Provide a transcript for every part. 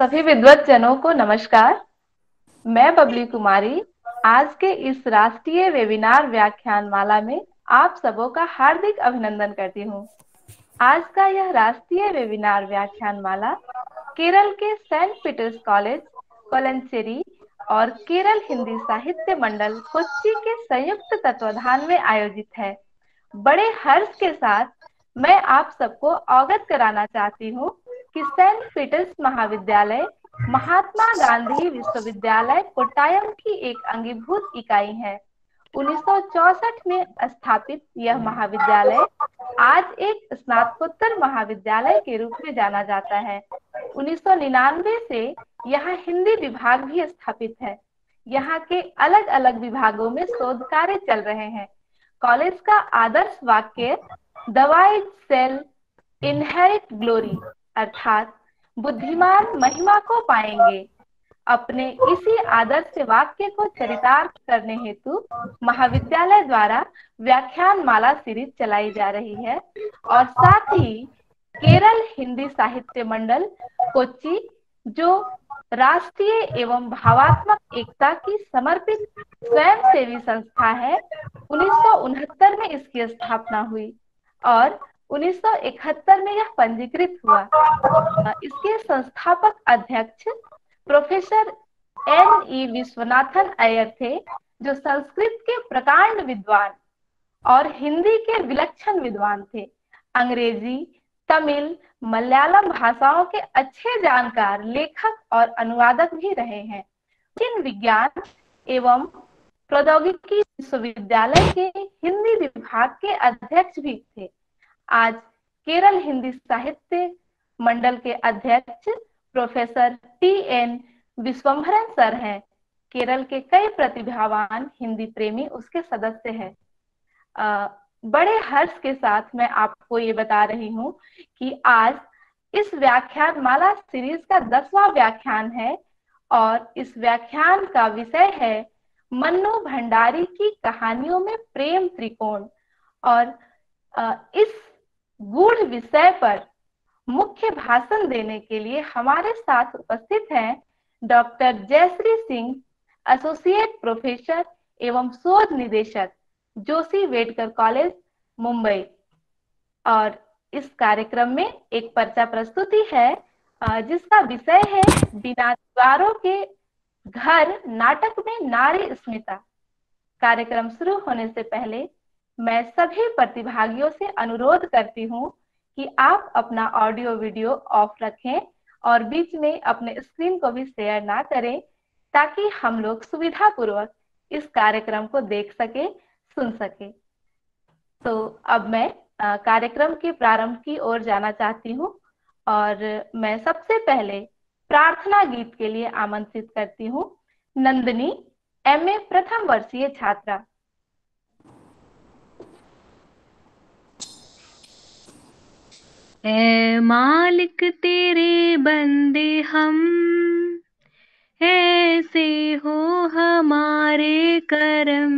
सभी विद्वतजनों को नमस्कार। मैं बबली कुमारी आज के इस राष्ट्रीय वेबिनार व्याख्यान माला में आप सबों का हार्दिक अभिनंदन करती हूँ। आज का यह राष्ट्रीय वेबिनार व्याख्यान माला केरल के सेंट पीटर्स कॉलेज कोलंचेरी और केरल हिंदी साहित्य मंडल कोच्चि के संयुक्त तत्वाधान में आयोजित है। बड़े हर्ष के साथ मैं आप सबको अवगत कराना चाहती हूँ कि सेंट पीटर्स महाविद्यालय महात्मा गांधी विश्वविद्यालय कोट्टायम की एक अंगीभूत इकाई है। 1964 में स्थापित यह महाविद्यालय आज एक स्नातकोत्तर महाविद्यालय के रूप में जाना जाता है। 1999 से यहाँ हिंदी विभाग भी स्थापित है। यहाँ के अलग अलग विभागों में शोध कार्य चल रहे हैं। कॉलेज का आदर्श वाक्य the wise shall inherit glory अर्थात बुद्धिमान महिमा को पाएंगे। अपने इसी आदर्श वाक्य को चरितार्थ करने हेतु महाविद्यालय द्वारा व्याख्यान माला सीरीज चलाई जा रही है और साथ ही केरल हिंदी साहित्य मंडल कोच्चि जो राष्ट्रीय एवं भावात्मक एकता की समर्पित स्वयंसेवी संस्था है, 1969 में इसकी स्थापना हुई और 1971 में यह पंजीकृत हुआ। इसके संस्थापक अध्यक्ष प्रोफेसर N.E. विश्वनाथन अय्यर थे, जो संस्कृत के प्रकांड विद्वान और हिंदी के विलक्षण विद्वान थे। अंग्रेजी, तमिल, मलयालम भाषाओं के अच्छे जानकार लेखक और अनुवादक भी रहे हैं। जिन विज्ञान एवं प्रौद्योगिकी विश्वविद्यालय के हिंदी विभाग के अध्यक्ष भी थे। आज केरल हिंदी साहित्य मंडल के अध्यक्ष प्रोफेसर T.N. विश्वम्भरन सर हैं। केरल के कई प्रतिभावान हिंदी प्रेमी उसके सदस्य हैं। बड़े हर्ष के साथ मैं आपको ये बता रही हूँ कि आज इस व्याख्यान माला सीरीज का 10वां व्याख्यान है और इस व्याख्यान का विषय है मन्नू भंडारी की कहानियों में प्रेम त्रिकोण। और इस गूढ़ विषय पर मुख्य भाषण देने के लिए हमारे साथ उपस्थित हैं doctor Jayashree Singh, associate professor एवं शोध निदेशक, जोशी वेडकर कॉलेज, मुंबई। और इस कार्यक्रम में एक पर्चा प्रस्तुति है जिसका विषय है बिना दीवारों के घर नाटक में नारी अस्मिता। कार्यक्रम शुरू होने से पहले मैं सभी प्रतिभागियों से अनुरोध करती हूँ कि आप अपना ऑडियो वीडियो ऑफ रखें और बीच में अपने स्क्रीन को भी शेयर ना करें, ताकि हम लोग सुविधापूर्वक इस कार्यक्रम को देख सके, सुन सके। तो अब मैं कार्यक्रम के प्रारंभ की ओर जाना चाहती हूँ और मैं सबसे पहले प्रार्थना गीत के लिए आमंत्रित करती हूँ नंदिनी, MA प्रथम वर्षीय छात्रा। ऐ मालिक तेरे बंदे हम, ऐसे हो हमारे करम।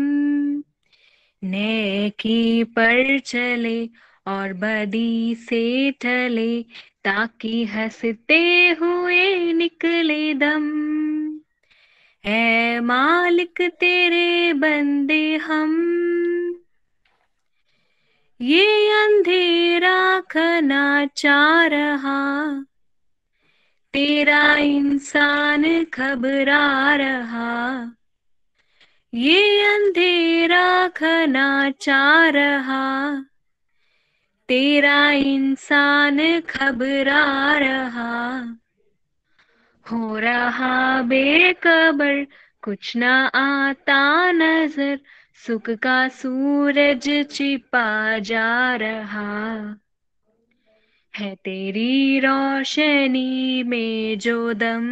नेकी पर चले और बदी से टले, ताकि हंसते हुए निकले दम। ऐ मालिक तेरे बंदे हम, ये अंधेरा खना चाह रहा, तेरा इंसान घबरा रहा। ये अंधेरा खना चाह रहा, तेरा इंसान घबरा रहा। हो रहा बेखबर, कुछ ना आता नजर, सुख का सूरज छिपा जा रहा है। तेरी रोशनी में जो दम,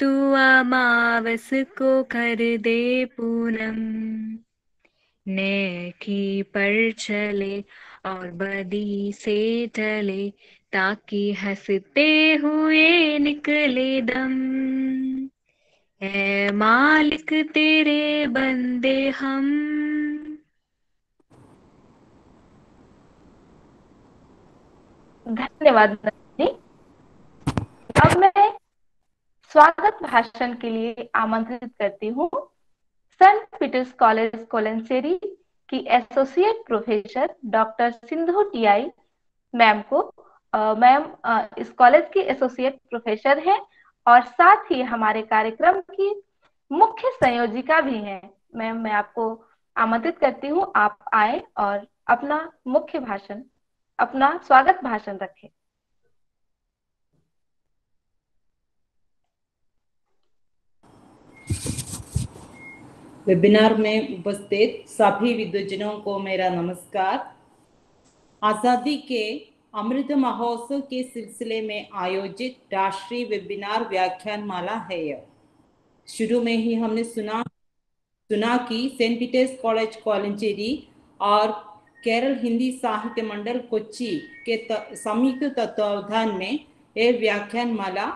तू अमावस को कर दे पूनम। नेकी पर चले और बदी से टले, ताकि हंसते हुए निकले दम। ऐ मालिक तेरे बंदे हम। धन्यवाद नंदिनी। अब मैं स्वागत भाषण के लिए आमंत्रित करती हूँ सेंट पीटर्स कॉलेज कोलेंसेरी की associate professor doctor Sindhu TI ma'am को। मैम इस कॉलेज की एसोसिएट प्रोफेसर हैं और साथ ही हमारे कार्यक्रम की मुख्य संयोजिका भी हैं। मैम, मैं आपको आमंत्रित करती हूँ, आप आए और अपना मुख्य भाषण, अपना स्वागत भाषण रखें। वेबिनार में उपस्थित सभी विद्वजनों को मेरा नमस्कार। आज़ादी के अमृत महोत्सव के सिलसिले में आयोजित राष्ट्रीय वेबिनार व्याख्यान माला है यह। शुरू में ही हमने सुना कि सेंट पीटर्स कॉलेज कोलंचेरी और केरल हिंदी साहित्य मंडल कोच्चि के संयुक्त तत्वावधान में यह व्याख्यान माला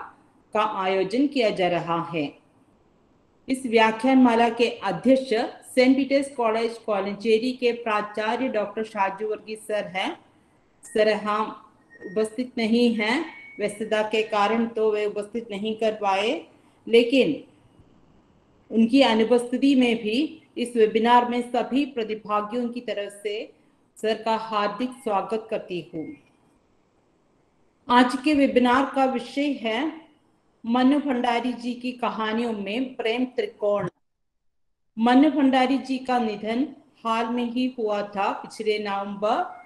का आयोजन किया जा रहा है। इस व्याख्यान माला के अध्यक्ष सेंट पीटर्स कॉलेज कोलंचेरी के प्राचार्य डॉक्टर शाजू वर्गीस सर हैं। सर हम उपस्थित नहीं हैं, व्यस्तता के कारण तो वे उपस्थित नहीं कर पाए, लेकिन उनकी अनुपस्थिति में भी इस वेबिनार में सभी प्रतिभागियों की तरफ से सर का हार्दिक स्वागत करती हूँ। आज के वेबिनार का विषय है मन्नू भंडारी जी की कहानियों में प्रेम त्रिकोण। मन्नू भंडारी जी का निधन हाल में ही हुआ था, पिछले नवंबर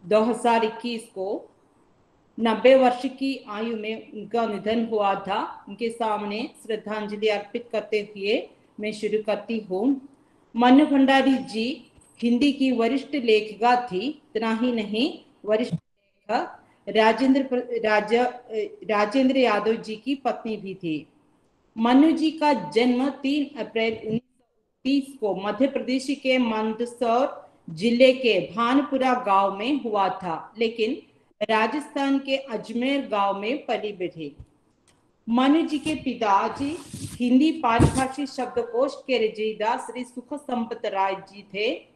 2021 को 90 वर्ष की आयु में उनका निधन हुआ था। उनके सामने श्रद्धांजलि अर्पित करते हुए मैं शुरू करती हूँ। मन्नू भंडारी जी हिंदी की वरिष्ठ लेखिका थी, इतना ही नहीं वरिष्ठ लेखक राजेंद्र यादव जी की पत्नी भी थी। मन्नू जी का जन्म 3 अप्रैल 1930 को मध्य प्रदेश के मंदसौर जिले के भानपुरा गांव में हुआ था, लेकिन राजस्थान के अजमेर गांव में पली बढ़ी। मन्नू जी के पिताजी हिंदी पारिभाषिक शब्दकोश के रचयिता श्री सुख संपत राय जी थे।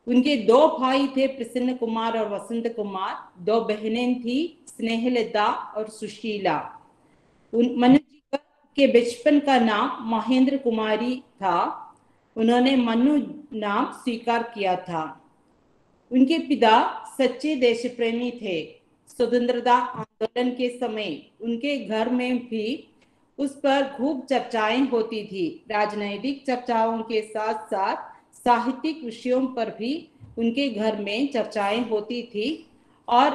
उनके 2 भाई थे, प्रसन्न कुमार और वसंत कुमार। 2 बहनें थी, स्नेहलता और सुशीला। मन्नू जी के बचपन का नाम महेंद्र कुमारी था। उन्होंने मन्नू नाम स्वीकार किया था। उनके पिता सच्चे देश प्रेमी थे। स्वतंत्रता आंदोलन के समय उनके घर में भी उस पर खूब चर्चाएं होती थी। राजनैतिक चर्चाओं के साथ साथ साहित्यिक विषयों पर भी उनके घर में चर्चाएं होती थी और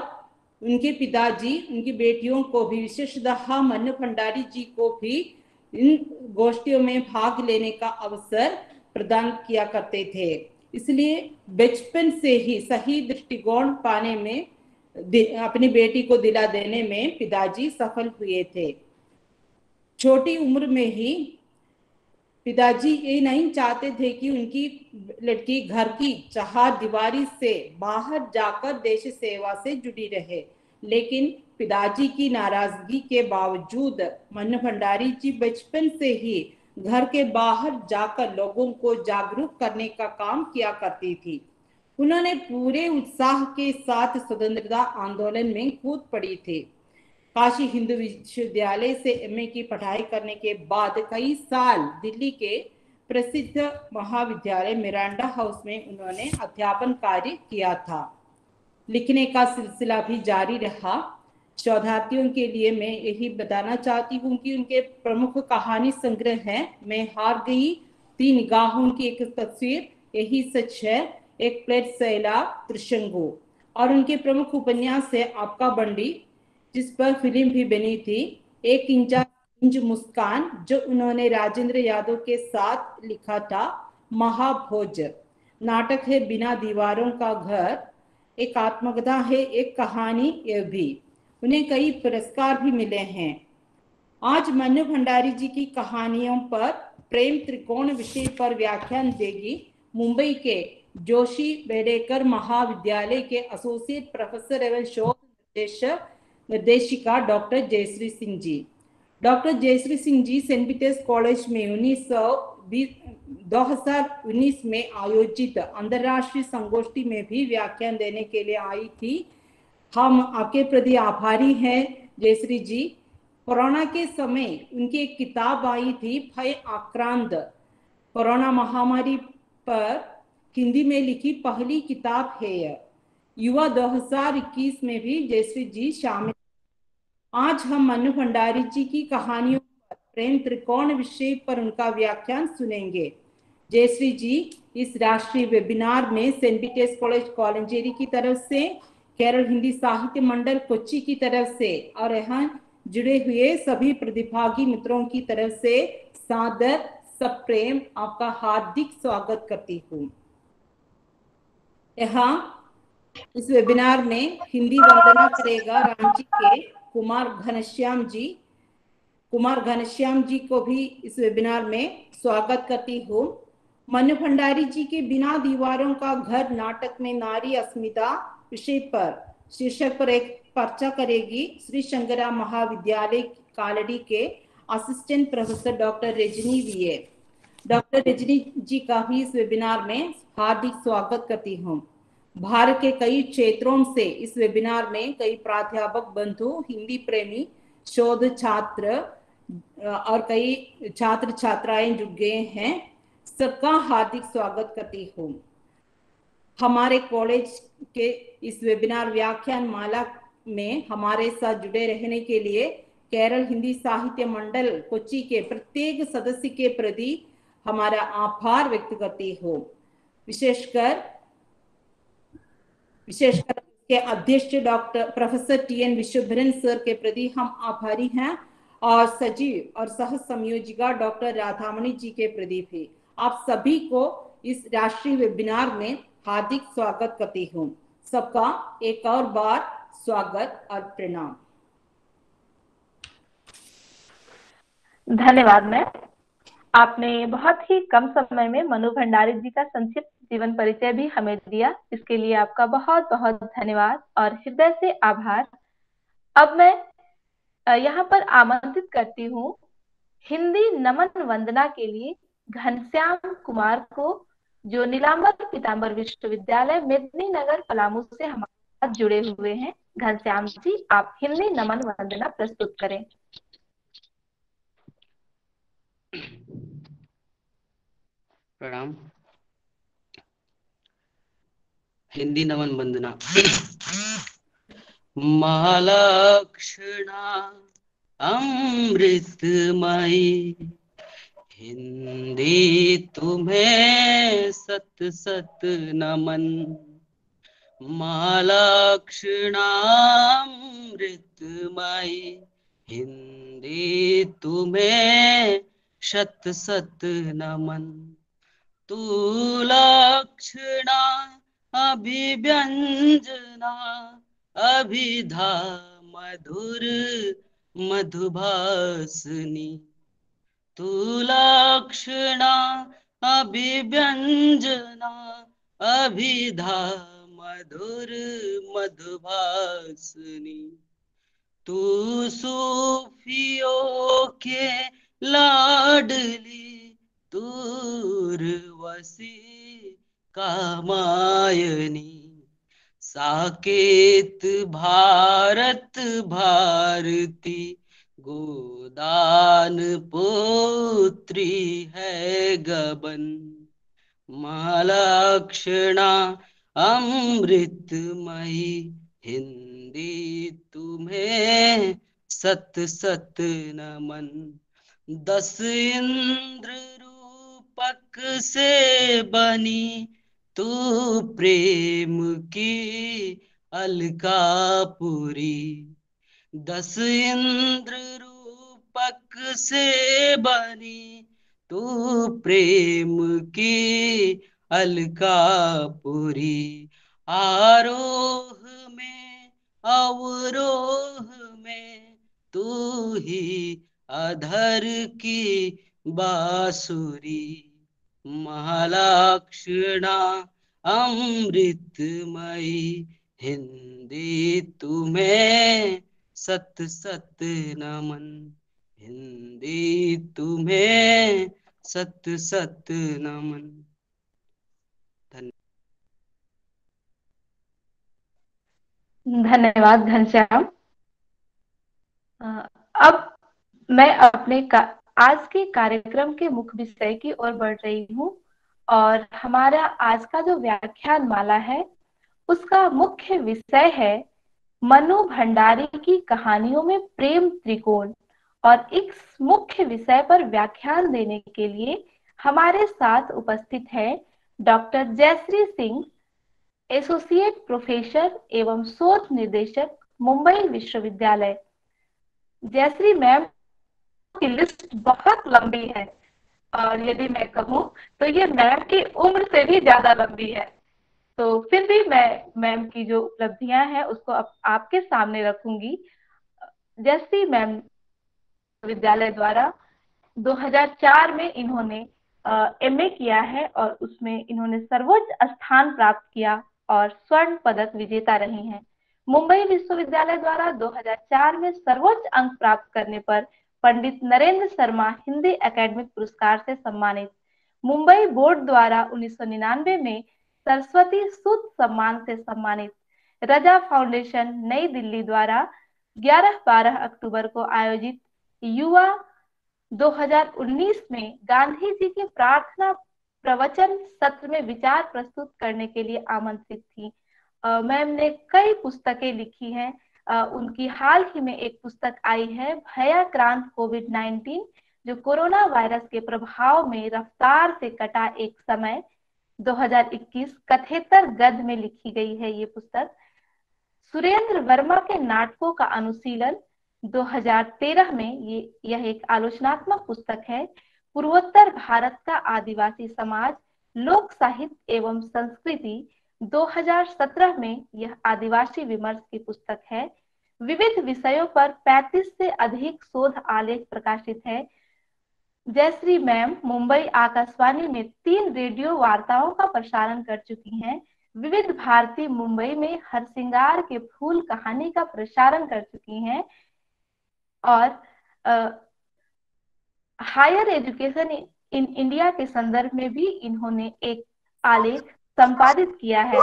उनके पिताजी उनकी बेटियों को भी, विशेषतः मन्नू भंडारी जी को भी इन गोष्ठियों में भाग लेने का अवसर प्रदान किया करते थे। इसलिए बचपन से ही सही दृष्टिकोण पाने में, अपनी बेटी को दिला देने में पिताजी सफल हुए थे। छोटी उम्र में ही पिताजी ये नहीं चाहते थे कि उनकी लड़की घर की चारदीवारी से बाहर जाकर देश सेवा से जुड़ी रहे, लेकिन पिताजी की नाराजगी के बावजूद मन्नू भंडारी जी बचपन से ही घर के बाहर जाकर लोगों को जागरूक करने का काम किया करती थी। उन्होंने पूरे उत्साह के साथ स्वतंत्रता आंदोलन में कूद पड़ी थी। काशी हिंदू विश्वविद्यालय से एमए की पढ़ाई करने के बाद कई साल दिल्ली के प्रसिद्ध महाविद्यालय मिरांडा हाउस में उन्होंने अध्यापन कार्य किया था। लिखने का सिलसिला भी जारी रहा। शोधार्थियों के लिए मैं यही बताना चाहती हूँ कि उनके प्रमुख कहानी संग्रह है मैं हार गई, 3 निगाहों की एक तस्वीर, यही सच है, एक प्लेट सैला, त्रिशंकु, और उनके प्रमुख उपन्यास है आपका बंडी, जिस पर फिल्म भी बनी थी, एक इंच मुस्कान, जो उन्होंने राजेंद्र यादव के साथ लिखा था, महाभोज, नाटक है बिना दीवारों का घर, एक आत्मकथा है, एक कहानी, यह भी। उन्हें कई पुरस्कार भी मिले हैं। आज मन्नू भंडारी जी की कहानियों पर प्रेम त्रिकोण विषय पर व्याख्यान देगी मुंबई के जोशी बेडेकर महाविद्यालय के एसोसिएट प्रोफेसर एवं शोध निर्देशिका doctor Jayashree Singh ji. Doctor Jayashree Singh ji Saint Peters college में 2019 में आयोजित अंतर्राष्ट्रीय संगोष्ठी में भी व्याख्यान देने के लिए आई थी। हम आपके प्रति आभारी हैं जयश्री जी। कोरोना के समय उनकी एक किताब आई थी, भय आक्रांत। कोरोना महामारी पर हिंदी में लिखी पहली किताब है यह। युवा 2021 में भी जयश्री जी शामिल। आज हम मनु भंडारी जी की कहानियों पर, प्रेम त्रिकोण विषय पर उनका व्याख्यान सुनेंगे। जयश्री जी इस राष्ट्रीय वेबिनार में सेंट पीटर्स कॉलेज कॉलंजेरी की तरफ से, केरल हिंदी साहित्य मंडल कोच्चि की तरफ से और यहाँ जुड़े हुए सभी प्रतिभागी मित्रों की तरफ से सादर सप्रेम आपका हार्दिक स्वागत करती हूँ। यहाँ इस वेबिनार में हिंदी वंदना करेगा रांची के कुमार घनश्याम जी को भी इस वेबिनार में स्वागत करती हूँ। मनु भंडारी जी के बिना दीवारों का घर नाटक में नारी अस्मिता विषय पर शीर्षक पर एक पर्चा करेगी श्री शंकरा महाविद्यालय कालड़ी के assistant professor doctor Rajani V A. Doctor Rajani ji का भी इस वेबिनार में हार्दिक स्वागत करती हूँ। भारत के कई क्षेत्रों से इस वेबिनार में कई प्राध्यापक बंधु, हिंदी प्रेमी, शोध छात्र और कई छात्र छात्राएं जुड़ गए हैं। सबका हार्दिक स्वागत करती हूँ। हमारे कॉलेज के इस वेबिनार व्याख्यान माला में हमारे साथ जुड़े रहने के लिए केरल हिंदी साहित्य मंडल कोच्चि के प्रत्येक सदस्य के प्रति हमारा आभार व्यक्त करती हूँ। विशेषकर के अध्यक्ष डॉक्टर प्रोफेसर टी.एन. विश्वभरन सर के प्रति हम आभारी हैं और सचिव और सह संयोजिका डॉक्टर राधामणि जी के प्रति भी। आप सभी को इस राष्ट्रीय वेबिनार में हार्दिक स्वागत करती हूँ। सबका एक और बार स्वागत और प्रणाम। धन्यवाद मैम। आपने बहुत ही कम समय में मनु भंडारी जी का संक्षिप्त जीवन परिचय भी हमें दिया, इसके लिए आपका बहुत बहुत धन्यवाद और हृदय से आभार। अब मैं यहाँ पर आमंत्रित करती हूँ हिंदी नमन वंदना के लिए घनश्याम कुमार को, जो नीलांबर पीतांबर विश्वविद्यालय मेदिनीनगर पलामू से हमारे साथ जुड़े हुए हैं। घनश्याम जी, आप हिंदी नमन वंदना प्रस्तुत करें। प्रणाम। हिंदी नमन वंदना। महालक्षणा अमृतमयी, हिंदी तुम्हें सत सत नमन। महालक्षणा अमृतमयी, हिंदी तुम्हें शत शत नमन। तू लक्षणा अभिव्यंजना, अभिधा मधुर मधुभासिनी। तू लक्षणा अभिव्यंजना, अभिधा मधुर मधुभासिनी। तू सूफियों के लाडली, दूरवसी कामायनी। साकेत भारत भारती, गोदान पुत्री है गबन। महालक्षणा अमृतमयी, हिंदी तुम्हें सत सत नमन। 10 इंद्र रूपक से बनी, तू प्रेम की अलकापुरी। 10 इंद्र रूपक से बनी, तू प्रेम की अलकापुरी। आरोह में अवरोह में, तू ही अधर की बांसुरी। महालक्षणा अमृतमयी, हिंदी तुम्हें सत सत नमन। हिंदी तुम्हें सत सत नमन। धन्यवाद घनश्याम। अब मैं आज के कार्यक्रम के मुख्य विषय की ओर बढ़ रही हूँ और हमारा आज का जो व्याख्यान माला है उसका मुख्य विषय है मनु भंडारी की कहानियों में प्रेम त्रिकोण। और इस मुख्य विषय पर व्याख्यान देने के लिए हमारे साथ उपस्थित है doctor Jayashree Singh, associate professor एवं शोध निर्देशक, मुंबई विश्वविद्यालय। जयश्री मैम की लिस्ट बहुत लंबी है और यदि मैं कहूँ तो ये मैम की उम्र से भी ज्यादा लंबी है, तो फिर भी मैं मैम की जो उपलब्धियां हैं उसको आपके सामने रखूंगी। जयश्री मैम विद्यालय द्वारा 2004 में इन्होंने एमए किया है और उसमें इन्होंने सर्वोच्च स्थान प्राप्त किया और स्वर्ण पदक विजेता रही हैं। मुंबई विश्वविद्यालय द्वारा 2004 में सर्वोच्च अंक प्राप्त करने पर पंडित नरेंद्र शर्मा हिंदी एकेडमिक पुरस्कार से सम्मानित। मुंबई बोर्ड द्वारा 1999 में सरस्वती सूद सम्मान से सम्मानित। रजा फाउंडेशन नई दिल्ली द्वारा 11-12 अक्टूबर को आयोजित युवा 2019 में गांधी जी के प्रार्थना प्रवचन सत्र में विचार प्रस्तुत करने के लिए आमंत्रित थी। मैम ने कई पुस्तकें लिखी हैं। उनकी हाल ही में एक पुस्तक आई है भयाक्रांत कोविड-19, जो कोरोना वायरस के प्रभाव में रफ्तार से कटा एक समय, 2021 कथेतर गद में लिखी गई है ये पुस्तक। सुरेंद्र वर्मा के नाटकों का अनुशीलन 2013 में यह एक आलोचनात्मक पुस्तक है। पूर्वोत्तर भारत का आदिवासी समाज, लोक साहित्य एवं संस्कृति 2017 में यह आदिवासी विमर्श की पुस्तक है। विविध विषयों पर 35 से अधिक शोध आलेख प्रकाशित है। जयश्री मैम मुंबई आकाशवाणी में 3 रेडियो वार्ताओं का प्रसारण कर चुकी हैं। विविध भारती मुंबई में हरसिंगार के फूल कहानी का प्रसारण कर चुकी हैं और हायर एजुकेशन इन इंडिया के संदर्भ में भी इन्होंने एक आलेख संपादित किया है।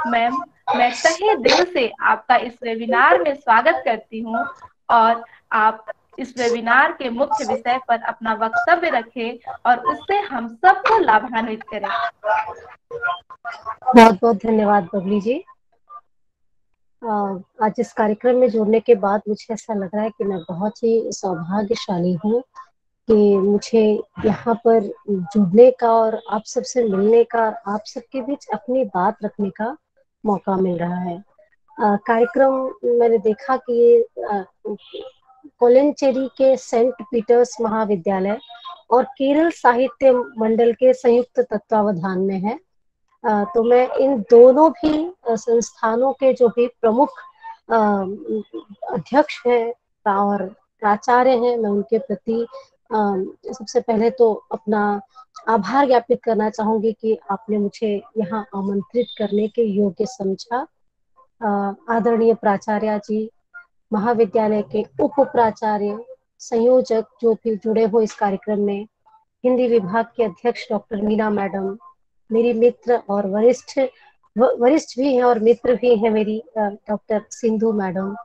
मैम, मैं तहे दिल से आपका इस वेबिनार में स्वागत करती हूँ और आप इस वेबिनार के मुख्य विषय पर अपना वक्तव्य रखें और उससे हम सबको लाभान्वित करें। बहुत बहुत धन्यवाद बबली जी। आज इस कार्यक्रम में जुड़ने के बाद मुझे ऐसा लग रहा है कि मैं बहुत ही सौभाग्यशाली हूँ कि मुझे यहाँ पर जुड़ने का और आप सबसे मिलने का, आप सबके बीच अपनी बात रखने का मौका मिल रहा है। कार्यक्रम मैंने देखा कि कोलेंचेरी के सेंट पीटर्स महाविद्यालय और केरल साहित्य मंडल के संयुक्त तत्वावधान में है। तो मैं इन दोनों भी संस्थानों के जो भी प्रमुख अध्यक्ष हैं और प्राचार्य हैं, मैं उनके प्रति सबसे पहले तो अपना आभार ज्ञापित करना चाहूंगी कि आपने मुझे यहाँ आमंत्रित करने के योग्य समझा। आदरणीय प्राचार्य जी, महाविद्यालय के उप प्राचार्य, संयोजक जो भी जुड़े हो इस कार्यक्रम में, हिंदी विभाग के अध्यक्ष डॉक्टर मीना मैडम, मेरी मित्र और वरिष्ठ भी हैं और मित्र भी हैं मेरी डॉक्टर सिंधु मैडम,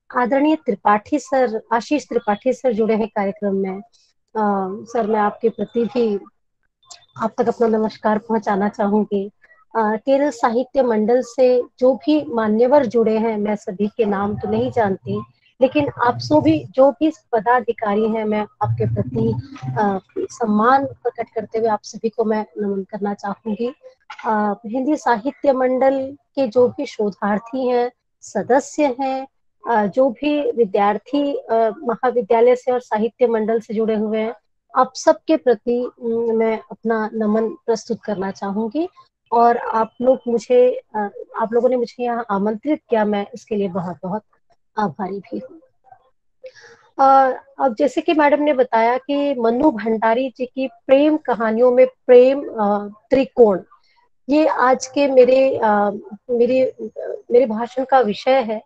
आदरणीय त्रिपाठी सर, आशीष त्रिपाठी सर जुड़े हैं कार्यक्रम में। सर, मैं आपके प्रति भी आप तक अपना नमस्कार पहुंचाना चाहूंगी। केरल साहित्य मंडल से जो भी मान्यवर जुड़े हैं, मैं सभी के नाम तो नहीं जानती, लेकिन आप सभी जो भी पदाधिकारी हैं, मैं आपके प्रति सम्मान प्रकट करते हुए आप सभी को मैं नमन करना चाहूंगी। हिंदी साहित्य मंडल के जो भी शोधार्थी हैं, सदस्य हैं, जो भी विद्यार्थी महाविद्यालय से और साहित्य मंडल से जुड़े हुए हैं, आप सबके प्रति मैं अपना नमन प्रस्तुत करना चाहूंगी। और आप लोगों ने मुझे यहाँ आमंत्रित किया, मैं इसके लिए बहुत बहुत आभारी भी हूँ। अब जैसे कि मैडम ने बताया कि मनु भंडारी जी की प्रेम कहानियों में प्रेम त्रिकोण, ये आज के मेरे भाषण का विषय है।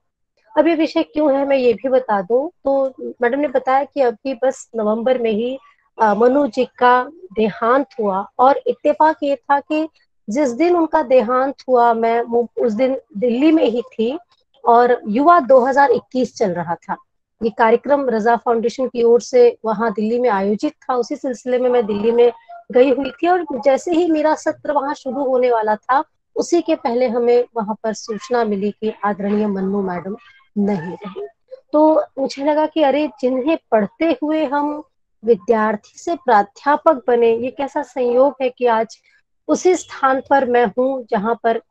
अब ये विषय क्यों है मैं ये भी बता दूं। तो मैडम ने बताया कि अभी बस नवंबर में ही मनु जी का देहांत हुआ और इत्तेफाक ये था कि जिस दिन उनका देहांत हुआ मैं उस दिन दिल्ली में ही थी और युवा 2021 चल रहा था। ये कार्यक्रम रजा फाउंडेशन की ओर से वहाँ दिल्ली में आयोजित था। उसी सिलसिले में मैं दिल्ली में गई हुई थी और जैसे ही मेरा सत्र वहाँ शुरू होने वाला था, उसी के पहले हमें वहाँ पर सूचना मिली कि आदरणीय मन्नू मैडम नहीं रही। तो मुझे लगा कि अरे, जिन्हें पढ़ते हुए हम विद्यार्थी से प्राध्यापक बने, ये कैसा संयोग है कि आज उसी स्थान पर मैं हूँ जहाँ पर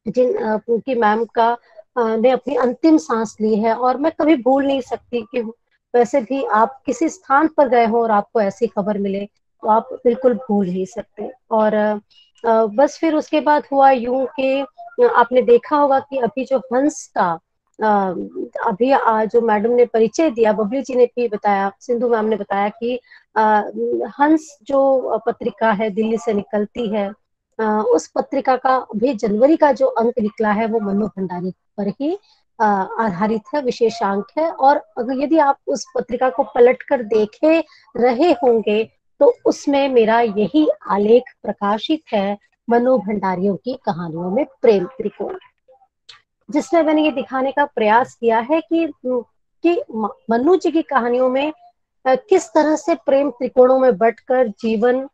उनकी मैम का ने अपनी अंतिम सांस ली है। और मैं कभी भूल नहीं सकती कि वैसे भी आप किसी स्थान पर गए हो और आपको ऐसी खबर मिले तो आप बिल्कुल भूल नहीं सकते। और बस फिर उसके बाद हुआ यूं कि आपने देखा होगा कि अभी जो हंस का अभी जो मैडम ने परिचय दिया, बबली जी ने भी बताया, सिंधु मैम ने बताया कि हंस जो पत्रिका है दिल्ली से निकलती है, उस पत्रिका का अभी जनवरी का जो अंक निकला है वो मन्नू भंडारी पर ही आधारित है, विशेषांक है। और अगर यदि आप उस पत्रिका को पलट कर देखे रहे होंगे तो उसमें मेरा यही आलेख प्रकाशित है, मन्नू भंडारियों की कहानियों में प्रेम त्रिकोण, जिसमें मैंने ये दिखाने का प्रयास किया है कि मन्नू जी की कहानियों में किस तरह से प्रेम त्रिकोणों में बंटकर जीवन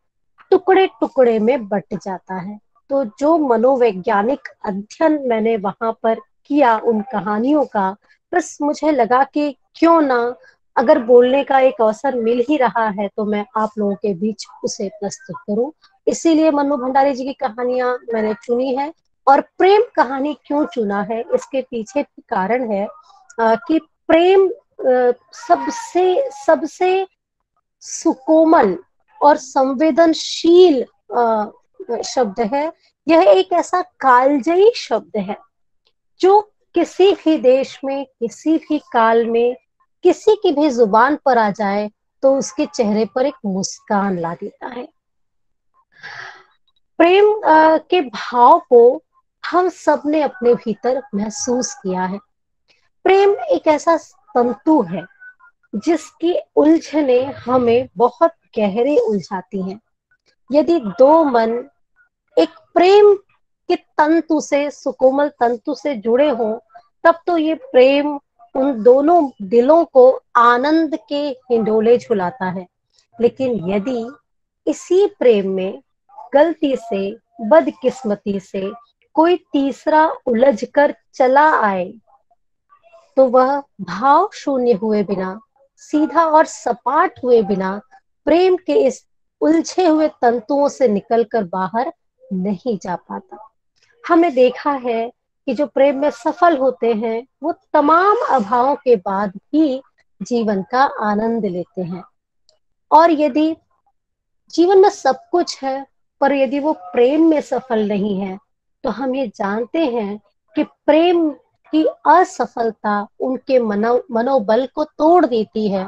टुकड़े टुकड़े में बंट जाता है। तो जो मनोवैज्ञानिक अध्ययन मैंने वहां पर किया उन कहानियों का, बस मुझे लगा कि क्यों ना, अगर बोलने का एक अवसर मिल ही रहा है तो मैं आप लोगों के बीच उसे प्रस्तुत करूं। इसीलिए मन्नू भंडारी जी की कहानियां मैंने चुनी है। और प्रेम कहानी क्यों चुना है, इसके पीछे भी कारण है कि प्रेम सबसे सबसे सुकोमल और संवेदनशील शब्द है। यह एक ऐसा कालजयी शब्द है जो किसी भी देश में, किसी भी काल में, किसी की भी जुबान पर आ जाए तो उसके चेहरे पर एक मुस्कान ला देता है। प्रेम के भाव को हम सब ने अपने भीतर महसूस किया है। प्रेम एक ऐसा तंतु है जिसकी उलझने हमें बहुत गहरे उलझाती हैं। यदि दो मन एक प्रेम के तंतु से, सुकोमल तंतु से जुड़े हों, तब तो ये प्रेम उन दोनों दिलों को आनंद के हिंडोले झुलाता है। लेकिन यदि इसी प्रेम में गलती से, बदकिस्मती से कोई तीसरा उलझ कर चला आए तो वह भाव शून्य हुए बिना, सीधा और सपाट हुए बिना प्रेम के इस उलझे हुए तंतुओं से निकलकर बाहर नहीं जा पाता। हमने देखा है कि जो प्रेम में सफल होते हैं वो तमाम अभावों के बाद भी जीवन का आनंद लेते हैं। और यदि जीवन में सब कुछ है पर यदि वो प्रेम में सफल नहीं है तो हम ये जानते हैं कि प्रेम की असफलता उनके मनोबल को तोड़ देती है।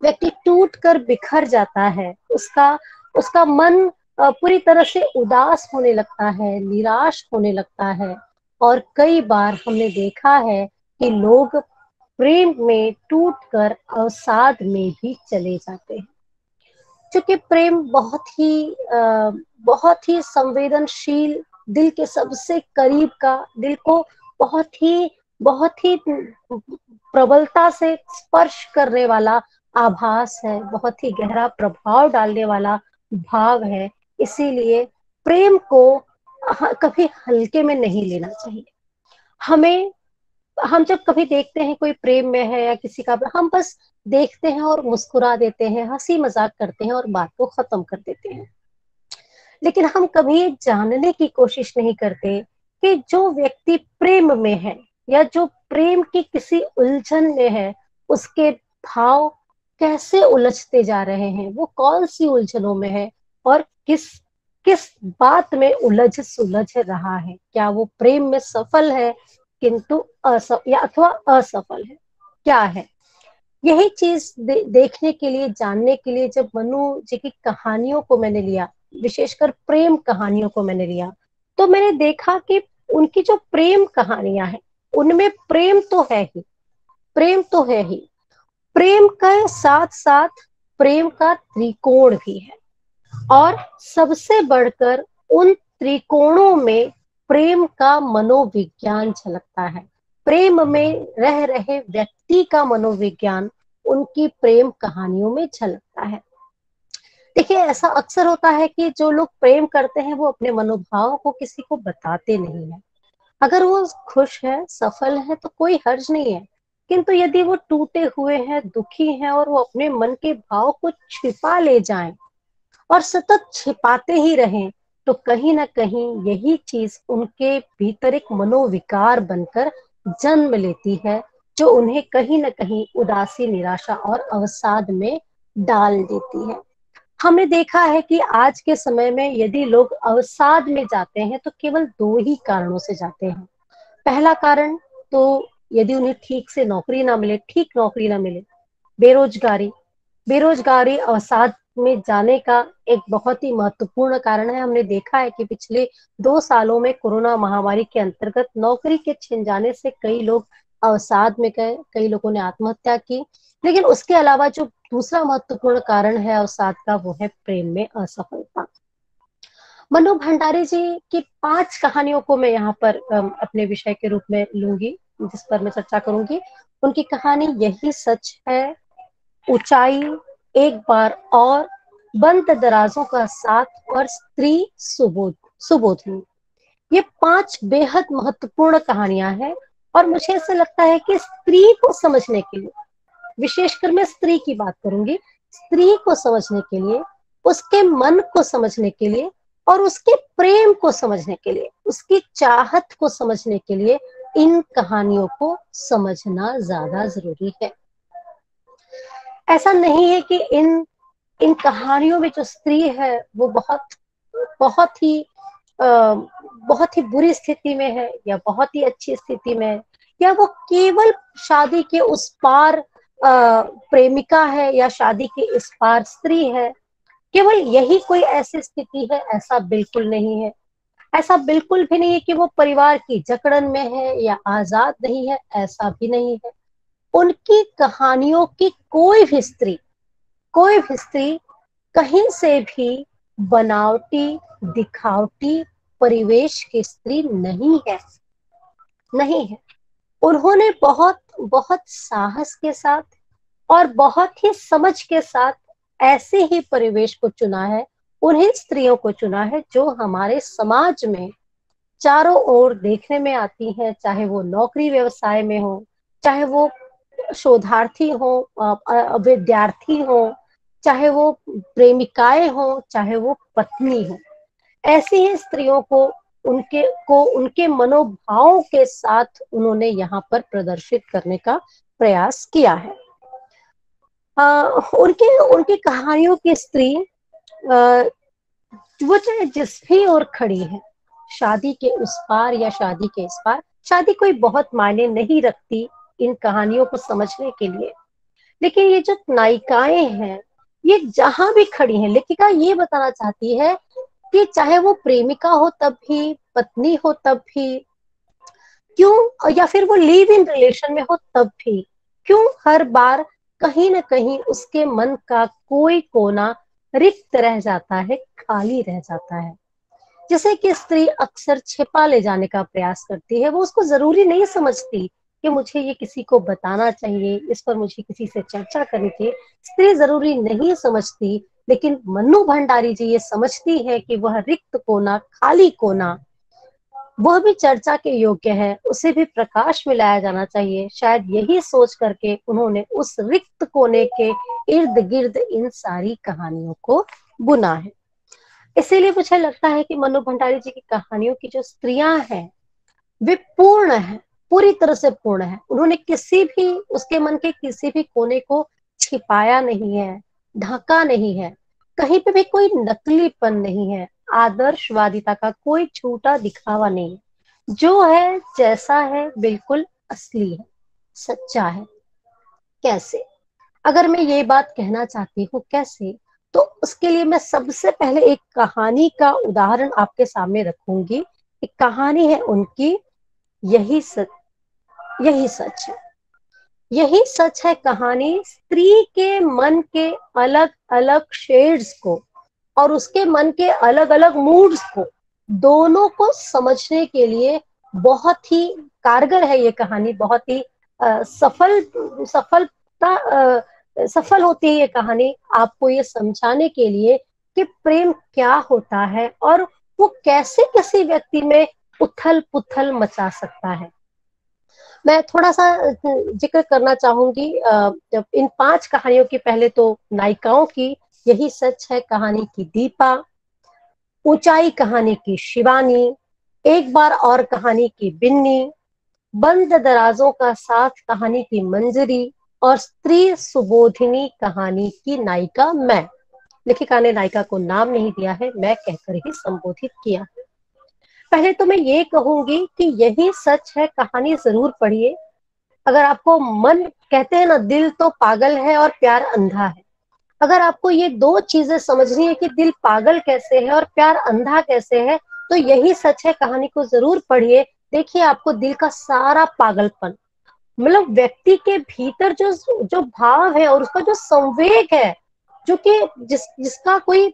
व्यक्ति टूट कर बिखर जाता है, उसका उसका मन पूरी तरह से उदास होने लगता है, निराश होने लगता है। और कई बार हमने देखा है कि लोग प्रेम में टूटकर अवसाद में भी चले जाते हैं। क्योंकि प्रेम बहुत ही संवेदनशील, दिल के सबसे करीब का, दिल को बहुत ही प्रबलता से स्पर्श करने वाला आभास है, बहुत ही गहरा प्रभाव डालने वाला भाव है। इसीलिए प्रेम को कभी हल्के में नहीं लेना चाहिए। हम जब कभी देखते हैं कोई प्रेम में है या किसी का, हम बस देखते हैं और मुस्कुरा देते हैं, हंसी मजाक करते हैं और बात को खत्म कर देते हैं। लेकिन हम कभी ये जानने की कोशिश नहीं करते कि जो व्यक्ति प्रेम में है या जो प्रेम की किसी उलझन में है, उसके भाव कैसे उलझते जा रहे हैं, वो कौन सी उलझनों में है और किस किस बात में उलझ सुलझ रहा है। क्या वो प्रेम में सफल है किंतु अथवा असफल है, क्या है। यही चीज देखने के लिए, जानने के लिए जब मनु जी की कहानियों को मैंने लिया, विशेषकर प्रेम कहानियों को मैंने लिया, तो मैंने देखा कि उनकी जो प्रेम कहानियां हैं उनमें प्रेम तो है ही, प्रेम तो है ही, प्रेम के साथ साथ प्रेम का त्रिकोण भी है। और सबसे बढ़कर उन त्रिकोणों में प्रेम का मनोविज्ञान झलकता है। प्रेम में रह रहे व्यक्ति का मनोविज्ञान उनकी प्रेम कहानियों में झलकता है। देखिए, ऐसा अक्सर होता है कि जो लोग प्रेम करते हैं वो अपने मनोभाव को किसी को बताते नहीं है। अगर वो खुश है, सफल है तो कोई हर्ज नहीं है, किंतु यदि वो टूटे हुए हैं, दुखी हैं और वो अपने मन के भाव को छिपा ले जाएं और सतत छिपाते ही रहें, तो कहीं ना कहीं यही चीज उनके भीतर एक मनोविकार बनकर जन्म लेती है, जो उन्हें कहीं ना कहीं उदासी, निराशा और अवसाद में डाल देती है। हमने देखा है कि आज के समय में यदि लोग अवसाद में जाते हैं तो केवल दो ही कारणों से जाते हैं। पहला कारण तो यदि उन्हें ठीक से नौकरी ना मिले, ठीक नौकरी ना मिले, बेरोजगारी। बेरोजगारी अवसाद में जाने का एक बहुत ही महत्वपूर्ण कारण है। हमने देखा है कि पिछले 2 सालों में कोरोना महामारी के अंतर्गत नौकरी के छिन जाने से कई लोग अवसाद में गए, कई लोगों ने आत्महत्या की। लेकिन उसके अलावा जो दूसरा महत्वपूर्ण कारण है अवसाद का, वो है प्रेम में असफलता। मनु भंडारी जी की 5 कहानियों को मैं यहाँ पर अपने विषय के रूप में लूंगी, जिस पर मैं चर्चा करूंगी। उनकी कहानी यही सच है, ऊंचाई, एक बार और, बंद दराजों का साथ और स्त्री सुबोधनी, ये 5 बेहद महत्वपूर्ण कहानियां हैं। और मुझे ऐसा लगता है कि स्त्री को समझने के लिए, विशेषकर मैं स्त्री की बात करूंगी, स्त्री को समझने के लिए, उसके मन को समझने के लिए और उसके प्रेम को समझने के लिए, उसकी चाहत को समझने के लिए इन कहानियों को समझना ज्यादा जरूरी है। ऐसा नहीं है कि इन कहानियों में जो स्त्री है वो बहुत ही बुरी स्थिति में है या बहुत ही अच्छी स्थिति में है, या वो केवल शादी के उस पार प्रेमिका है या शादी के इस पार स्त्री है, केवल यही कोई ऐसी स्थिति है, ऐसा बिल्कुल नहीं है। ऐसा बिल्कुल भी नहीं है कि वो परिवार की जकड़न में है या आजाद नहीं है, ऐसा भी नहीं है। उनकी कहानियों की कोई भी स्त्री कहीं से भी बनावटी, दिखावटी परिवेश की स्त्री नहीं है। उन्होंने बहुत बहुत साहस के साथ और बहुत ही समझ के साथ ऐसे ही परिवेश को चुना है, उन्हीं स्त्रियों को चुना है जो हमारे समाज में चारों ओर देखने में आती हैं, चाहे वो नौकरी व्यवसाय में हो, चाहे वो शोधार्थी हो, विद्यार्थी हो, चाहे वो प्रेमिकाएं हो, चाहे वो पत्नी हो। ऐसी ही स्त्रियों को उनके मनोभावों के साथ उन्होंने यहाँ पर प्रदर्शित करने का प्रयास किया है। उनकी कहानियों की स्त्री वो चाहे जिस भी ओर खड़ी है, शादी के उस पार या शादी के इस पार, शादी कोई बहुत मायने नहीं रखती इन कहानियों को समझने के लिए। लेकिन ये जो नायिकाएं हैं, ये जहां भी खड़ी हैं, लेखिका ये बताना चाहती है कि चाहे वो प्रेमिका हो तब भी, पत्नी हो तब भी, क्यों, या फिर वो लिव इन रिलेशन में हो तब भी, क्यों हर बार कहीं ना कहीं उसके मन का कोई कोना रिक्त रह जाता है, खाली रह जाता है, जिसे कि स्त्री अक्सर छिपा ले जाने का प्रयास करती है। वो उसको जरूरी नहीं समझती कि मुझे ये किसी को बताना चाहिए, इस पर मुझे किसी से चर्चा करनी चाहिए, स्त्री जरूरी नहीं समझती। लेकिन मन्नू भंडारी जी ये समझती है कि वह रिक्त कोना, खाली कोना, वह भी चर्चा के योग्य है, उसे भी प्रकाश में लाया जाना चाहिए। शायद यही सोच करके उन्होंने उस रिक्त कोने के इर्द गिर्द इन सारी कहानियों को बुना है। इसीलिए मुझे लगता है कि मन्नू भंडारी जी की कहानियों की जो स्त्रियां हैं वे पूर्ण है, पूरी तरह से पूर्ण है। उन्होंने किसी भी उसके मन के किसी भी कोने को छिपाया नहीं है, ढका नहीं है, कहीं पे भी कोई नकलीपन नहीं है, आदर्शवादिता का कोई झूठा दिखावा नहीं है। जो है जैसा है बिल्कुल असली है, सच्चा है। कैसे? अगर मैं ये बात कहना चाहती हूँ कैसे, तो उसके लिए मैं सबसे पहले एक कहानी का उदाहरण आपके सामने रखूंगी। एक कहानी है उनकी, यही सच है। यही सच है कहानी स्त्री के मन के अलग अलग शेड्स को और उसके मन के अलग अलग मूड्स को, दोनों को समझने के लिए बहुत ही कारगर है ये कहानी, बहुत ही सफल होती है ये कहानी आपको ये समझाने के लिए कि प्रेम क्या होता है और वो कैसे किसी व्यक्ति में उथल पुथल मचा सकता है। मैं थोड़ा सा जिक्र करना चाहूंगी जब इन 5 कहानियों की। पहले तो नायिकाओं की, यही सच है कहानी की दीपा, ऊंचाई कहानी की शिवानी, एक बार और कहानी की बिन्नी, बंद दराजों का साथ कहानी की मंजरी और स्त्री सुबोधिनी कहानी की नायिका मैं। लेखिका ने नायिका को नाम नहीं दिया है, मैं कहकर ही संबोधित किया। पहले तो मैं ये कहूंगी कि यही सच है, कहानी जरूर पढ़िए। अगर आपको मन, कहते हैं ना दिल तो पागल है और प्यार अंधा है, अगर आपको ये 2 चीजें समझनी है कि दिल पागल कैसे है और प्यार अंधा कैसे है, तो यही सच है, कहानी को जरूर पढ़िए। देखिए आपको दिल का सारा पागलपन, मतलब व्यक्ति के भीतर जो भाव है और उसका जो संवेग है, जो कि जिसका कोई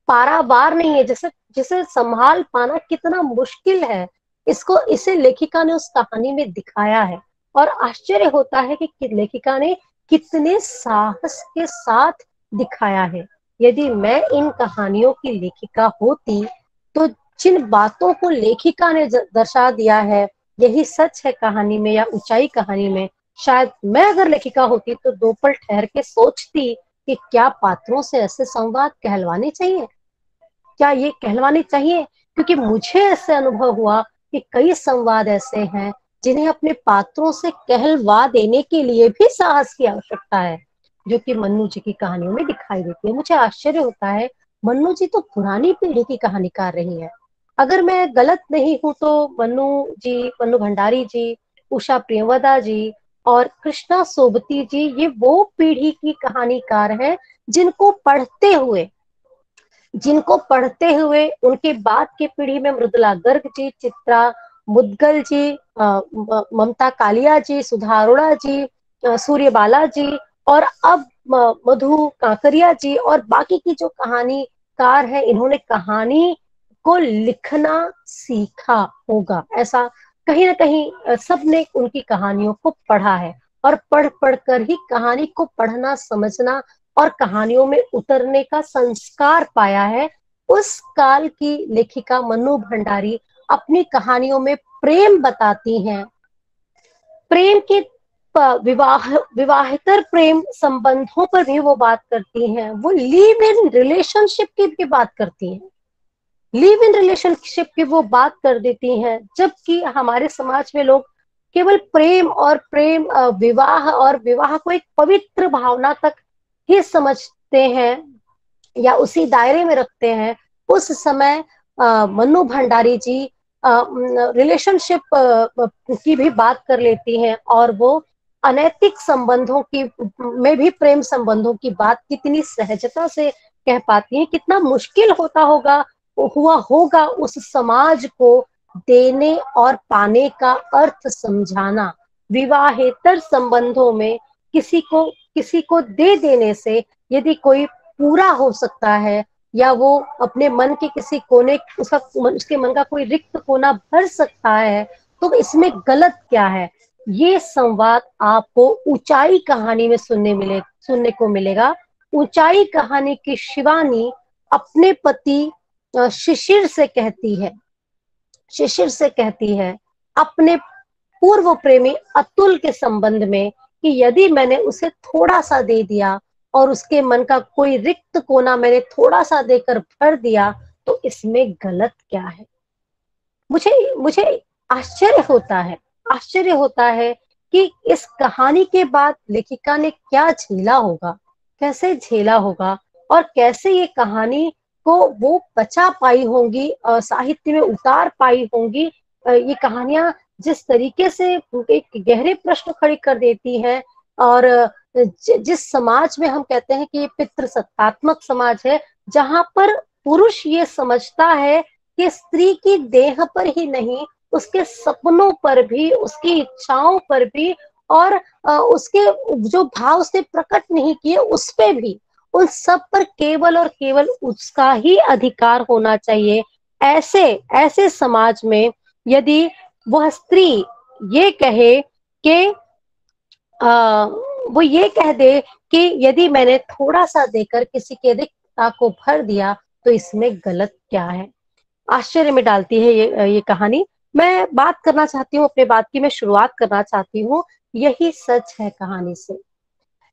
पारावार नहीं है, जिसे संभाल पाना कितना मुश्किल है, इसे लेखिका ने उस कहानी में दिखाया है। और आश्चर्य होता है कि लेखिका ने कितने साहस के साथ दिखाया है। यदि मैं इन कहानियों की लेखिका होती तो जिन बातों को लेखिका ने दर्शा दिया है, यही सच है कहानी में या ऊंचाई कहानी में, शायद मैं अगर लेखिका होती तो 2 पल ठहर के सोचती कि क्या पात्रों से ऐसे संवाद कहलवाने चाहिए, क्या ये कहलवाने चाहिए। क्योंकि मुझे ऐसे अनुभव हुआ कि कई संवाद ऐसे हैं जिन्हें अपने पात्रों से कहलवा देने के लिए भी साहस की आवश्यकता है, जो कि मन्नू जी की कहानियों में दिखाई देती है। मुझे आश्चर्य होता है, मन्नू जी तो पुरानी पीढ़ी की कहानीकार रही है। अगर मैं गलत नहीं हूं तो मन्नू भंडारी जी, उषा प्रियंवदा जी और कृष्णा सोबती जी, ये वो पीढ़ी की कहानीकार हैं जिनको पढ़ते हुए उनके बाद की पीढ़ी में मृदुला गर्ग जी, चित्रा मुदगल जी, ममता कालिया जी, सुधा अरोड़ा जी, सूर्यबाला जी और अब मधु कांकरिया जी और बाकी की जो कहानीकार है, इन्होंने कहानी को लिखना सीखा होगा। ऐसा कहीं ना कहीं सबने उनकी कहानियों को पढ़ा है और पढ़ कर ही कहानी को पढ़ना, समझना और कहानियों में उतरने का संस्कार पाया है। उस काल की लेखिका मन्नू भंडारी अपनी कहानियों में प्रेम बताती हैं, प्रेम के विवाहेतर प्रेम संबंधों पर भी वो बात करती हैं, वो लिव इन रिलेशनशिप की भी बात करती हैं, लिव इन रिलेशनशिप की वो बात कर देती हैं। जबकि हमारे समाज में लोग केवल विवाह को एक पवित्र भावना तक ही समझते हैं या उसी दायरे में रखते हैं। उस समय मन्नू भंडारी जी रिलेशनशिप की भी बात कर लेती हैं और वो अनैतिक संबंधों की में भी प्रेम संबंधों की बात कितनी सहजता से कह पाती हैं। कितना मुश्किल हुआ होगा उस समाज को देने और पाने का अर्थ समझाना। विवाहेतर संबंधों में किसी को दे देने से यदि कोई पूरा हो सकता है या वो अपने मन के किसी कोने, उसके मन का कोई रिक्त कोना भर सकता है, तो इसमें गलत क्या है। ये संवाद आपको ऊंचाई कहानी में सुनने को मिलेगा। ऊंचाई कहानी की शिवानी अपने पति शिशिर से कहती है अपने पूर्व प्रेमी अतुल के संबंध में कि यदि मैंने उसे थोड़ा सा दे दिया और उसके मन का कोई रिक्त कोना मैंने थोड़ा सा देकर भर दिया तो इसमें गलत क्या है। मुझे आश्चर्य होता है कि इस कहानी के बाद लेखिका ने क्या झेला होगा, कैसे झेला होगा और कैसे ये कहानी को वो बचा पाई होंगी, साहित्य में उतार पाई होंगी। ये कहानियां जिस तरीके से एक गहरे प्रश्न खड़े कर देती हैं और जिस समाज में हम कहते हैं कि ये पितृसत्तात्मक समाज है, जहां पर पुरुष ये समझता है कि स्त्री की देह पर ही नहीं, उसके सपनों पर भी, उसकी इच्छाओं पर भी और उसके जो भाव उसने प्रकट नहीं किए उस पे भी, उन सब पर केवल और केवल उसका ही अधिकार होना चाहिए। ऐसे समाज में यदि वह स्त्री ये कहे कि वो ये कह दे कि यदि मैंने थोड़ा सा देकर किसी के रिक्तता को भर दिया तो इसमें गलत क्या है। आश्चर्य में डालती है ये कहानी। मैं बात करना चाहती हूँ, अपने बात की मैं शुरुआत करना चाहती हूँ, यही सच है कहानी से।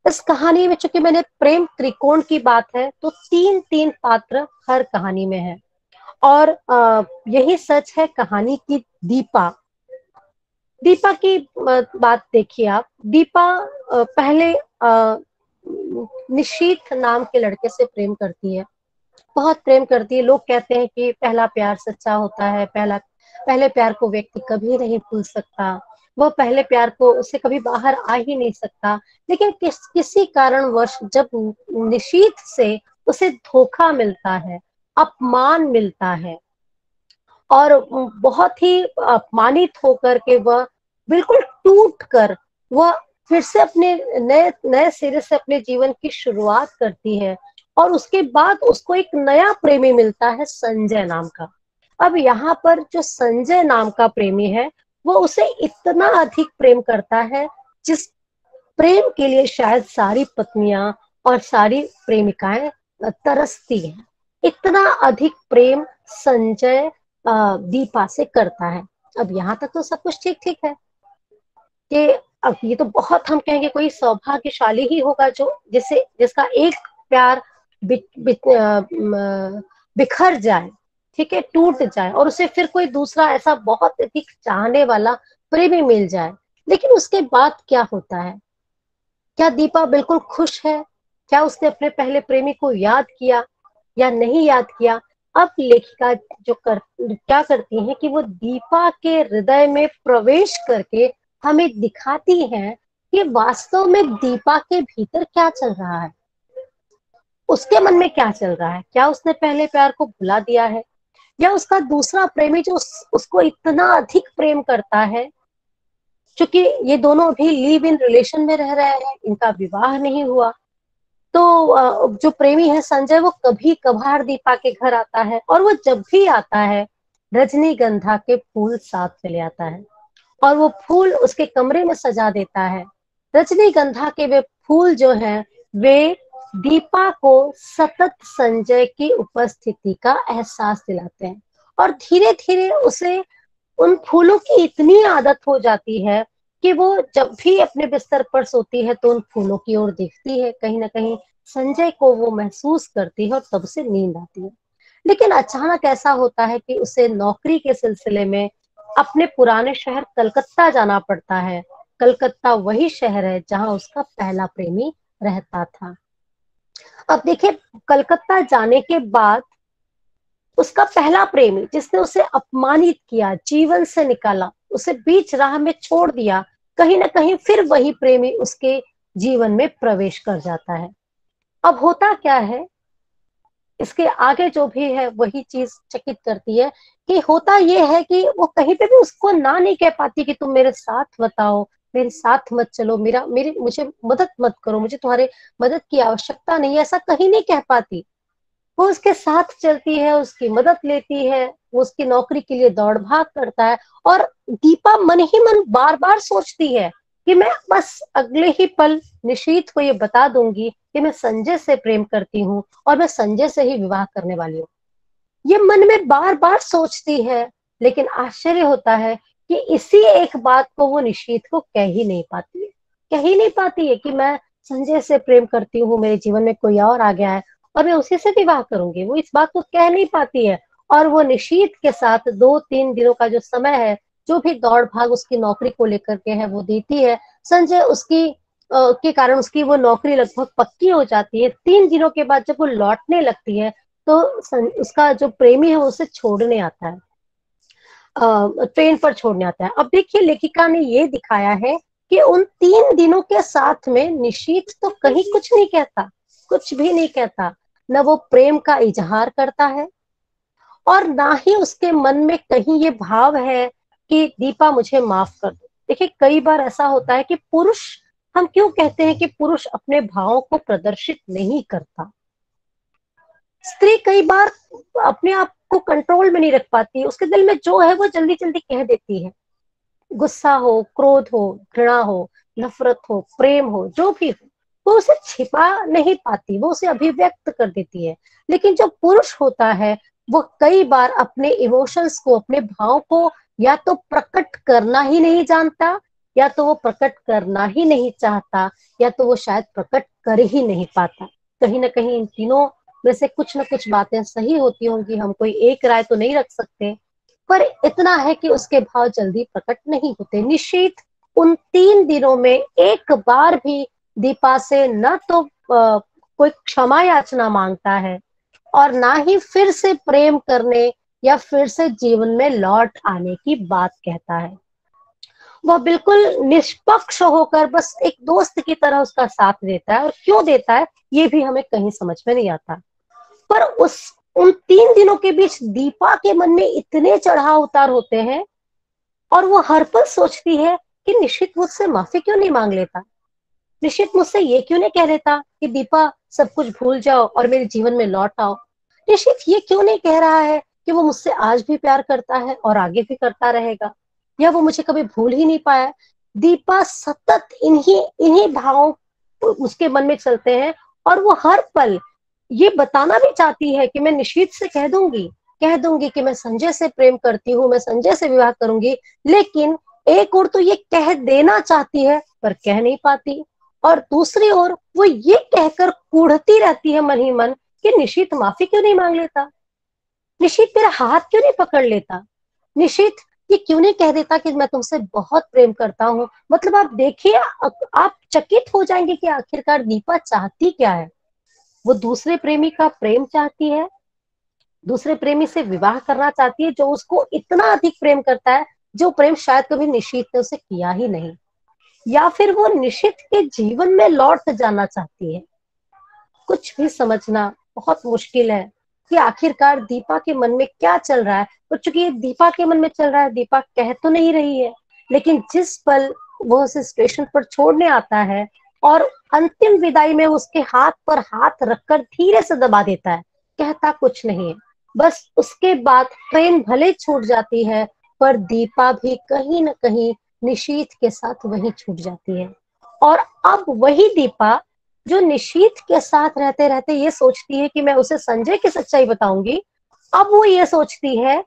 इस कहानी में चूंकि मैंने प्रेम त्रिकोण की बात है तो तीन तीन पात्र हर कहानी में है। और यही सच है कहानी की। दीपा दीपा की बात देखिए आप। दीपा पहले निशीथ नाम के लड़के से प्रेम करती है, बहुत प्रेम करती है। लोग कहते हैं कि पहला प्यार सच्चा होता है, पहले प्यार को व्यक्ति कभी नहीं भूल सकता, वो पहले प्यार को उससे कभी बाहर आ ही नहीं सकता। लेकिन किसी कारणवश जब निशीथ से उसे धोखा मिलता है, अपमान मिलता है, और बहुत ही अपमानित होकर के वह बिल्कुल टूट कर वह फिर से अपने नए नए सिरे से अपने जीवन की शुरुआत करती है। और उसके बाद उसको एक नया प्रेमी मिलता है, संजय नाम का। अब यहाँ पर जो संजय नाम का प्रेमी है वो उसे इतना अधिक प्रेम करता है जिस प्रेम के लिए शायद सारी पत्नियां और सारी प्रेमिकाएं तरसती हैं। इतना अधिक प्रेम संजय दीपा से करता है। अब यहाँ तक तो सब कुछ ठीक ठीक है कि अब ये तो बहुत, हम कहेंगे कोई सौभाग्यशाली ही होगा जो जिसका एक प्यार बिखर जाए, ठीक है, टूट जाए, और उसे फिर कोई दूसरा ऐसा बहुत अधिक चाहने वाला प्रेमी मिल जाए। लेकिन उसके बाद क्या होता है? क्या दीपा बिल्कुल खुश है? क्या उसने अपने पहले प्रेमी को याद किया या नहीं याद किया? अब लेखिका क्या करती है कि वो दीपा के हृदय में प्रवेश करके हमें दिखाती है कि वास्तव में दीपा के भीतर क्या चल रहा है, उसके मन में क्या चल रहा है। क्या उसने पहले प्यार को भुला दिया है, या उसका दूसरा प्रेमी जो उसको इतना अधिक प्रेम करता है, क्योंकि ये दोनों अभी लिव इन रिलेशन में रह रहे हैं, इनका विवाह नहीं हुआ, तो जो प्रेमी है संजय वो कभी कभार दीपा के घर आता है, और वो जब भी आता है रजनीगंधा के फूल साथ में ले आता है और वो फूल उसके कमरे में सजा देता है। रजनीगंधा के वे फूल जो हैं वे दीपा को सतत संजय की उपस्थिति का एहसास दिलाते हैं, और धीरे धीरे उसे उन फूलों की इतनी आदत हो जाती है कि वो जब भी अपने बिस्तर पर सोती है तो उन फूलों की ओर देखती है, कहीं ना कहीं संजय को वो महसूस करती है और तब से नींद आती है। लेकिन अचानक ऐसा होता है कि उसे नौकरी के सिलसिले में अपने पुराने शहर कलकत्ता जाना पड़ता है। कलकत्ता वही शहर है जहां उसका पहला प्रेमी रहता था। अब देखिए, कलकत्ता जाने के बाद उसका पहला प्रेमी जिसने उसे अपमानित किया, जीवन से निकाला, उसे बीच राह में छोड़ दिया, कहीं ना कहीं फिर वही प्रेमी उसके जीवन में प्रवेश कर जाता है। अब होता क्या है, इसके आगे जो भी है वही चीज चकित करती है कि होता ये है कि वो कहीं पे भी उसको ना नहीं कह पाती कि तुम मेरे साथ बताओ, मेरे साथ मत चलो, मुझे मदद मत करो, मुझे तुम्हारे मदद की आवश्यकता नहीं है, ऐसा कहीं नहीं कह पाती। वो उसके साथ चलती है, उसकी मदद लेती है, वो उसकी नौकरी के लिए दौड़ भाग करता है। और दीपा मन ही मन बार बार सोचती है कि मैं बस अगले ही पल निशीथ को ये बता दूंगी कि मैं संजय से प्रेम करती हूँ और मैं संजय से ही विवाह करने वाली हूँ। ये मन में बार बार सोचती है, लेकिन आश्चर्य होता है कि इसी एक बात को वो निशीथ को कह ही नहीं पाती है। कह ही नहीं पाती है कि मैं संजय से प्रेम करती हूँ, मेरे जीवन में कोई और आ गया है और मैं उसी से विवाह करूंगी। वो इस बात को कह नहीं पाती है, और वो निशीथ के साथ 2-3 दिनों का जो समय है, जो भी दौड़ भाग उसकी नौकरी को लेकर के है, वो देती है। संजय के कारण उसकी वो नौकरी लगभग पक्की हो जाती है। 3 दिनों के बाद जब वो लौटने लगती है तो उसका जो प्रेमी है उसे छोड़ने आता है, ट्रेन पर छोड़ने आता है। अब देखिए, लेखिका ने ये दिखाया है कि उन 3 दिनों के साथ में निशीथ तो कहीं कुछ नहीं कहता, कुछ भी नहीं कहता, न वो प्रेम का इजहार करता है और ना ही उसके मन में कहीं ये भाव है कि दीपा मुझे माफ कर दो। देखिए, कई बार ऐसा होता है कि पुरुष, हम क्यों कहते हैं कि पुरुष अपने भावों को प्रदर्शित नहीं करता? स्त्री कई बार अपने आप को कंट्रोल में नहीं रख पाती, उसके दिल में जो है वो जल्दी जल्दी कह देती है। गुस्सा हो, क्रोध हो, घृणा हो, नफरत हो, प्रेम हो, जो भी हो, वो उसे छिपा नहीं पाती, वो उसे अभिव्यक्त कर देती है। लेकिन जो पुरुष होता है वो कई बार अपने इमोशंस को, अपने भाव को या तो प्रकट करना ही नहीं जानता, या तो वो प्रकट करना ही नहीं चाहता, या तो वो शायद प्रकट कर ही नहीं पाता। कहीं ना कहीं इन तीनों में से कुछ ना कुछ बातें सही होती होंगी, हम कोई एक राय तो नहीं रख सकते, पर इतना है कि उसके भाव जल्दी प्रकट नहीं होते। निशीथ उन 3 दिनों में एक बार भी दीपा से न तो कोई क्षमा याचना मांगता है और ना ही फिर से प्रेम करने या फिर से जीवन में लौट आने की बात कहता है। वह बिल्कुल निष्पक्ष होकर बस एक दोस्त की तरह उसका साथ देता है, और क्यों देता है ये भी हमें कहीं समझ में नहीं आता। पर उन 3 दिनों के बीच दीपा के मन में इतने चढ़ाव उतार होते हैं, और वो हर पल सोचती है कि निशित मुझसे माफी क्यों नहीं मांग लेता, निशित मुझसे ये क्यों नहीं कह लेता कि दीपा सब कुछ भूल जाओ और मेरे जीवन में लौट आओ, निशित ये क्यों नहीं कह रहा है कि वो मुझसे आज भी प्यार करता है और आगे भी करता रहेगा, या वो मुझे कभी भूल ही नहीं पाया। दीपा सतत इन्हीं इन्हीं भावों उसके मन में चलते हैं, और वो हर पल ये बताना भी चाहती है कि मैं निशीथ से कह दूंगी कि मैं संजय से प्रेम करती हूँ, मैं संजय से विवाह करूंगी, लेकिन एक ओर तो ये कह देना चाहती है पर कह नहीं पाती, और दूसरी ओर वो ये कहकर कूढ़ती रहती है मन ही मन कि निशीथ माफी क्यों नहीं मांग लेता, निशीथ मेरा हाथ क्यों नहीं पकड़ लेता, निशीथ ये क्यों नहीं कह देता कि मैं तुमसे बहुत प्रेम करता हूँ। मतलब आप देखिए, आप चकित हो जाएंगे कि आखिरकार दीपा चाहती क्या है। वो दूसरे प्रेमी का प्रेम चाहती है, दूसरे प्रेमी से विवाह करना चाहती है जो उसको इतना अधिक प्रेम करता है, जो प्रेम शायद कभी निशीथ ने उसे किया ही नहीं, या फिर वो निशीथ के जीवन में लौट जाना चाहती है। कुछ भी समझना बहुत मुश्किल है कि आखिरकार दीपा के मन में क्या चल रहा है। और चूंकि ये दीपा के मन में चल रहा है, दीपा कह तो नहीं रही है, लेकिन जिस पल वो उसे स्टेशन पर छोड़ने आता है और अंतिम विदाई में उसके हाथ पर हाथ रखकर धीरे से दबा देता है, कहता कुछ नहीं है, बस उसके बाद ट्रेन भले छूट जाती है पर दीपा भी कहीं ना कहीं निशीथ के साथ वहीं छूट जाती है। और अब वही दीपा जो निशीथ के साथ रहते रहते ये सोचती है कि मैं उसे संजय की सच्चाई बताऊंगी, अब वो ये सोचती है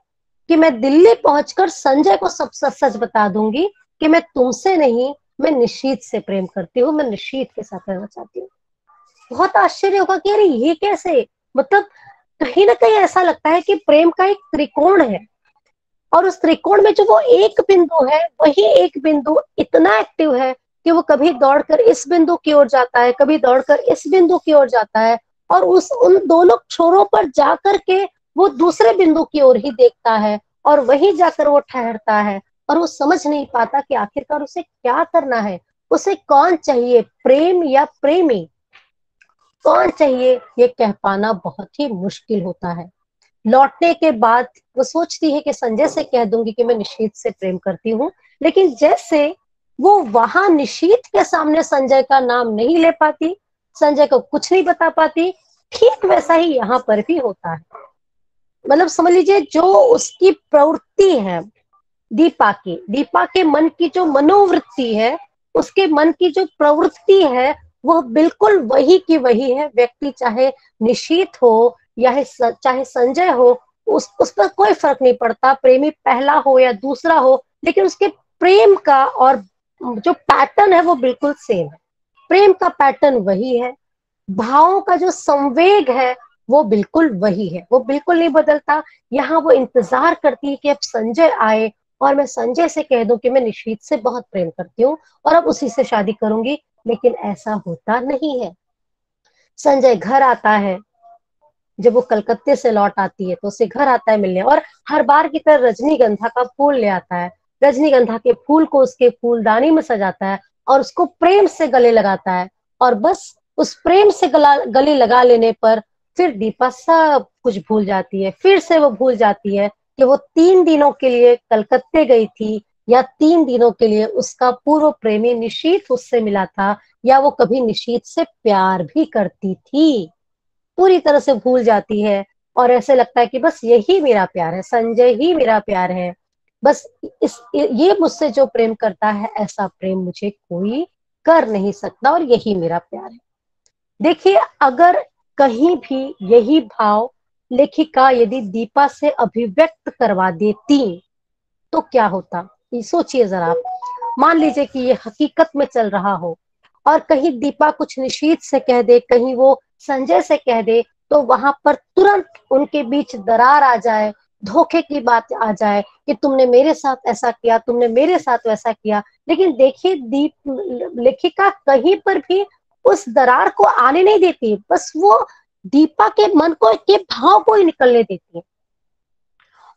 कि मैं दिल्ली पहुंचकर संजय को सब सच सच बता दूंगी कि मैं तुमसे नहीं, मैं निशीथ से प्रेम करती हूँ, मैं निशीथ के साथ रहना चाहती हूँ। बहुत आश्चर्य होगा कि अरे ये कैसे, मतलब कहीं ना कहीं ऐसा लगता है कि प्रेम का एक त्रिकोण है, और उस त्रिकोण में जो वो एक बिंदु है, वही एक बिंदु इतना एक्टिव है कि वो कभी दौड़कर इस बिंदु की ओर जाता है, कभी दौड़कर इस बिंदु की ओर जाता है, और उन दोनों छोरों पर जाकर के वो दूसरे बिंदु की ओर ही देखता है, और वहीं जाकर वो ठहरता है, और वो समझ नहीं पाता कि आखिरकार उसे क्या करना है, उसे कौन चाहिए, प्रेम या प्रेमी, कौन चाहिए, ये कह पाना बहुत ही मुश्किल होता है। लौटने के बाद वो सोचती है कि संजय से कह दूंगी कि मैं निशीथ से प्रेम करती हूँ, लेकिन जैसे वो वहां निशीथ के सामने संजय का नाम नहीं ले पाती, संजय को कुछ नहीं बता पाती, ठीक वैसा ही यहाँ पर भी होता है। मतलब समझ लीजिए, जो उसकी प्रवृत्ति है दीपा के मन की जो मनोवृत्ति है, उसके मन की जो प्रवृत्ति है, वह बिल्कुल वही की वही है। व्यक्ति चाहे निशीथ हो या चाहे संजय हो, उस पर कोई फर्क नहीं पड़ता, प्रेमी पहला हो या दूसरा हो, लेकिन उसके प्रेम का और जो पैटर्न है वो बिल्कुल सेम है। प्रेम का पैटर्न वही है, भावों का जो संवेग है वो बिल्कुल वही है, वो बिल्कुल नहीं बदलता। यहाँ वो इंतजार करती है कि अब संजय आए और मैं संजय से कह दूं कि मैं निशीथ से बहुत प्रेम करती हूँ और अब उसी से शादी करूंगी, लेकिन ऐसा होता नहीं है। संजय घर आता है, जब वो कलकत्ते से लौट आती है तो उसे घर आता है मिलने, और हर बार की तरह रजनीगंधा का फूल ले आता है। रजनीगंधा के फूल को उसके फूलदानी में सजाता है और उसको प्रेम से गले लगाता है, और बस उस प्रेम से गले लगा लेने पर फिर दीपा सब कुछ भूल जाती है। फिर से वो भूल जाती है कि वो 3 दिनों के लिए कलकत्ते गई थी, या 3 दिनों के लिए उसका पूर्व प्रेमी निशीथ उससे मिला था, या वो कभी निशीथ से प्यार भी करती थी। पूरी तरह से भूल जाती है और ऐसे लगता है कि बस यही मेरा प्यार है, संजय ही मेरा प्यार है। बस ये मुझसे जो प्रेम करता है ऐसा प्रेम मुझे कोई कर नहीं सकता, और यही मेरा प्यार है। देखिए, अगर कहीं भी यही भाव लेखिका यदि दीपा से अभिव्यक्त करवा देती तो क्या होता, ये सोचिए जरा आप। मान लीजिए कि ये हकीकत में चल रहा हो और कहीं दीपा कुछ निशीथ से कह दे, कहीं वो संजय से कह दे, तो वहां पर तुरंत उनके बीच दरार आ जाए, धोखे की बात आ जाए कि तुमने मेरे साथ ऐसा किया, तुमने मेरे साथ वैसा किया। लेकिन देखिए, लेखिका कहीं पर भी उस दरार को आने नहीं देती, बस वो दीपा के मन को के भाव को ही निकलने देती है।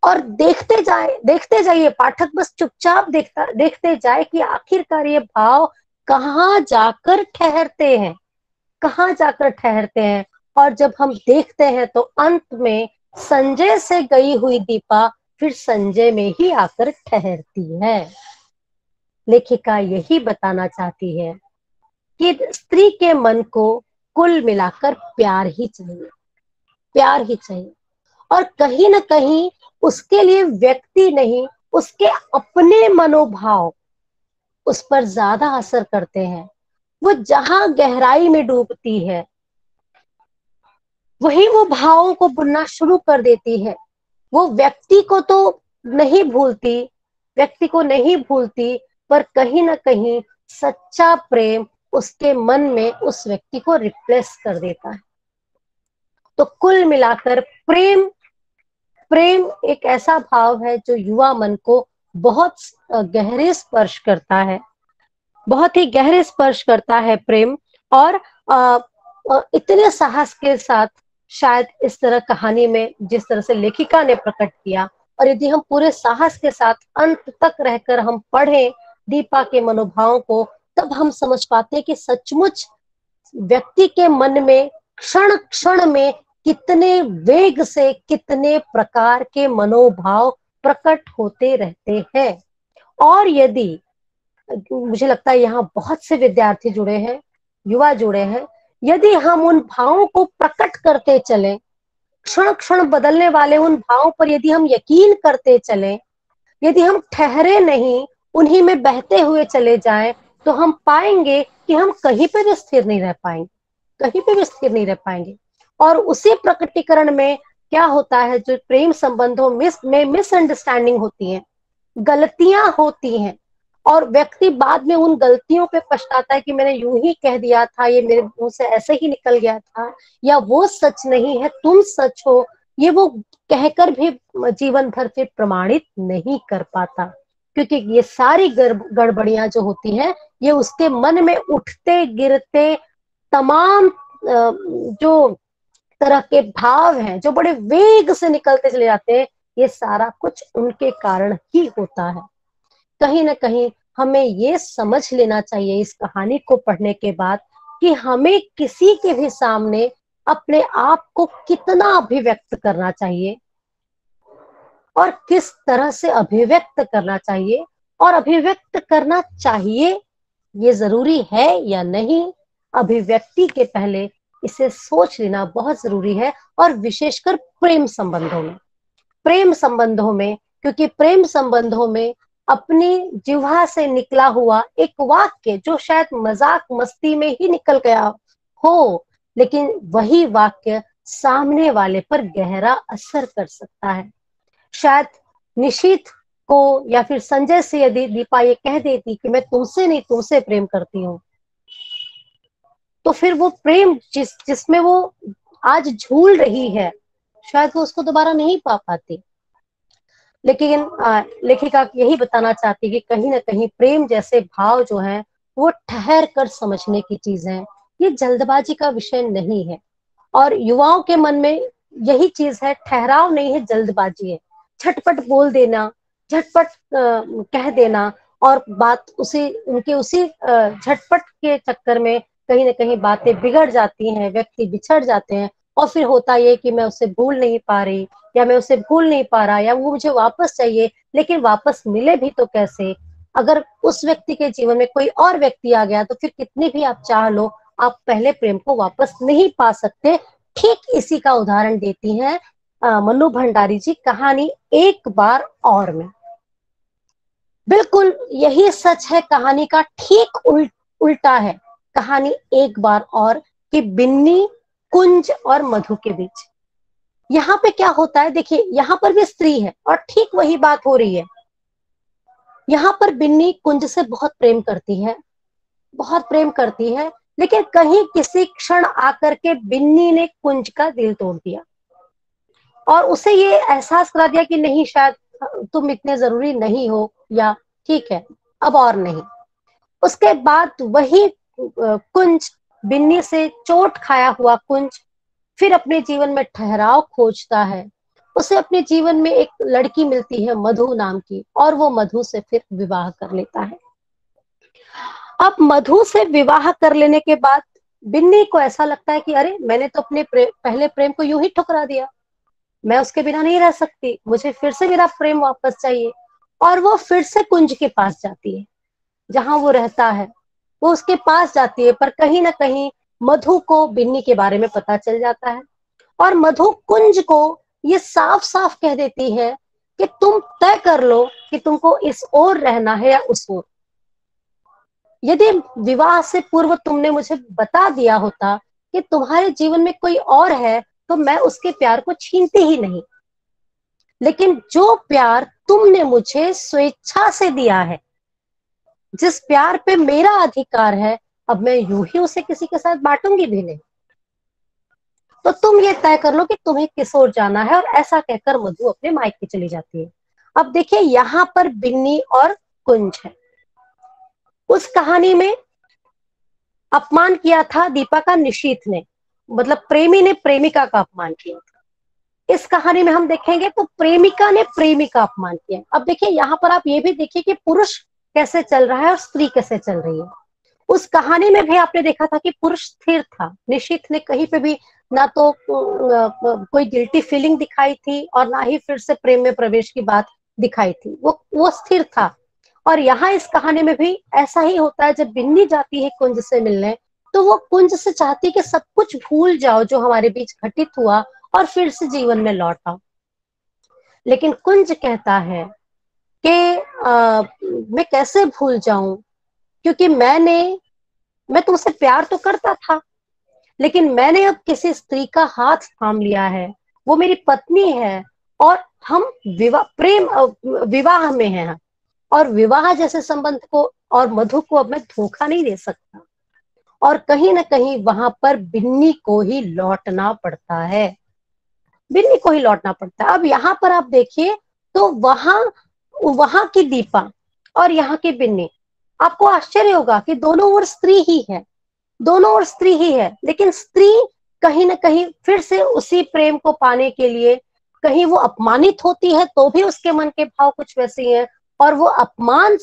और देखते जाइए पाठक, बस चुपचाप देखते जाए कि आखिरकार ये भाव कहाँ जाकर ठहरते हैं, कहाँ जाकर ठहरते हैं। और जब हम देखते हैं तो अंत में संजय से गई हुई दीपा फिर संजय में ही आकर ठहरती है। लेखिका यही बताना चाहती है कि स्त्री के मन को कुल मिलाकर प्यार ही चाहिए, प्यार ही चाहिए। और कहीं ना कहीं उसके लिए व्यक्ति नहीं, उसके अपने मनोभाव उस पर ज्यादा असर करते हैं। वो जहां गहराई में डूबती है वही वो भावों को बुनना शुरू कर देती है। वो व्यक्ति को तो नहीं भूलती, व्यक्ति को नहीं भूलती, पर कहीं ना कहीं सच्चा प्रेम उसके मन में उस व्यक्ति को रिप्लेस कर देता है। तो कुल मिलाकर प्रेम प्रेम एक ऐसा भाव है जो युवा मन को बहुत गहरे स्पर्श करता है, बहुत ही गहरे स्पर्श करता है प्रेम। और इतने साहस के साथ शायद इस तरह कहानी में जिस तरह से लेखिका ने प्रकट किया, और यदि हम पूरे साहस के साथ अंत तक रहकर हम पढ़ें दीपा के मनोभावों को, तब हम समझ पाते हैं कि सचमुच व्यक्ति के मन में क्षण क्षण में कितने वेग से कितने प्रकार के मनोभाव प्रकट होते रहते हैं। और यदि मुझे लगता है यहाँ बहुत से विद्यार्थी जुड़े हैं, युवा जुड़े हैं, यदि हम उन भावों को प्रकट करते चलें, क्षण क्षण बदलने वाले उन भावों पर यदि हम यकीन करते चलें, यदि हम ठहरे नहीं, उन्हीं में बहते हुए चले जाएं, तो हम पाएंगे कि हम कहीं पे भी स्थिर नहीं रह पाएंगे, कहीं पे भी स्थिर नहीं रह पाएंगे। और उसी प्रकटीकरण में क्या होता है, जो प्रेम संबंधों में मिसअंडरस्टैंडिंग होती है, गलतियां होती हैं, और व्यक्ति बाद में उन गलतियों पे पछताता है कि मैंने यूं ही कह दिया था, ये मेरे मुंह से ऐसे ही निकल गया था, या वो सच नहीं है तुम सच हो, ये वो कहकर भी जीवन भर फिर प्रमाणित नहीं कर पाता। क्योंकि ये सारी गड़बड़ियां जो होती हैं, ये उसके मन में उठते गिरते तमाम जो तरह के भाव हैं, जो बड़े वेग से निकलते चले जाते हैं, ये सारा कुछ उनके कारण ही होता है। कहीं ना कहीं हमें ये समझ लेना चाहिए इस कहानी को पढ़ने के बाद कि हमें किसी के भी सामने अपने आप को कितना अभिव्यक्त करना चाहिए और किस तरह से अभिव्यक्त करना चाहिए, और अभिव्यक्त करना चाहिए ये जरूरी है या नहीं, अभिव्यक्ति के पहले इसे सोच लेना बहुत जरूरी है। और विशेषकर प्रेम संबंधों में, क्योंकि प्रेम संबंधों में अपनी जिह्वा से निकला हुआ एक वाक्य जो शायद मजाक मस्ती में ही निकल गया हो, लेकिन वही वाक्य सामने वाले पर गहरा असर कर सकता है। शायद निशीथ को या फिर संजय से यदि दीपा ये कह देती कि मैं तुमसे नहीं तुमसे प्रेम करती हूँ, तो फिर वो प्रेम जिसमें वो आज झूल रही है, शायद वो उसको दोबारा नहीं पा पाती। लेकिन लेखिका यही बताना चाहती कि कहीं ना कहीं प्रेम जैसे भाव जो है वो ठहर कर समझने की चीज है, ये जल्दबाजी का विषय नहीं है। और युवाओं के मन में यही चीज है, ठहराव नहीं है, जल्दबाजी है। झटपट बोल देना, झटपट कह देना, और बात उनके उसी झटपट के चक्कर में कहीं ना कहीं बातें बिगड़ जाती हैं, व्यक्ति बिछड़ जाते हैं। और फिर होता ये कि मैं उसे भूल नहीं पा रही, या मैं उसे भूल नहीं पा रहा, या वो मुझे वापस चाहिए, लेकिन वापस मिले भी तो कैसे? अगर उस व्यक्ति के जीवन में कोई और व्यक्ति आ गया तो फिर कितनी भी आप चाह लो, आप पहले प्रेम को वापस नहीं पा सकते। ठीक इसी का उदाहरण देती हैं मन्नू भंडारी जी कहानी एक बार और में। बिल्कुल यही सच है, कहानी का ठीक उल्टा है कहानी एक बार और, कि बिन्नी, कुंज और मधु के बीच। यहाँ पे क्या होता है, देखिए यहाँ पर भी स्त्री है और ठीक वही बात हो रही है। यहाँ पर बिन्नी कुंज से बहुत प्रेम करती है, बहुत प्रेम करती है, लेकिन कहीं किसी क्षण आकर के बिन्नी ने कुंज का दिल तोड़ दिया और उसे ये एहसास करा दिया कि नहीं, शायद तुम इतने जरूरी नहीं हो, या ठीक है अब और नहीं। उसके बाद वही कुंज, बिन्नी से चोट खाया हुआ कुंज, फिर अपने जीवन में ठहराव खोजता है। उसे अपने जीवन में एक लड़की मिलती है मधु नाम की, और वो मधु से फिर विवाह कर लेता है। अब मधु से विवाह कर लेने के बाद बिन्नी को ऐसा लगता है कि अरे, मैंने तो अपने पहले प्रेम को यूं ही ठुकरा दिया, मैं उसके बिना नहीं रह सकती, मुझे फिर से मेरा प्रेम वापस चाहिए। और वो फिर से कुंज के पास जाती है, जहां वो रहता है, वो उसके पास जाती है। पर कहीं ना कहीं मधु को बिन्नी के बारे में पता चल जाता है और मधु कुंज को ये साफ साफ कह देती है कि तुम तय कर लो कि तुमको इस ओर रहना है या उस ओर। यदि विवाह से पूर्व तुमने मुझे बता दिया होता कि तुम्हारे जीवन में कोई और है, तो मैं उसके प्यार को छीनती ही नहीं। लेकिन जो प्यार तुमने मुझे स्वेच्छा से दिया है, जिस प्यार पे मेरा अधिकार है, अब मैं यूं ही उसे किसी के साथ बांटूंगी भी नहीं। तो तुम ये तय कर लो कि तुम्हें किस ओर जाना है। और ऐसा कहकर मधु अपने मायके चली जाती है। अब देखिए यहाँ पर बिन्नी और कुंज है। उस कहानी में अपमान किया था दीपा का निशीथ ने, मतलब प्रेमी ने प्रेमिका का अपमान किया था। इस कहानी में हम देखेंगे तो प्रेमिका ने प्रेमी का अपमान किया। अब देखिए यहाँ पर आप ये भी देखिए कि पुरुष कैसे चल रहा है और स्त्री कैसे चल रही है। उस कहानी में भी आपने देखा था कि पुरुष स्थिर था, निशीथ ने कहीं पे भी ना तो कोई गिल्टी फीलिंग दिखाई थी और ना ही फिर से प्रेम में प्रवेश की बात दिखाई थी। वो स्थिर था। और यहाँ इस कहानी में भी ऐसा ही होता है। जब बिन्नी जाती है कुंज से मिलने, तो वो कुंज से चाहती है कि सब कुछ भूल जाओ जो हमारे बीच घटित हुआ और फिर से जीवन में लौट आओ। लेकिन कुंज कहता है कि मैं कैसे भूल जाऊं, क्योंकि मैं तुमसे प्यार तो करता था, लेकिन मैंने अब किसी स्त्री का हाथ थाम लिया है, वो मेरी पत्नी है और हम विवाह में हैं, और विवाह जैसे संबंध को और मधु को अब मैं धोखा नहीं दे सकता। और कहीं ना कहीं वहां पर बिन्नी को ही लौटना पड़ता है, बिन्नी को ही लौटना पड़ता है। अब यहाँ पर आप देखिए तो वहां की दीपा और यहाँ की बिन्नी, आपको आश्चर्य होगा कि दोनों ओर स्त्री ही है, दोनों ओर स्त्री ही है। लेकिन स्त्री कहीं ना कहीं फिर से उसी प्रेम को पाने के लिए, कहीं वो अपमानित होती है तो भी उसके मन के भाव कुछ वैसे ही है, और वो अपमान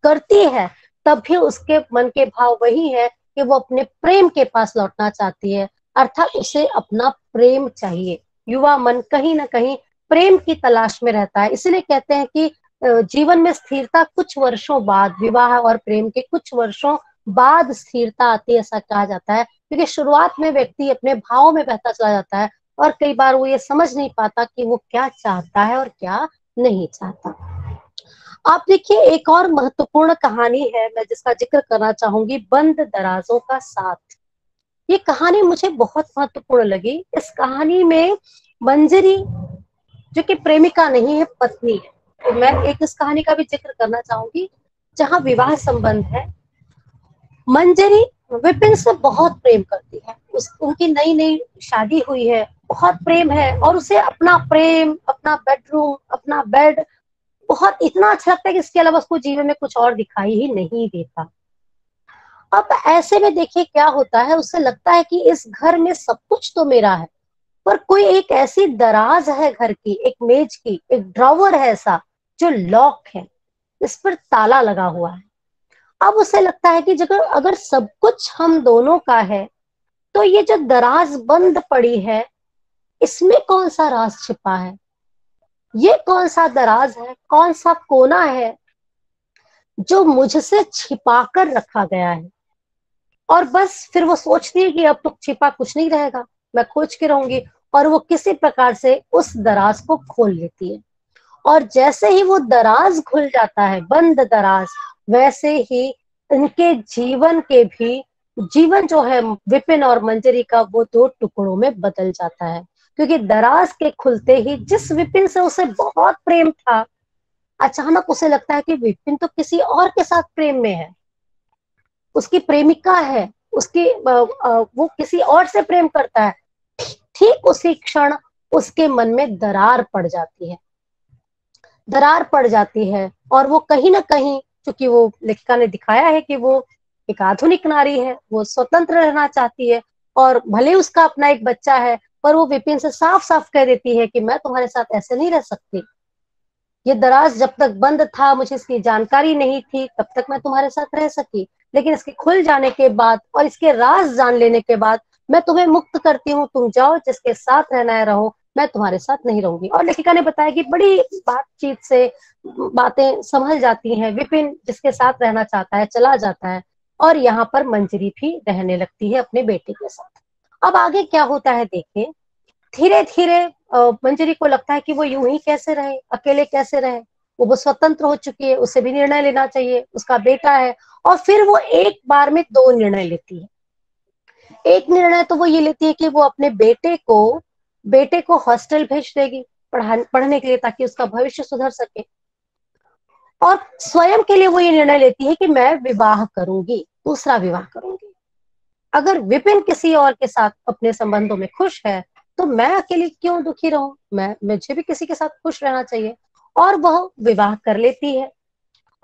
करती है तब भी उसके मन के भाव वही है कि वो अपने प्रेम के पास लौटना चाहती है, अर्थात उसे अपना प्रेम चाहिए। युवा मन कहीं ना कहीं प्रेम की तलाश में रहता है। इसलिए कहते हैं कि जीवन में स्थिरता कुछ वर्षों बाद, विवाह और प्रेम के कुछ वर्षों बाद स्थिरता आती है, ऐसा कहा जाता है। क्योंकि शुरुआत में व्यक्ति अपने भावों में बहता चला जाता है और कई बार वो ये समझ नहीं पाता कि वो क्या चाहता है और क्या नहीं चाहता। आप देखिए एक और महत्वपूर्ण कहानी है मैं जिसका जिक्र करना चाहूंगी, बंद दराजों का साथ। ये कहानी मुझे बहुत महत्वपूर्ण लगी। इस कहानी में मंजरी, जो कि प्रेमिका नहीं है, पत्नी है, तो मैं एक इस कहानी का भी जिक्र करना चाहूंगी जहां विवाह संबंध है। मंजरी विपिन से बहुत प्रेम करती है, उनकी नई नई शादी हुई है, बहुत प्रेम है और उसे अपना प्रेम, अपना बेडरूम, अपना बेड बहुत इतना अच्छा लगता है कि इसके अलावा उसको जीवन में कुछ और दिखाई ही नहीं देता। अब ऐसे में देखिए क्या होता है, उसे लगता है कि इस घर में सब कुछ तो मेरा है, पर कोई एक ऐसी दराज है घर की, एक मेज की, एक ड्रॉवर है ऐसा जो लॉक है, इस पर ताला लगा हुआ है। अब उसे लगता है कि अगर सब कुछ हम दोनों का है, तो ये जो दराज बंद पड़ी है, इसमें कौन सा राज छिपा है, ये कौन सा दराज है, कौन सा कोना है जो मुझसे छिपा कर रखा गया है। और बस फिर वो सोचती है कि अब तो छिपा कुछ नहीं रहेगा, मैं खोज के रहूंगी, और वो किसी प्रकार से उस दराज को खोल लेती है। और जैसे ही वो दराज खुल जाता है, बंद दराज, वैसे ही इनके जीवन के भी, जीवन जो है विपिन और मंजरी का, वो दो टुकड़ों में बदल जाता है। क्योंकि दराज के खुलते ही जिस विपिन से उसे बहुत प्रेम था, अचानक उसे लगता है कि विपिन तो किसी और के साथ प्रेम में है, उसकी प्रेमिका है, उसकी वो किसी और से प्रेम करता है। ठीक उसी क्षण उसके मन में दरार पड़ जाती है, दरार पड़ जाती है। और वो कहीं ना कहीं, क्योंकि वो लेखिका ने दिखाया है कि वो एक आधुनिक नारी है, वो स्वतंत्र रहना चाहती है, और भले उसका अपना एक बच्चा है, पर वो विपिन से साफ साफ कह देती है कि मैं तुम्हारे साथ ऐसे नहीं रह सकती। ये दराज जब तक बंद था, मुझे इसकी जानकारी नहीं थी, तब तक मैं तुम्हारे साथ रह सकी, लेकिन इसके खुल जाने के बाद और इसके राज जान लेने के बाद मैं तुम्हें मुक्त करती हूँ, तुम जाओ, जिसके साथ रहना है रहो, मैं तुम्हारे साथ नहीं रहूंगी। और लेखिका ने बताया कि बड़ी बातचीत से बातें संभल जाती हैं। विपिन जिसके साथ रहना चाहता है चला जाता है, और यहाँ पर मंजरी भी रहने लगती है अपने बेटे के साथ। अब आगे क्या होता है देखिए। धीरे धीरे मंजरी को लगता है कि वो यूं ही कैसे रहे, अकेले कैसे रहे, वो स्वतंत्र हो चुकी है, उसे भी निर्णय लेना चाहिए, उसका बेटा है। और फिर वो एक बार में दो निर्णय लेती है। एक निर्णय तो वो ये लेती है कि वो अपने बेटे को हॉस्टल भेज देगी पढ़ने के लिए, ताकि उसका भविष्य सुधर सके। और स्वयं के लिए वो ये निर्णय लेती है कि मैं विवाह करूंगी, दूसरा विवाह करूंगी। अगर विपिन किसी और के साथ अपने संबंधों में खुश है, तो मैं अकेली क्यों दुखी रहूं, मुझे भी किसी के साथ खुश रहना चाहिए। और वह विवाह कर लेती है,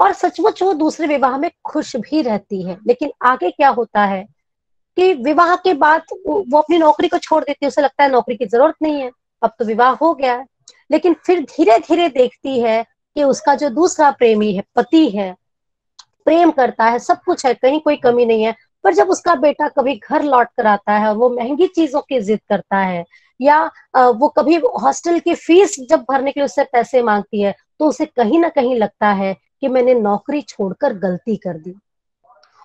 और सचमुच वो दूसरे विवाह में खुश भी रहती है। लेकिन आगे क्या होता है कि विवाह के बाद वो अपनी नौकरी को छोड़ देती है, उसे लगता है नौकरी की जरूरत नहीं है, अब तो विवाह हो गया है। लेकिन फिर धीरे धीरे देखती है कि उसका जो दूसरा प्रेमी है, पति है, प्रेम करता है, सब कुछ है, कहीं कोई कमी नहीं है, पर जब उसका बेटा कभी घर लौट कर आता है और वो महंगी चीजों की जिद करता है, या वो कभी हॉस्टल की फीस जब भरने के लिए उससे पैसे मांगती है, तो उसे कहीं ना कहीं लगता है कि मैंने नौकरी छोड़कर गलती कर दी।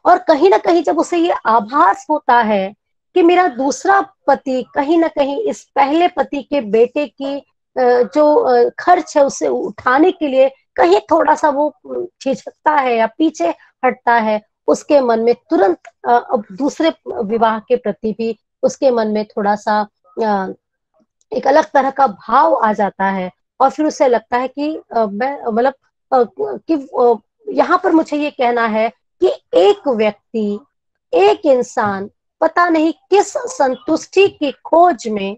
और कहीं ना कहीं जब उसे ये आभास होता है कि मेरा दूसरा पति कहीं ना कहीं इस पहले पति के बेटे की जो खर्च है उसे उठाने के लिए कहीं थोड़ा सा वो झिझकता है या पीछे हटता है, उसके मन में तुरंत अब दूसरे विवाह के प्रति भी उसके मन में थोड़ा सा एक अलग तरह का भाव आ जाता है। और फिर उसे लगता है कि मैं मतलब कि यहाँ पर मुझे ये कहना है कि एक व्यक्ति, एक इंसान पता नहीं किस संतुष्टि की खोज में,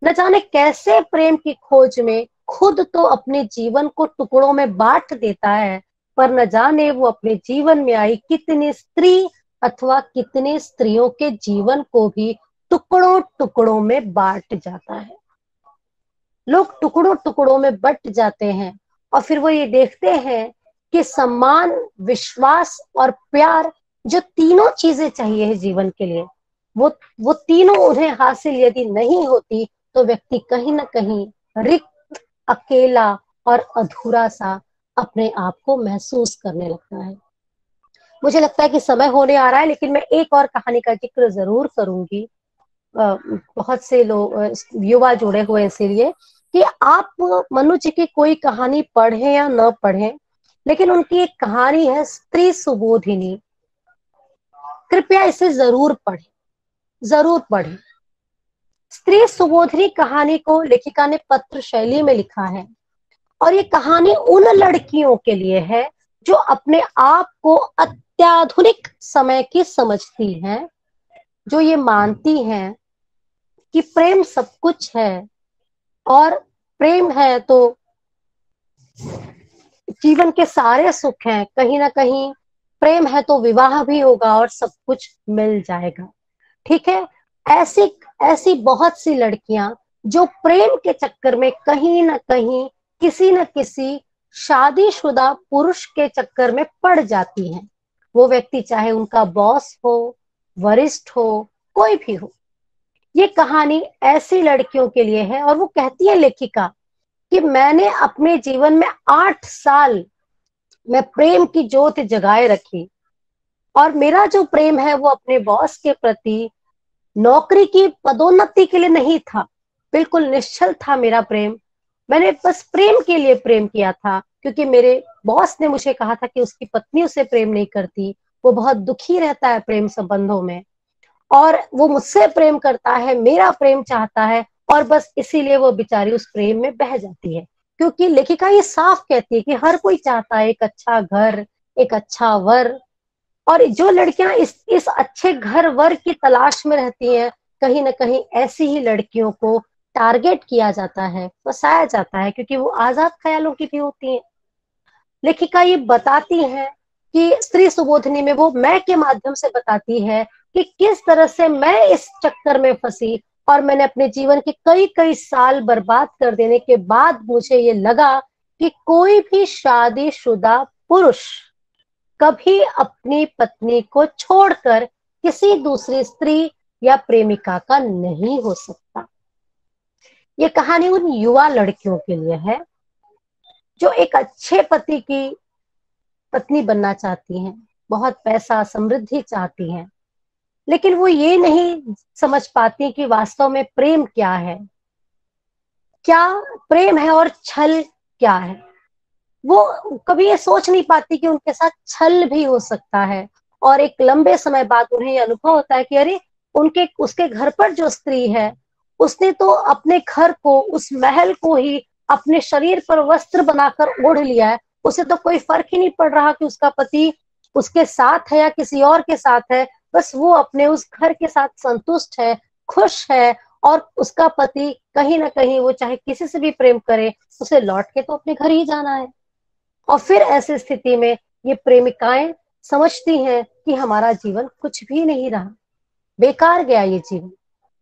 न जाने कैसे प्रेम की खोज में, खुद तो अपने जीवन को टुकड़ों में बांट देता है, पर न जाने वो अपने जीवन में आई कितनी स्त्री अथवा कितने स्त्रियों के जीवन को भी टुकड़ों टुकड़ों में बांट जाता है। लोग टुकड़ों टुकड़ों में बट जाते हैं, और फिर वो ये देखते हैं कि सम्मान, विश्वास और प्यार, जो तीनों चीजें चाहिए है जीवन के लिए, वो तीनों उन्हें हासिल यदि नहीं होती, तो व्यक्ति कहीं ना कहीं रिक्त, अकेला और अधूरा सा अपने आप को महसूस करने लगता है। मुझे लगता है कि समय होने आ रहा है, लेकिन मैं एक और कहानी का जिक्र जरूर करूंगी। बहुत से लोग युवा जुड़े हुए हैं, इसीलिए कि आप मनु जी की कोई कहानी पढ़ें या न पढ़ें, लेकिन उनकी एक कहानी है स्त्री सुबोधिनी। कृपया इसे जरूर पढ़ें, जरूर पढ़ें। स्त्री सुबोधिनी कहानी को लेखिका ने पत्र शैली में लिखा है, और ये कहानी उन लड़कियों के लिए है जो अपने आप को अत्याधुनिक समय की समझती हैं, जो ये मानती हैं कि प्रेम सब कुछ है, और प्रेम है तो जीवन के सारे सुख हैं, कहीं ना कहीं प्रेम है तो विवाह भी होगा और सब कुछ मिल जाएगा। ठीक है, ऐसी ऐसी बहुत सी लड़कियां जो प्रेम के चक्कर में कहीं ना कहीं किसी न किसी शादीशुदा पुरुष के चक्कर में पड़ जाती हैं। वो व्यक्ति चाहे उनका बॉस हो, वरिष्ठ हो, कोई भी हो। ये कहानी ऐसी लड़कियों के लिए है, और वो कहती है लेखिका कि मैंने अपने जीवन में 8 साल मैं प्रेम की ज्योत जगाए रखी, और मेरा जो प्रेम है वो अपने बॉस के प्रति नौकरी की पदोन्नति के लिए नहीं था, बिल्कुल निश्चल था मेरा प्रेम। मैंने बस प्रेम के लिए प्रेम किया था, क्योंकि मेरे बॉस ने मुझे कहा था कि उसकी पत्नी उसे प्रेम नहीं करती, वो बहुत दुखी रहता है प्रेम संबंधों में, और वो मुझसे प्रेम करता है, मेरा प्रेम चाहता है, और बस इसीलिए वो बेचारी उस प्रेम में बह जाती है। क्योंकि लेखिका ये साफ कहती है कि हर कोई चाहता है एक अच्छा घर, एक अच्छा वर, और जो लड़कियां इस अच्छे घर वर की तलाश में रहती हैं, कहीं ना कहीं ऐसी ही लड़कियों को टारगेट किया जाता है, फंसाया जाता है, क्योंकि वो आजाद ख्यालों की भी होती हैं। लेखिका ये बताती है कि स्त्री सुबोधनी में वो मैं के माध्यम से बताती है कि किस तरह से मैं इस चक्कर में फंसी, और मैंने अपने जीवन के कई कई साल बर्बाद कर देने के बाद मुझे ये लगा कि कोई भी शादीशुदा पुरुष कभी अपनी पत्नी को छोड़कर किसी दूसरी स्त्री या प्रेमिका का नहीं हो सकता। ये कहानी उन युवा लड़कियों के लिए है जो एक अच्छे पति की पत्नी बनना चाहती हैं, बहुत पैसा समृद्धि चाहती हैं, लेकिन वो ये नहीं समझ पाती कि वास्तव में प्रेम क्या है, क्या प्रेम है और छल क्या है। वो कभी ये सोच नहीं पाती कि उनके साथ छल भी हो सकता है, और एक लंबे समय बाद उन्हें यह अनुभव होता है कि अरे उनके उसके घर पर जो स्त्री है उसने तो अपने घर को, उस महल को ही अपने शरीर पर वस्त्र बनाकर ओढ़ लिया है, उसे तो कोई फर्क ही नहीं पड़ रहा कि उसका पति उसके साथ है या किसी और के साथ है, बस वो अपने उस घर के साथ संतुष्ट है, खुश है, और उसका पति कहीं ना कहीं वो चाहे किसी से भी प्रेम करे, उसे लौट के तो अपने घर ही जाना है। और फिर ऐसी स्थिति में ये प्रेमिकाएं समझती हैं कि हमारा जीवन कुछ भी नहीं रहा, बेकार गया ये जीवन,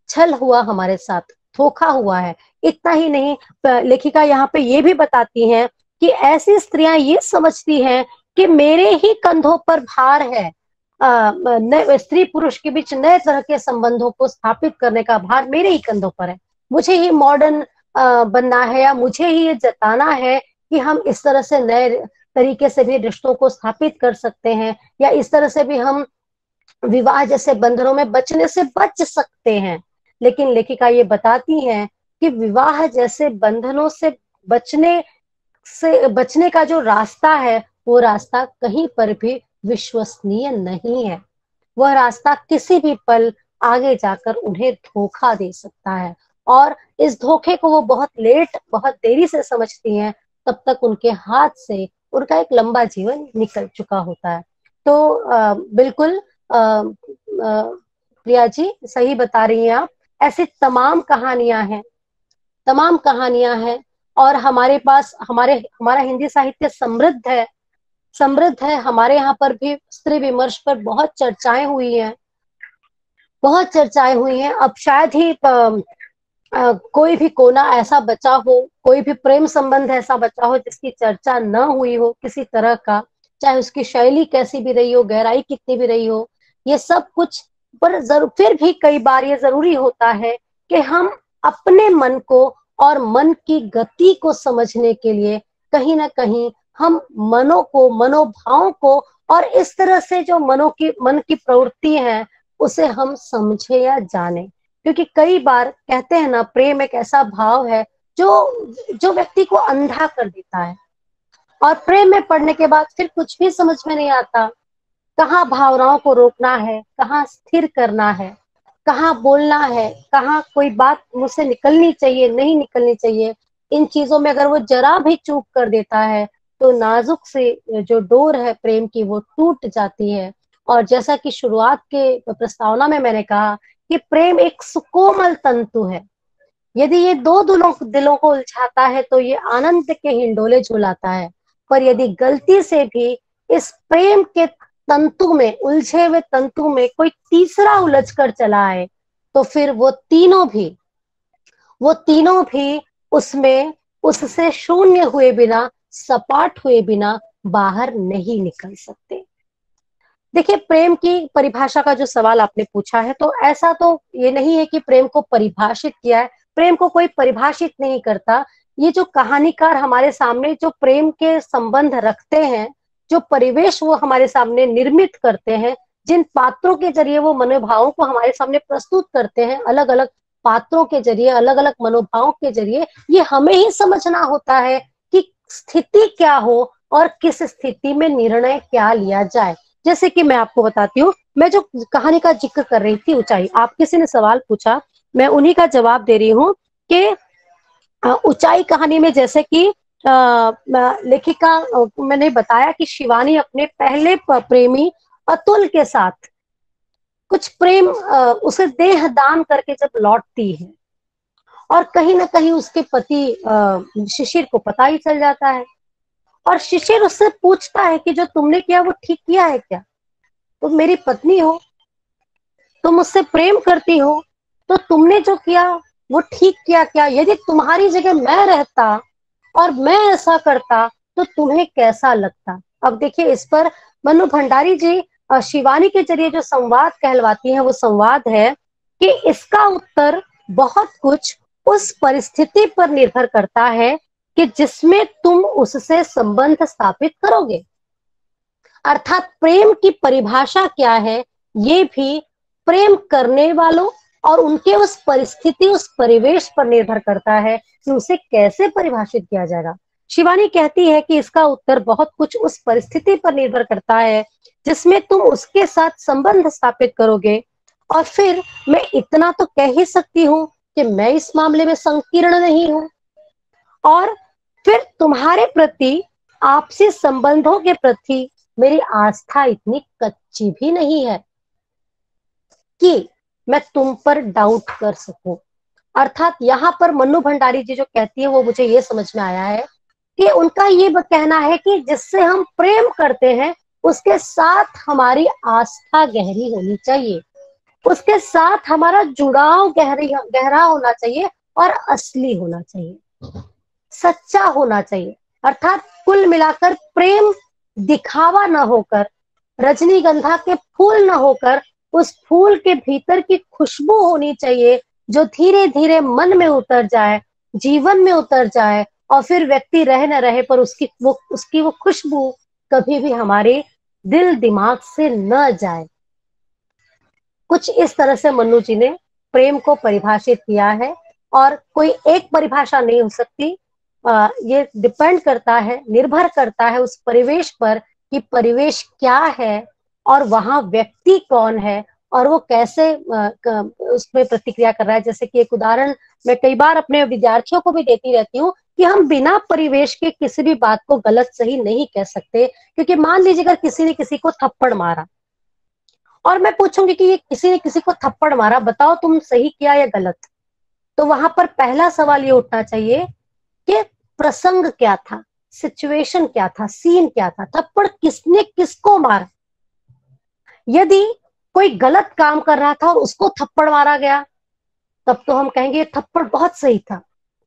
छल हुआ हमारे साथ, धोखा हुआ है। इतना ही नहीं, लेखिका यहाँ पे ये भी बताती हैं कि ऐसी स्त्रियां ये समझती हैं कि मेरे ही कंधों पर भार है, स्त्री पुरुष के बीच नए तरह के संबंधों को स्थापित करने का भार मेरे ही कंधों पर है, मुझे ही मॉडर्न बनना है, या मुझे ही ये जताना है कि हम इस तरह से नए तरीके से भी रिश्तों को स्थापित कर सकते हैं, या इस तरह से भी हम विवाह जैसे बंधनों में बचने से बच सकते हैं। लेकिन लेखिका ये बताती हैं कि विवाह जैसे बंधनों से बचने का जो रास्ता है, वो रास्ता कहीं पर भी विश्वसनीय नहीं है। वह रास्ता किसी भी पल आगे जाकर उन्हें धोखा दे सकता है, और इस धोखे को वो बहुत लेट, बहुत देरी से समझती हैं, तब तक उनके हाथ से उनका एक लंबा जीवन निकल चुका होता है। तो बिल्कुल प्रिया जी सही बता रही हैं आप, ऐसी तमाम कहानियां हैं, तमाम कहानियां हैं, और हमारे पास हमारा हिंदी साहित्य समृद्ध है। हमारे यहाँ पर भी स्त्री विमर्श पर बहुत चर्चाएं हुई हैं, बहुत चर्चाएं हुई हैं। अब शायद ही कोई भी कोना ऐसा बचा हो, कोई भी प्रेम संबंध ऐसा बचा हो जिसकी चर्चा न हुई हो किसी तरह का, चाहे उसकी शैली कैसी भी रही हो, गहराई कितनी भी रही हो, ये सब कुछ पर फिर भी कई बार ये जरूरी होता है कि हम अपने मन को और मन की गति को समझने के लिए कहीं ना कहीं हम मनोभावों को, और इस तरह से जो मन की प्रवृत्ति है उसे हम समझे या जाने। क्योंकि कई बार कहते हैं ना, प्रेम एक ऐसा भाव है जो व्यक्ति को अंधा कर देता है, और प्रेम में पड़ने के बाद फिर कुछ भी समझ में नहीं आता, कहाँ भावनाओं को रोकना है, कहाँ स्थिर करना है, कहाँ बोलना है, कहाँ कोई बात मुझसे निकलनी चाहिए, नहीं निकलनी चाहिए। इन चीजों में अगर वो जरा भी चूक कर देता है तो नाजुक से जो डोर है प्रेम की वो टूट जाती है। और जैसा कि शुरुआत के प्रस्तावना में मैंने कहा कि प्रेम एक सुकोमल तंतु है, यदि ये दो दिलों को उलझाता है तो ये आनंद के हिंडोले झुलाता है, पर यदि गलती से भी इस प्रेम के तंतु में, उलझे हुए तंतु में कोई तीसरा उलझ कर चला आए तो फिर वो तीनों भी उससे शून्य हुए बिना, सपाट हुए बिना बाहर नहीं निकल सकते। देखिए, प्रेम की परिभाषा का जो सवाल आपने पूछा है, तो ऐसा तो ये नहीं है कि प्रेम को परिभाषित किया है, प्रेम को कोई परिभाषित नहीं करता। ये जो कहानीकार हमारे सामने जो प्रेम के संबंध रखते हैं, जो परिवेश वो हमारे सामने निर्मित करते हैं, जिन पात्रों के जरिए वो मनोभावों को हमारे सामने प्रस्तुत करते हैं, अलग अलग पात्रों के जरिए, अलग अलग मनोभावों के जरिए ये हमें ही समझना होता है कि स्थिति क्या हो और किस स्थिति में निर्णय क्या लिया जाए। जैसे कि मैं आपको बताती हूँ, मैं जो कहानी का जिक्र कर रही थी ऊंचाई, आप किसी ने सवाल पूछा, मैं उन्हीं का जवाब दे रही हूँ कि ऊंचाई कहानी में जैसे कि लेखिका मैंने बताया कि शिवानी अपने पहले प्रेमी अतुल के साथ कुछ प्रेम उसे देह दान करके जब लौटती है और कहीं ना कहीं उसके पति शिशिर को पता ही चल जाता है और शिशिर उससे पूछता है कि जो तुमने किया वो ठीक किया है क्या? तुम मेरी पत्नी हो, तुम मुझसे प्रेम करती हो, तो तुमने जो किया वो ठीक किया क्या? यदि तुम्हारी जगह मैं रहता और मैं ऐसा करता तो तुम्हें कैसा लगता? अब देखिए, इस पर मनु भंडारी जी शिवानी के जरिए जो संवाद कहलवाती हैं वो संवाद है कि इसका उत्तर बहुत कुछ उस परिस्थिति पर निर्भर करता है कि जिसमें तुम उससे संबंध स्थापित करोगे। अर्थात प्रेम की परिभाषा क्या है ये भी प्रेम करने वालों और उनके उस परिस्थिति, उस परिवेश पर निर्भर करता है कि उसे कैसे परिभाषित किया जाएगा। शिवानी कहती है कि इसका उत्तर बहुत कुछ उस परिस्थिति पर निर्भर करता है जिसमें तुम उसके साथ संबंध स्थापित करोगे। और फिर मैं इतना तो कह ही सकती हूँ कि मैं इस मामले में संकीर्ण नहीं हूं, और फिर तुम्हारे प्रति, आपसी संबंधों के प्रति मेरी आस्था इतनी कच्ची भी नहीं है कि मैं तुम पर डाउट कर सकूं। अर्थात यहाँ पर मन्नू भंडारी जी जो कहती है वो मुझे ये समझ में आया है कि उनका ये कहना है कि जिससे हम प्रेम करते हैं उसके साथ हमारी आस्था गहरी होनी चाहिए, उसके साथ हमारा जुड़ाव गहरा होना चाहिए और असली होना चाहिए, सच्चा होना चाहिए। अर्थात कुल मिलाकर प्रेम दिखावा न होकर, रजनीगंधा के फूल न होकर, उस फूल के भीतर की खुशबू होनी चाहिए जो धीरे धीरे मन में उतर जाए, जीवन में उतर जाए, और फिर व्यक्ति रहे न रहे पर उसकी वो खुशबू कभी भी हमारे दिल दिमाग से न जाए। कुछ इस तरह से मन्नू जी ने प्रेम को परिभाषित किया है, और कोई एक परिभाषा नहीं हो सकती। ये डिपेंड करता है, निर्भर करता है उस परिवेश पर कि परिवेश क्या है और वहां व्यक्ति कौन है और वो कैसे उसमें प्रतिक्रिया कर रहा है। जैसे कि एक उदाहरण मैं कई बार अपने विद्यार्थियों को भी देती रहती हूँ कि हम बिना परिवेश के किसी भी बात को गलत सही नहीं कह सकते, क्योंकि मान लीजिए अगर किसी ने किसी को थप्पड़ मारा और मैं पूछूंगी कि ये किसी ने किसी को थप्पड़ मारा, बताओ तुम सही किया या गलत, तो वहां पर पहला सवाल ये उठना चाहिए कि प्रसंग क्या था, सिचुएशन क्या था, सीन क्या था, थप्पड़ किसने किसको मारा। यदि कोई गलत काम कर रहा था और उसको थप्पड़ मारा गया तब तो हम कहेंगे ये थप्पड़ बहुत सही था,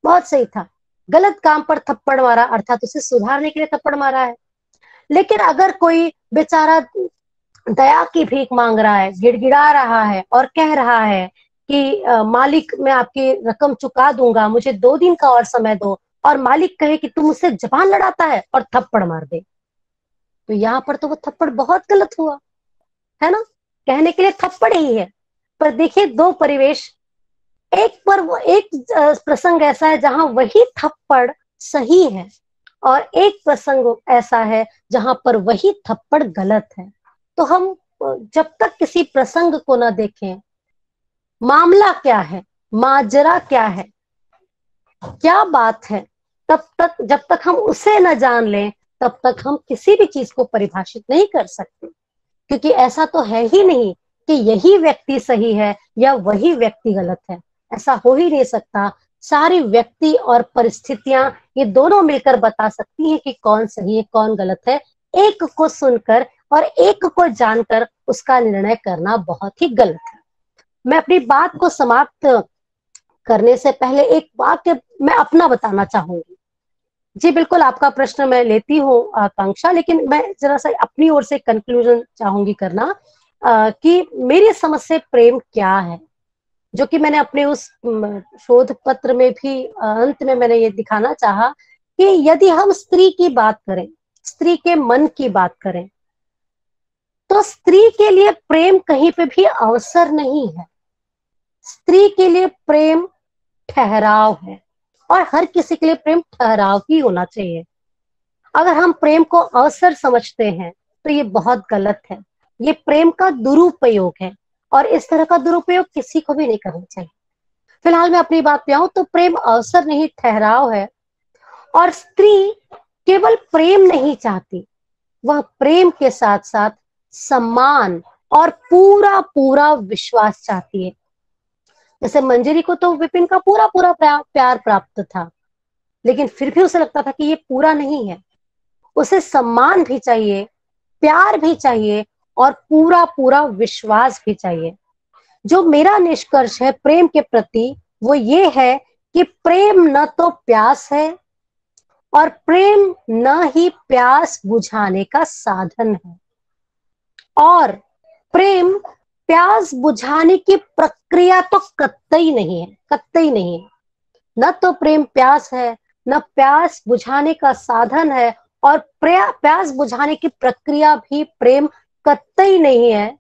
बहुत सही था। गलत काम पर थप्पड़ मारा अर्थात उसे सुधारने के लिए थप्पड़ मारा है। लेकिन अगर कोई बेचारा दया की भीख मांग रहा है, गिड़गिड़ा रहा है और कह रहा है कि मालिक मैं आपकी रकम चुका दूंगा, मुझे 2 दिन का और समय दो, और मालिक कहे कि तुम मुझसे जबान लड़ाता है और थप्पड़ मार दे, तो यहाँ पर तो वो थप्पड़ बहुत गलत हुआ है ना, कहने के लिए थप्पड़ ही है। पर देखिए दो परिवेश, एक पर वो एक प्रसंग ऐसा है जहां वही थप्पड़ सही है और एक प्रसंग ऐसा है जहां पर वही थप्पड़ गलत है। तो हम जब तक किसी प्रसंग को ना देखें, मामला क्या है, माजरा क्या है, क्या बात है, जब तक हम उसे न जान लें तब तक हम किसी भी चीज को परिभाषित नहीं कर सकते। क्योंकि ऐसा तो है ही नहीं कि यही व्यक्ति सही है या वही व्यक्ति गलत है, ऐसा हो ही नहीं सकता। सारी व्यक्ति और परिस्थितियां ये दोनों मिलकर बता सकती हैं कि कौन सही है कौन गलत है। एक को सुनकर और एक को जानकर उसका निर्णय करना बहुत ही गलत है। मैं अपनी बात को समाप्त करने से पहले एक वाक्य मैं अपना बताना चाहूंगी। जी बिल्कुल, आपका प्रश्न मैं लेती हूँ आकांक्षा, लेकिन मैं जरा सा अपनी ओर से कंक्लूजन चाहूंगी करना कि मेरी समझ से प्रेम क्या है, जो कि मैंने अपने उस शोध पत्र में भी अंत में मैंने ये दिखाना चाहा कि यदि हम स्त्री की बात करें, स्त्री के मन की बात करें, तो स्त्री के लिए प्रेम कहीं पे भी अवसर नहीं है। स्त्री के लिए प्रेम ठहराव है, और हर किसी के लिए प्रेम ठहराव ही होना चाहिए। अगर हम प्रेम को अवसर समझते हैं तो ये बहुत गलत है, ये प्रेम का दुरुपयोग है, और इस तरह का दुरुपयोग किसी को भी नहीं करना चाहिए। फिलहाल मैं अपनी बात पे आऊं तो प्रेम अवसर नहीं, ठहराव है। और स्त्री केवल प्रेम नहीं चाहती, वह प्रेम के साथ साथ सम्मान और पूरा पूरा विश्वास चाहती है। जैसे मंजरी को तो विपिन का पूरा पूरा प्यार प्राप्त था, लेकिन फिर भी उसे लगता था कि ये पूरा नहीं है। उसे सम्मान भी चाहिए, प्यार भी चाहिए, और पूरा पूरा विश्वास भी चाहिए। जो मेरा निष्कर्ष है प्रेम के प्रति वो ये है कि प्रेम न तो प्यास है, और प्रेम न ही प्यास बुझाने का साधन है, और प्रेम प्यास बुझाने की प्रक्रिया तो कतई नहीं है, कतई नहीं है। न तो प्रेम प्यास है, न प्यास बुझाने का साधन है, और प्यास बुझाने की प्रक्रिया भी प्रेम कतई नहीं है।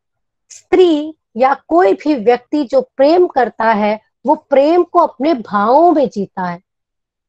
स्त्री या कोई भी व्यक्ति जो प्रेम करता है वो प्रेम को अपने भावों में जीता है,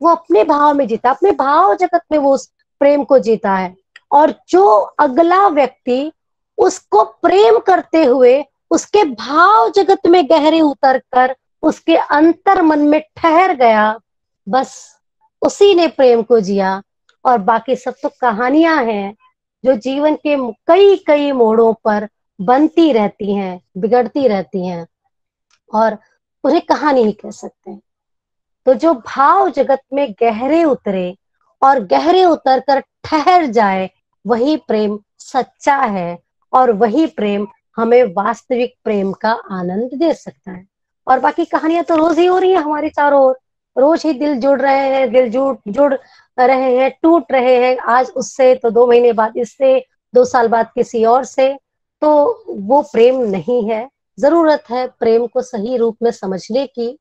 वो अपने भाव में जीता, अपने भाव जगत में वो उस प्रेम को जीता है। और जो अगला व्यक्ति उसको प्रेम करते हुए उसके भाव जगत में गहरे उतर कर उसके अंतर मन में ठहर गया, बस उसी ने प्रेम को जिया। और बाकी सब तो कहानियां हैं जो जीवन के कई कई मोड़ों पर बनती रहती हैं, बिगड़ती रहती हैं, और उन्हें कहानी ही कह सकते हैं। तो जो भाव जगत में गहरे उतरे और गहरे उतर कर ठहर जाए, वही प्रेम सच्चा है, और वही प्रेम हमें वास्तविक प्रेम का आनंद दे सकता है। और बाकी कहानियां तो रोज ही हो रही हैं हमारे चारों ओर, रोज ही दिल जुड़ रहे हैं, दिल जुड़ रहे हैं, टूट रहे हैं, आज उससे तो 2 महीने बाद इससे, 2 साल बाद किसी और से। तो वो प्रेम नहीं है। जरूरत है प्रेम को सही रूप में समझने की,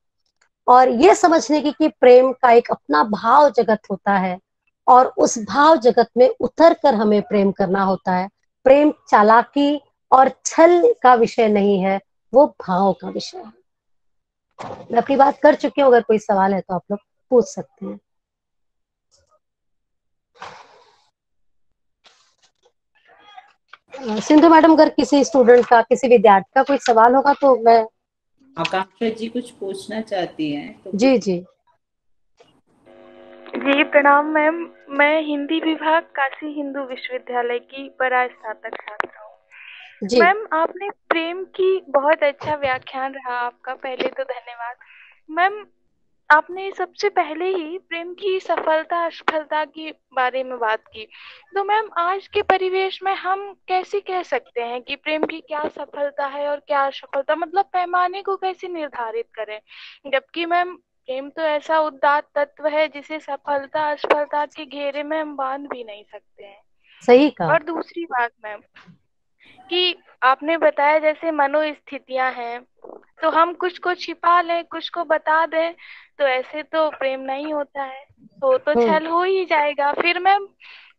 और ये समझने की कि प्रेम का एक अपना भाव जगत होता है, और उस भाव जगत में उतर कर हमें प्रेम करना होता है। प्रेम चालाकी और छल का विषय नहीं है, वो भाव का विषय है। मैं अपनी बात कर चुकी हूँ, अगर कोई सवाल है तो आप लोग पूछ सकते हैं। सिंधु मैडम, अगर किसी स्टूडेंट का, किसी विद्यार्थी का कोई सवाल होगा तो मैं। आकांक्षा जी कुछ पूछना चाहती हैं तो जी जी जी प्रणाम मैम। मैं हिंदी विभाग काशी हिंदू विश्वविद्यालय की परास्नातक छात्रा हूँ। जी मैम आपने प्रेम की बहुत अच्छा व्याख्यान रहा आपका, पहले तो धन्यवाद। मैम आपने सबसे पहले ही प्रेम की सफलता असफलता के बारे में बात की, तो मैम आज के परिवेश में हम कैसे कह सकते हैं कि प्रेम की क्या सफलता है और क्या असफलता, मतलब पैमाने को कैसे निर्धारित करें, जबकि मैम प्रेम तो ऐसा उदात्त तत्व है जिसे सफलता असफलता के घेरे में हम बांध भी नहीं सकते हैं। सही कहा। और दूसरी बात मैम कि आपने बताया जैसे मनोस्थितियां हैं, तो हम कुछ को छिपा लें, कुछ को बता दें, तो ऐसे तो प्रेम नहीं होता है, तो छल हो ही जाएगा। फिर मैम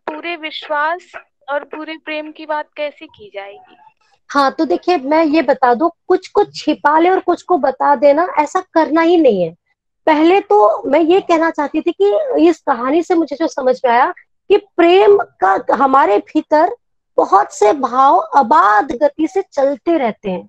पूरे विश्वास और पूरे प्रेम की बात कैसे की जाएगी? हाँ, तो देखिए मैं ये बता दूं, कुछ को छिपा ले और कुछ को बता देना, ऐसा करना ही नहीं है। पहले तो मैं ये कहना चाहती थी कि इस कहानी से मुझे जो समझ में आया कि प्रेम का हमारे भीतर बहुत से भाव अबाध गति से चलते रहते हैं,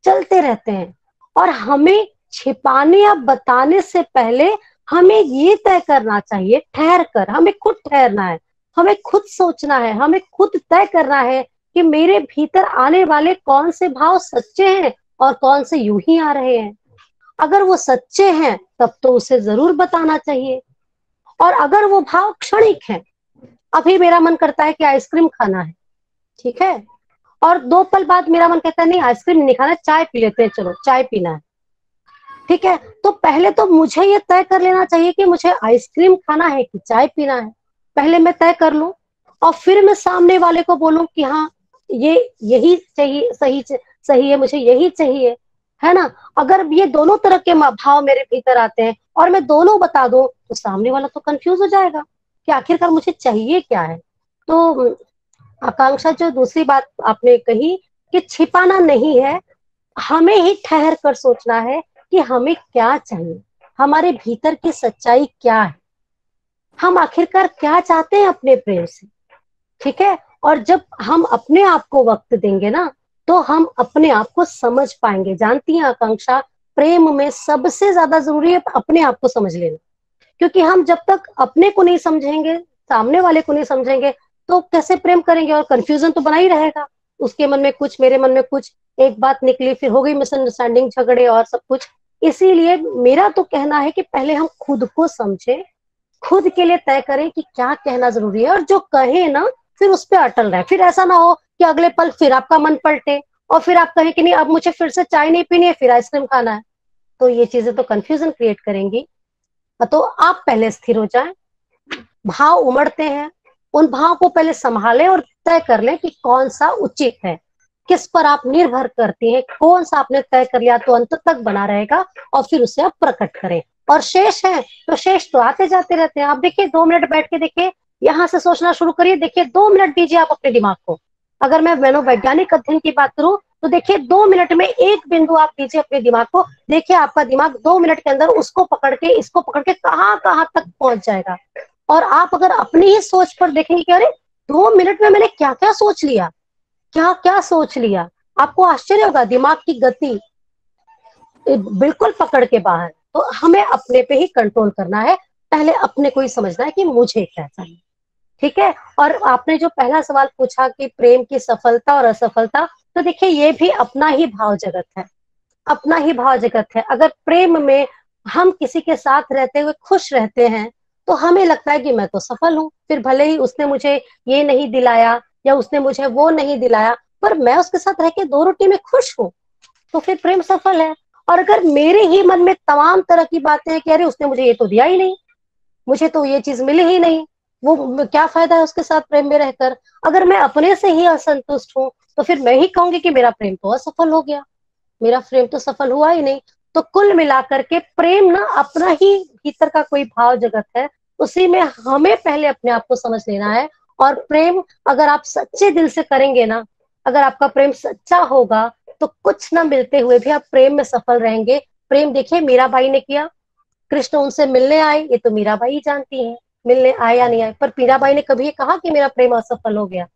चलते रहते हैं, और हमें छिपाने या बताने से पहले हमें ये तय करना चाहिए, ठहर कर, हमें खुद ठहरना है, हमें खुद सोचना है, हमें खुद तय करना है कि मेरे भीतर आने वाले कौन से भाव सच्चे हैं और कौन से यूं ही आ रहे हैं। अगर वो सच्चे हैं तब तो उसे जरूर बताना चाहिए, और अगर वो भाव क्षणिक हैं, अभी मेरा मन करता है कि आइसक्रीम खाना है, ठीक है, और 2 पल बाद मेरा मन कहता है नहीं आइसक्रीम नहीं खाना, चाय पी लेते हैं, चलो चाय पीना है, ठीक है, तो पहले तो मुझे ये तय कर लेना चाहिए कि मुझे आइसक्रीम खाना है कि चाय पीना है। पहले मैं तय कर लूं, और फिर मैं सामने वाले को बोलूं कि हाँ ये यही चाहिए, सही है, मुझे यही चाहिए, है ना। अगर ये दोनों तरह के भाव मेरे भीतर आते हैं और मैं दोनों बता दूं तो सामने वाला तो कंफ्यूज हो जाएगा कि आखिरकार मुझे चाहिए क्या है। तो आकांक्षा, जो दूसरी बात आपने कही कि छिपाना नहीं है, हमें ही ठहर कर सोचना है कि हमें क्या चाहिए, हमारे भीतर की सच्चाई क्या है, हम आखिरकार क्या चाहते हैं अपने प्रेम से। ठीक है, और जब हम अपने आप को वक्त देंगे ना, तो हम अपने आप को समझ पाएंगे। जानती हैं आकांक्षा, प्रेम में सबसे ज्यादा जरूरी है अपने आप को समझ लेना, क्योंकि हम जब तक अपने को नहीं समझेंगे, सामने वाले को नहीं समझेंगे, तो कैसे प्रेम करेंगे। और कंफ्यूजन तो बना ही रहेगा, उसके मन में कुछ, मेरे मन में कुछ, एक बात निकली फिर हो गई मिसअंडरस्टैंडिंग, झगड़े और सब कुछ। इसीलिए मेरा तो कहना है कि पहले हम खुद को समझे, खुद के लिए तय करें कि क्या कहना जरूरी है, और जो कहे ना फिर उस पर अटल रहे। फिर ऐसा ना हो कि अगले पल फिर आपका मन पलटे और फिर आप कहें कि नहीं अब मुझे फिर से चाय नहीं पीनी है, फिर आइसक्रीम खाना है। तो ये चीजें तो कंफ्यूजन क्रिएट करेंगी। तो आप पहले स्थिर हो जाएं, भाव उमड़ते हैं, उन भाव को पहले संभालें और तय कर लें कि कौन सा उचित है, किस पर आप निर्भर करती हैं, कौन सा आपने तय कर लिया तो अंत तक बना रहेगा, और फिर उसे आप प्रकट करें। और शेष है तो शेष तो आते जाते रहते हैं। आप देखिए 2 मिनट बैठ के देखिए, यहां से सोचना शुरू करिए, देखिए 2 मिनट दीजिए आप अपने दिमाग को। अगर मैं मनोवैज्ञानिक अध्ययन की बात करूं तो देखिए 2 मिनट में एक बिंदु आप दीजिए अपने दिमाग को, देखिए आपका दिमाग 2 मिनट के अंदर उसको पकड़ के इसको पकड़ के कहां कहां तक पहुंच जाएगा। और आप अगर अपनी ही सोच पर देखेंगे कि अरे 2 मिनट में मैंने क्या क्या सोच लिया, क्या क्या सोच लिया, आपको आश्चर्य होगा। दिमाग की गति बिल्कुल पकड़ के बाहर। तो हमें अपने पे ही कंट्रोल करना है, पहले अपने को ही समझना है कि मुझे क्या चाहिए। ठीक है, और आपने जो पहला सवाल पूछा कि प्रेम की सफलता और असफलता, तो देखिए ये भी अपना ही भाव जगत है, अपना ही भाव जगत है। अगर प्रेम में हम किसी के साथ रहते हुए खुश रहते हैं तो हमें लगता है कि मैं तो सफल हूं, फिर भले ही उसने मुझे ये नहीं दिलाया या उसने मुझे वो नहीं दिलाया, पर मैं उसके साथ रह के 2 रोटी में खुश हूं, तो फिर प्रेम सफल है। और अगर मेरे ही मन में तमाम तरह की बातें हैं कि अरे उसने मुझे ये तो दिया ही नहीं, मुझे तो ये चीज मिली ही नहीं, वो क्या फायदा है उसके साथ प्रेम में रहकर। अगर मैं अपने से ही असंतुष्ट हूं तो फिर मैं ही कहूंगी कि मेरा प्रेम तो असफल हो गया, मेरा प्रेम तो सफल हुआ ही नहीं। तो कुल मिलाकर के प्रेम ना अपना ही भीतर का कोई भाव जगत है, उसी में हमें पहले अपने आप को समझ लेना है। और प्रेम अगर आप सच्चे दिल से करेंगे ना, अगर आपका प्रेम सच्चा होगा तो कुछ ना मिलते हुए भी आप प्रेम में सफल रहेंगे। प्रेम देखिए मीराबाई ने किया, कृष्ण उनसे मिलने आए, ये तो मीराबाई ही जानती है मिलने आए या नहीं आए, पर मीराबाई ने कभी कहा कि मेरा प्रेम असफल हो गया?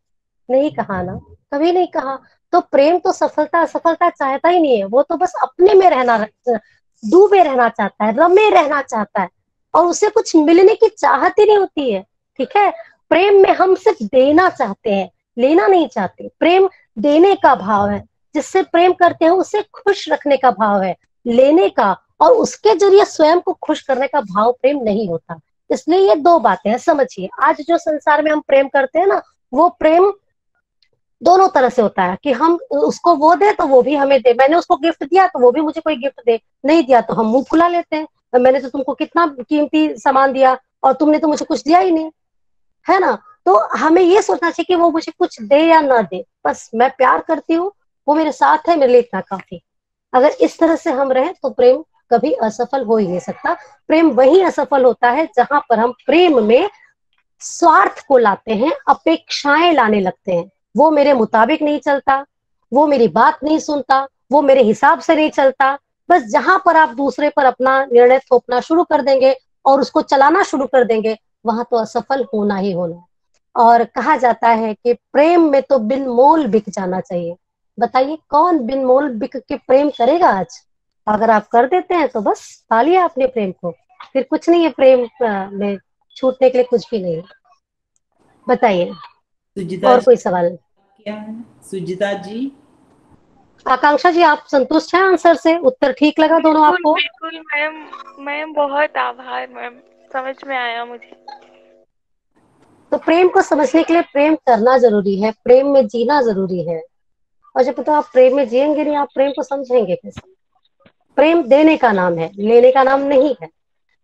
नहीं कहा ना, कभी नहीं कहा। तो प्रेम तो सफलता असफलता चाहता ही नहीं है, वो तो बस अपने में रहना, डूबे रहना चाहता है, रमे रहना चाहता है, और उसे कुछ मिलने की चाहत ही नहीं होती है। ठीक है, प्रेम में हम सिर्फ देना चाहते हैं, लेना नहीं चाहते। प्रेम देने का भाव है, जिससे प्रेम करते हैं उसे खुश रखने का भाव है, लेने का, और उसके जरिए स्वयं को खुश करने का भाव प्रेम नहीं होता। इसलिए ये 2 बातें हैं, समझिए। आज जो संसार में हम प्रेम करते हैं ना, वो प्रेम दोनों तरह से होता है कि हम उसको वो दे तो वो भी हमें दे, मैंने उसको गिफ्ट दिया तो वो भी मुझे कोई गिफ्ट दे, नहीं दिया तो हम मुंह फुला लेते हैं, मैंने तो तुमको कितना कीमती सामान दिया और तुमने तो मुझे कुछ दिया ही नहीं, है ना। तो हमें ये सोचना चाहिए कि वो मुझे कुछ दे या ना दे, बस मैं प्यार करती हूँ, वो मेरे साथ है, मेरे लिए इतना काफी। अगर इस तरह से हम रहें तो प्रेम कभी असफल हो ही नहीं सकता। प्रेम वही असफल होता है जहां पर हम प्रेम में स्वार्थ को लाते हैं, अपेक्षाएं लाने लगते हैं। वो मेरे मुताबिक नहीं चलता, वो मेरी बात नहीं सुनता, वो मेरे हिसाब से नहीं चलता। बस जहां पर आप दूसरे पर अपना निर्णय थोपना शुरू कर देंगे और उसको चलाना शुरू कर देंगे, वहां तो असफल होना ही होना। और कहा जाता है कि प्रेम में तो बिन मोल बिक जाना चाहिए। बताइए कौन बिन मोल बिक के प्रेम करेगा आज? अगर आप कर देते हैं तो बस पा लिया अपने प्रेम को, फिर कुछ नहीं है प्रेम में, छूटने के लिए कुछ भी नहीं है। बताइए सुजिता और जी कोई सवाल? क्या है? सुजिता जी, आकांक्षा जी आप संतुष्ट हैं आंसर से? उत्तर ठीक लगा दोनों बिल्कुल आपको? बिल्कुल मैम, मैम बहुत आभार मैम, समझ में आया मुझे। तो प्रेम को समझने के लिए प्रेम करना जरूरी है, प्रेम में जीना जरूरी है। और जब तो आप प्रेम में जिएंगे नहीं, आप प्रेम को समझेंगे कैसे? प्रेम देने का नाम है, लेने का नाम नहीं है।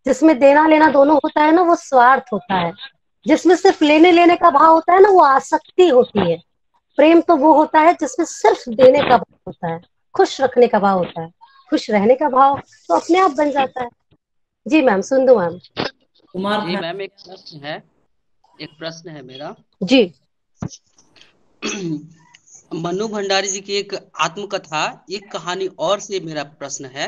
जिसमें देना लेना दोनों होता है ना, वो स्वार्थ होता है। जिसमें सिर्फ लेने लेने का भाव होता है ना, वो आसक्ति होती है। प्रेम तो वो होता है जिसमें सिर्फ देने का भाव होता है, खुश रखने का भाव होता है। खुश रहने का भाव तो अपने आप बन जाता है। जी मैम, सुन दो मैम। कुमार जी खा मैम, एक प्रश्न है मेरा। जी मनु भंडारी जी की एक आत्मकथा, एक कहानी और से मेरा प्रश्न है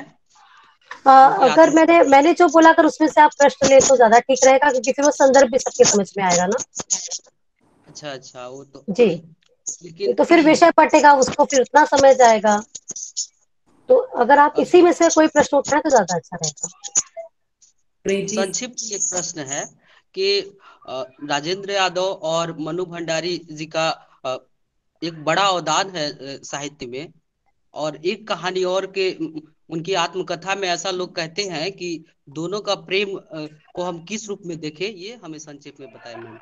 क्योंकि अगर आखिर मैंने जो बोला, अगर उसमें से आप प्रश्न ले तो ज्यादा ठीक रहेगा, क्योंकि फिर वो संदर्भ भी सबके समझ में आएगा ना। अच्छा अच्छा, वो तो जी। लेकिन तो फिर विषय पटेगा, उसको फिर उतना समझ जाएगा। तो अगर आप अब इसी में से कोई प्रश्न उठाएं तो ज्यादा अच्छा रहेगा। प्रीति, संक्षिप्त एक प्रश्न है कि राजेंद्र यादव और मनु भंडारी जी का एक बड़ा अवदान है साहित्य में। और एक कहानी और के उनकी आत्मकथा में ऐसा लोग कहते हैं कि दोनों का प्रेम को हम किस रूप में देखें, ये हमें संक्षेप में बताएं मैम।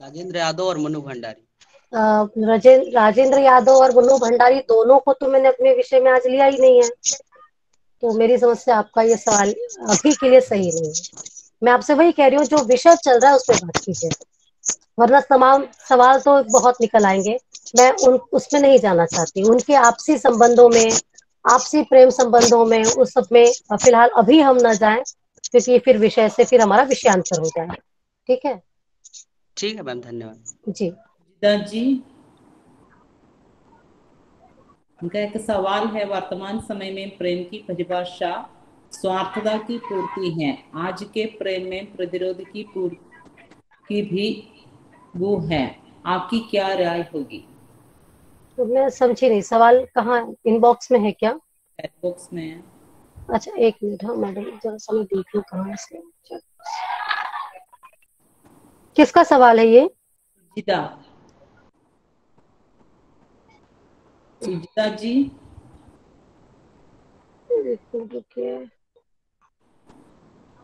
राजेंद्र यादव और मनु भंडारी। राजेंद्र यादव और मनु भंडारी दोनों को तो मैंने अपने विषय में आज लिया ही नहीं है, तो मेरी समझ से आपका ये सवाल अभी के लिए सही नहीं है। मैं आपसे वही कह रही हूँ, जो विषय चल रहा है उस पर बात कीजिए, वरना तमाम सवाल तो बहुत निकल आएंगे। मैं उसमें नहीं जाना चाहती, उनके आपसी संबंधों में, आपसी प्रेम संबंधों में, उस सब में फिलहाल अभी हम ना जाएं, क्योंकि फिर विषय से फिर हमारा विषयांतर हो जाए। ठीक है। ठीक है मैम, धन्यवाद। जी। गीता जी, उनका एक सवाल है, वर्तमान समय में प्रेम की परिभाषा स्वार्थता की पूर्ति है। आज के प्रेम में प्रतिरोध की पूर्ति भी वो है। आपकी क्या राय होगी? तो मैं समझी नहीं, सवाल कहाँ, इनबॉक्स में है क्या? चैट बॉक्स में है। अच्छा, एक मिनट। हाँ मैडम, जरा सा मैं देख लूं कहाँ से। किसका सवाल है ये? सुजिता, सुजिता जी। एक मिनट रुकिए।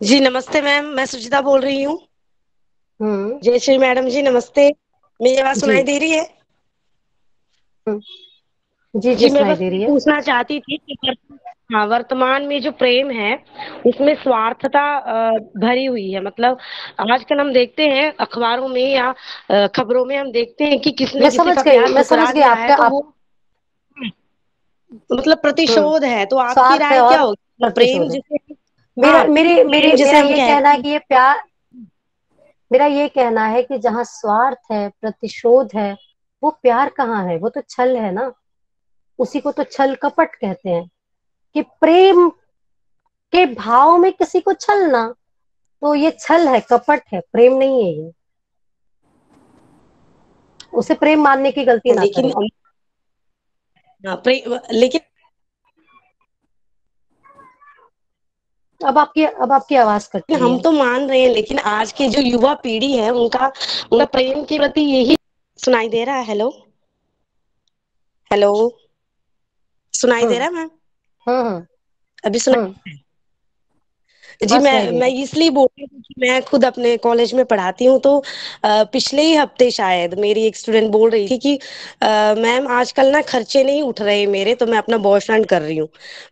जी नमस्ते मैम, मैं सुचिता बोल रही हूँ। हम्म। जय श्री मैडम जी, नमस्ते। मेरी आवाज जी। सुनाई दे रही है? जी जी, जी मैं सुनाई बस दे ये रही है। पूछना चाहती थी कि हाँ, वर्तमान में जो प्रेम है उसमें स्वार्थता भरी हुई है। मतलब आजकल हम देखते हैं अखबारों में या खबरों में हम देखते हैं कि किसी मैं ने किसी समझ का गई, प्यार मैं समझ ठुकरा गई दिया है आपका तो आप। वो मतलब हम्म। प्रतिशोध है। तो आपकी स्वार्थ है राय क्या और होगी? प्रेम प्रतिशोध है। जिसे मेरा हाँ, मेरे मेरे प्रेम जिसे मेरा हम ये कहना कहते है हैं। कि ये प्यार, मेरा ये कहना है कि जहाँ स्वार्थ है, प्रतिशोध है, वो प्यार कहाँ है? वो तो छल है ना। उसी को तो छल कपट कहते हैं, कि प्रेम के भाव में किसी को छलना, तो ये छल है, कपट है, प्रेम नहीं है ये। उसे प्रेम मानने की गलती ना लेकिन करें। लेकिन अब आपकी आवाज कट रही हम है। तो मान रहे हैं, लेकिन आज की जो युवा पीढ़ी है उनका प्रेम के प्रति यही सुनाई दे रहा है। हेलो हेलो, सुनाई दे हम्म। रहा है मैम? हम्म। अभी हम्म। सुनाई? जी हाँ, सुनाई दे मैं रही। इसलिए बोल रही हूँ कि मैं खुद अपने कॉलेज में पढ़ाती हूँ। तो पिछले ही हफ्ते शायद मेरी एक स्टूडेंट बोल रही थी कि मैम आजकल ना खर्चे नहीं उठ रहे मेरे, तो मैं अपना बॉयफ्रेंड कर रही हूँ।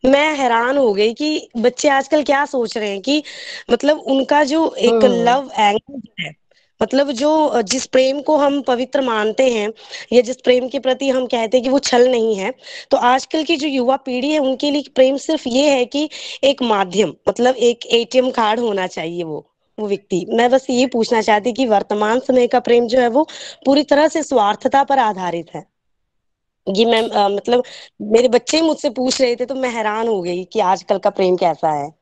मैं हैरान हो गई कि बच्चे आजकल क्या सोच रहे हैं कि मतलब उनका जो एक हम्म। लव एंगल है, मतलब जो जिस प्रेम को हम पवित्र मानते हैं या जिस प्रेम के प्रति हम कहते हैं कि वो छल नहीं है, तो आजकल की जो युवा पीढ़ी है उनके लिए प्रेम सिर्फ ये है कि एक माध्यम, मतलब एक एटीएम कार्ड होना चाहिए वो व्यक्ति। मैं बस ये पूछना चाहती कि वर्तमान समय का प्रेम जो है वो पूरी तरह से स्वार्थता पर आधारित है। ये मैं मतलब मेरे बच्चे ही मुझसे पूछ रहे थे तो मैं हैरान हो गई कि आजकल का प्रेम कैसा है।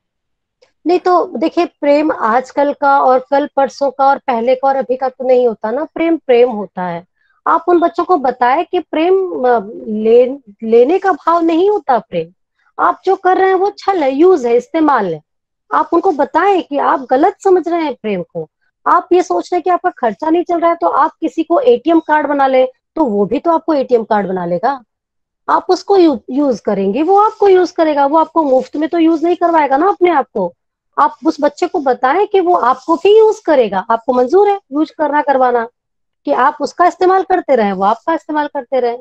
नहीं तो देखिए, प्रेम आजकल का और कल परसों का और पहले का और अभी का तो नहीं होता ना। प्रेम प्रेम होता है। आप उन बच्चों को बताएं कि प्रेम लेने का भाव नहीं होता। प्रेम आप जो कर रहे हैं वो छल है, यूज है, इस्तेमाल है। आप उनको बताएं कि आप गलत समझ रहे हैं प्रेम को। आप ये सोच रहे हैं कि आपका खर्चा नहीं चल रहा है तो आप किसी को एटीएम कार्ड बना ले, तो वो भी तो आपको एटीएम कार्ड बना लेगा। आप उसको यूज करेंगे, वो आपको यूज करेगा। वो आपको मुफ्त में तो यूज नहीं करवाएगा ना अपने आप को। आप उस बच्चे को बताएं कि वो आपको भी यूज करेगा। आपको मंजूर है यूज करना, करवाना, कि आप उसका इस्तेमाल करते रहे, वो आपका इस्तेमाल करते रहे।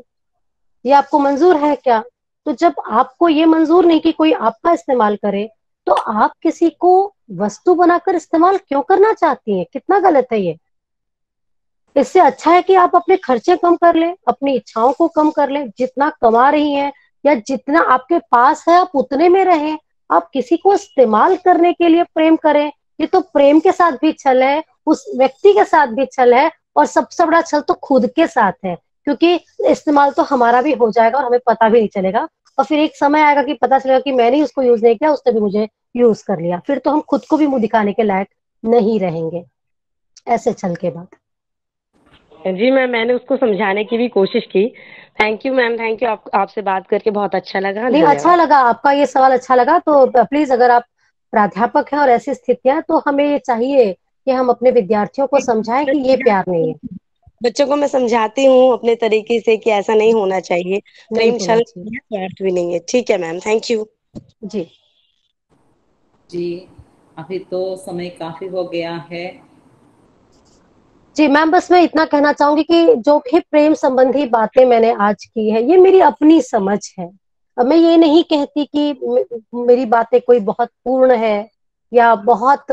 ये आपको मंजूर है क्या? तो जब आपको ये मंजूर नहीं कि कोई आपका इस्तेमाल करे, तो आप किसी को वस्तु बनाकर इस्तेमाल क्यों करना चाहती हैं? कितना गलत है ये। इससे अच्छा है कि आप अपने खर्चे कम कर लें, अपनी इच्छाओं को कम कर लें। जितना कमा रही हैं या जितना आपके पास है, आप उतने में रहें। आप किसी को इस्तेमाल करने के लिए प्रेम करें, ये तो प्रेम के साथ भी छल है, उस व्यक्ति के साथ भी छल है, और सबसे बड़ा छल तो खुद के साथ है, क्योंकि इस्तेमाल तो हमारा भी हो जाएगा और हमें पता भी नहीं चलेगा। और फिर एक समय आएगा कि पता चलेगा कि मैंने उसको यूज नहीं किया, उसने भी मुझे यूज कर लिया, फिर तो हम खुद को भी मुंह दिखाने के लायक नहीं रहेंगे ऐसे छल के बाद। जी मैम, मैंने उसको समझाने की भी कोशिश की। Thank you ma'am, thank you. आपसे बात करके बहुत अच्छा लगा। नहीं, अच्छा धन्यवाद। लगा आपका ये सवाल, अच्छा लगा। तो प्लीज, अगर आप प्राध्यापक हैं और ऐसी स्थितियां, तो हमें ये चाहिए कि हम अपने विद्यार्थियों को समझाएं कि ये प्यार नहीं है, बच्चों को मैं समझाती हूँ अपने तरीके से कि ऐसा नहीं होना चाहिए। नहीं प्रेम होना छल चाहिए। नहीं है, स्वार्थ भी नहीं है। ठीक है मैम, थैंक यू। जी जी, अभी तो समय काफी हो गया है। जी मैम, बस मैं इतना कहना चाहूंगी कि जो भी प्रेम संबंधी बातें मैंने आज की है, ये मेरी अपनी समझ है। अब मैं ये नहीं कहती कि मेरी बातें कोई बहुत पूर्ण है, या बहुत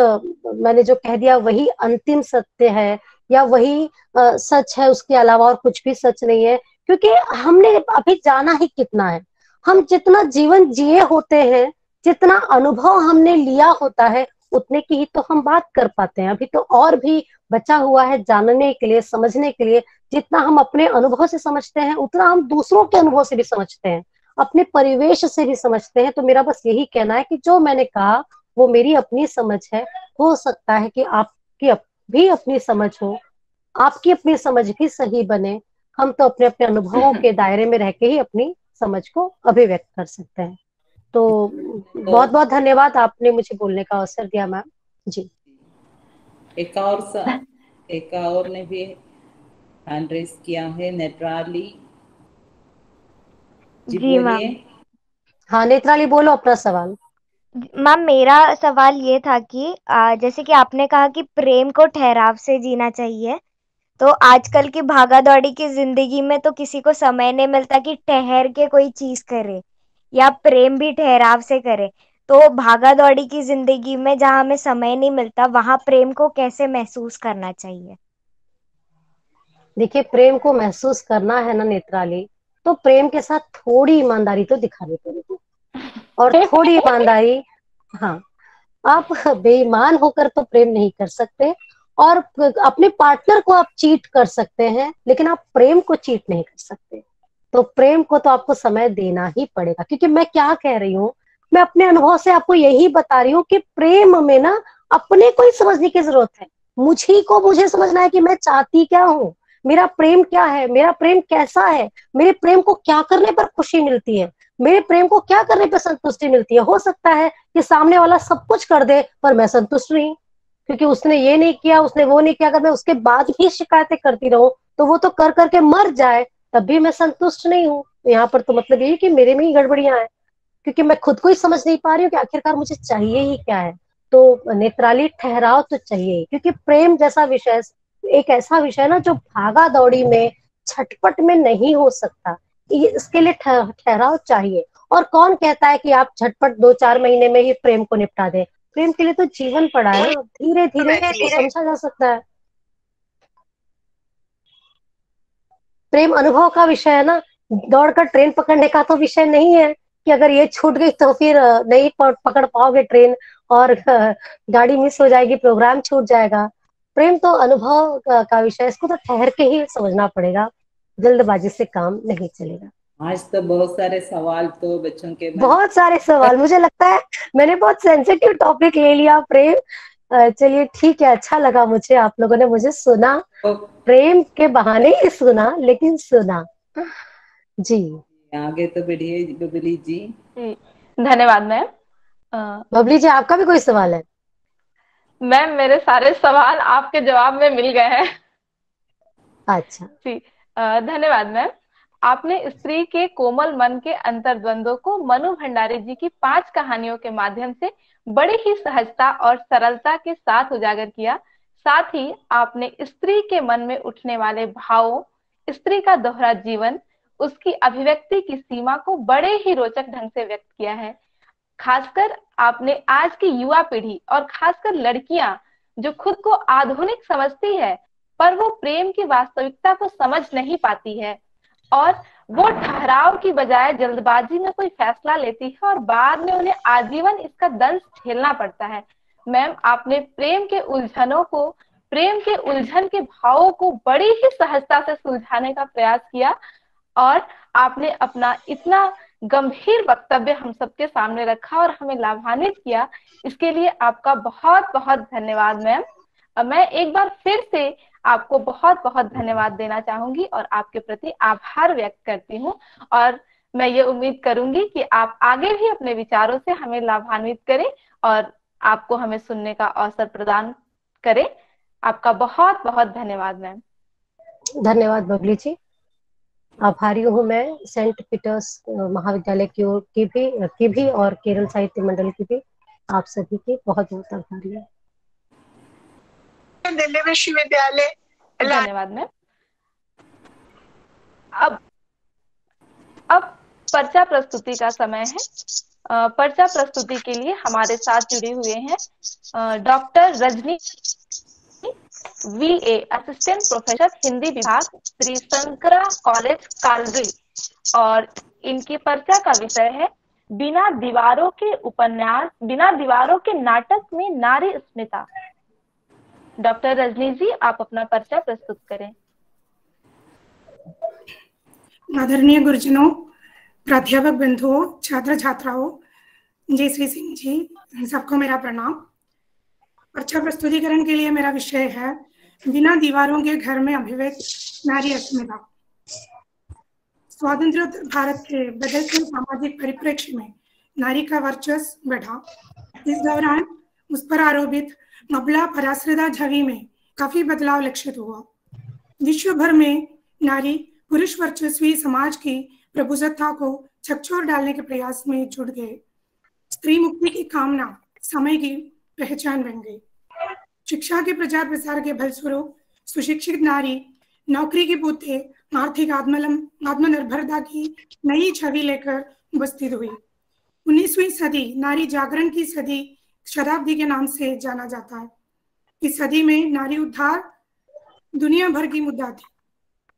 मैंने जो कह दिया वही अंतिम सत्य है, या वही सच है, उसके अलावा और कुछ भी सच नहीं है। क्योंकि हमने अभी जाना ही कितना है, हम जितना जीवन जिए होते हैं, जितना अनुभव हमने लिया होता है, उतने की ही तो हम बात कर पाते हैं। अभी तो और भी बचा हुआ है जानने के लिए, समझने के लिए। जितना हम अपने अनुभव से समझते हैं, उतना हम दूसरों के अनुभव से भी समझते हैं, अपने परिवेश से भी समझते हैं। तो मेरा बस यही कहना है कि जो मैंने कहा वो मेरी अपनी समझ है। हो सकता है कि आपकी भी अपनी समझ हो, आपकी अपनी समझ भी सही बने। हम तो अपने अपने अनुभवों के दायरे में रह के ही अपनी समझ को अभिव्यक्त कर सकते हैं। तो तो बहुत बहुत धन्यवाद, आपने मुझे बोलने का अवसर दिया मैम। जी एक और एक और ने भी हैंड रेस किया है, नेत्राली जी, जी बोलिए। मैम। हाँ, नेत्राली बोलो अपना सवाल। मैम, मेरा सवाल ये था कि जैसे कि आपने कहा कि प्रेम को ठहराव से जीना चाहिए, तो आजकल की भागा-दौड़ी की ज़िंदगी में तो किसी को समय नहीं मिलता कि ठहर के कोई चीज़ करे या प्रेम भी ठहराव से करे। तो भागा-दौड़ी की ज़िंदगी में जहाँ हमें समय नहीं मिलता, वहाँ प्रेम को कैसे महसूस करना चाहिए? देखिए, प्रेम को महसूस करना है ना नेत्राली, तो प्रेम के साथ थोड़ी ईमानदारी तो दिखानी पड़ेगी, और थोड़ी ईमानदारी। हाँ, आप बेईमान होकर तो प्रेम नहीं कर सकते, और अपने पार्टनर को आप चीट कर सकते हैं, लेकिन आप प्रेम को चीट नहीं कर सकते। तो प्रेम को तो आपको समय देना ही पड़ेगा। क्योंकि मैं क्या कह रही हूँ, मैं अपने अनुभव से आपको यही बता रही हूँ कि प्रेम में ना अपने को ही समझने की जरूरत है। मुझे समझना है कि मैं चाहती क्या हूँ, मेरा प्रेम क्या है, मेरा प्रेम कैसा है, मेरे प्रेम को क्या करने पर खुशी मिलती है, मेरे प्रेम को क्या करने पर संतुष्टि मिलती है। हो सकता है कि सामने वाला सब कुछ कर दे पर मैं संतुष्ट नहीं, क्योंकि उसने ये नहीं किया, उसने वो नहीं किया। अगर मैं उसके बाद भी शिकायतें करती रहूं, तो वो तो कर करके मर जाए, तब भी मैं संतुष्ट नहीं हूँ। यहाँ पर तो मतलब यही कि मेरे में ही गड़बड़ियां हैं, क्योंकि मैं खुद को ही समझ नहीं पा रही हूँ कि आखिरकार मुझे चाहिए ही क्या है। तो नेत्राली, ठहराव तो चाहिए ही, क्योंकि प्रेम जैसा विषय एक ऐसा विषय ना जो भागा दौड़ी में, छटपट में नहीं हो सकता। इसके लिए ठहराव चाहिए। और कौन कहता है कि आप झटपट 2-4 महीने में ही प्रेम को निपटा दें? प्रेम के लिए तो जीवन पड़ा है ना, धीरे धीरे इसको समझा जा सकता है। प्रेम अनुभव का विषय है ना, दौड़कर ट्रेन पकड़ने का तो विषय नहीं है कि अगर ये छूट गई तो फिर नहीं पकड़ पाओगे ट्रेन, और गाड़ी मिस हो जाएगी, प्रोग्राम छूट जाएगा। प्रेम तो अनुभव का विषय है, इसको तो ठहर के ही समझना पड़ेगा, जल्दबाजी से काम नहीं चलेगा। आज तो बहुत सारे सवाल तो बच्चों के बहुत सारे सवाल, मुझे लगता है मैंने बहुत सेंसिटिव टॉपिक ले लिया, प्रेम। चलिए ठीक है, अच्छा लगा मुझे, आप लोगों ने मुझे सुना, तो प्रेम के बहाने ही सुना, लेकिन सुना। जी आगे तो बढ़िए बबली जी। धन्यवाद मैम। बबली जी, आपका भी कोई सवाल है? मैम, मेरे सारे सवाल आपके जवाब में मिल गए हैं। अच्छा, जी, धन्यवाद मैम। आपने स्त्री के कोमल मन के अंतर्द्वंदों को मनु भंडारी जी की 5 कहानियों के माध्यम से बड़ी ही सहजता और सरलता के साथ उजागर किया। साथ ही आपने स्त्री के मन में उठने वाले भावों, स्त्री का दोहरा जीवन, उसकी अभिव्यक्ति की सीमा को बड़े ही रोचक ढंग से व्यक्त किया है। खासकर आपने आज की युवा पीढ़ी और खासकर लड़कियां जो खुद को आधुनिक समझती है, पर वो प्रेम की वास्तविकता को समझ नहीं पाती है, और वो ठहराव की बजाय जल्दबाजी में कोई फैसला लेती है और बाद में उन्हें आजीवन इसका दंश झेलना पड़ता है। मैम, आपने प्रेम के उलझनों को, प्रेम के उलझन के भावों को बड़ी ही सहजता से सुलझाने का प्रयास किया, और आपने अपना इतना गंभीर वक्तव्य हम सबके सामने रखा और हमें लाभान्वित किया, इसके लिए आपका बहुत बहुत धन्यवाद मैम। मैं एक बार फिर से आपको बहुत बहुत धन्यवाद देना चाहूंगी और आपके प्रति आभार व्यक्त करती हूँ, और मैं ये उम्मीद करूंगी कि आप आगे भी अपने विचारों से हमें लाभान्वित करें और आपको हमें सुनने का अवसर प्रदान करें। आपका बहुत बहुत धन्यवाद मैम। धन्यवाद बबली जी, आभारी हूँ मैं सेंट पीटर्स महाविद्यालय की भी और केरल साहित्य मंडल की भी, आप सभी की बहुत बहुत आभारी है। दिल्ली विश्वविद्यालय। धन्यवाद मैम। अब पर्चा प्रस्तुति का समय है। पर्चा प्रस्तुति के लिए हमारे साथ जुड़े हुए हैं doctor Rajni VA, assistant professor Hindi विभाग, श्री शंकरा कॉलेज कालरी, और इनकी पर्चा का विषय है बिना दीवारों के नाटक में नारी अस्मिता। डॉक्टर रजनी जी, आप अपना पर्चा प्रस्तुत करें। आदरणीय गुरुजनों, प्राध्यापक बंधुओं, छात्र छात्राओं, जय श्री सिंह जी, सबको मेरा प्रणाम। पर्चा प्रस्तुतिकरण के लिए मेरा विषय है बिना दीवारों के घर में अभिव्यक्त नारी अस्मिता। स्वतंत्र भारत के बदलते सामाजिक परिप्रेक्ष्य में नारी का वर्चस्व बढ़ा। इस दौरान उस पर आरोपित मबला पराश्रिता छवि में काफी बदलाव लक्षित हुआ। विश्व भर में नारी पुरुष वर्चस्वी समाज की प्रभुसत्ता को झकझोर डालने के प्रयास में जुट गए। स्त्री मुक्ति की कामना समय की पहचान बन गई। शिक्षा के प्रचार प्रसार के फलस्वरूप सुशिक्षित नारी नौकरी के बूते आर्थिक आत्मनिर्भरता की नई छवि लेकर उपस्थित हुई। 19वीं सदी नारी जागरण की शताब्दी के नाम से जाना जाता है। इस सदी में नारी उद्धार दुनिया भर की मुद्दा थी।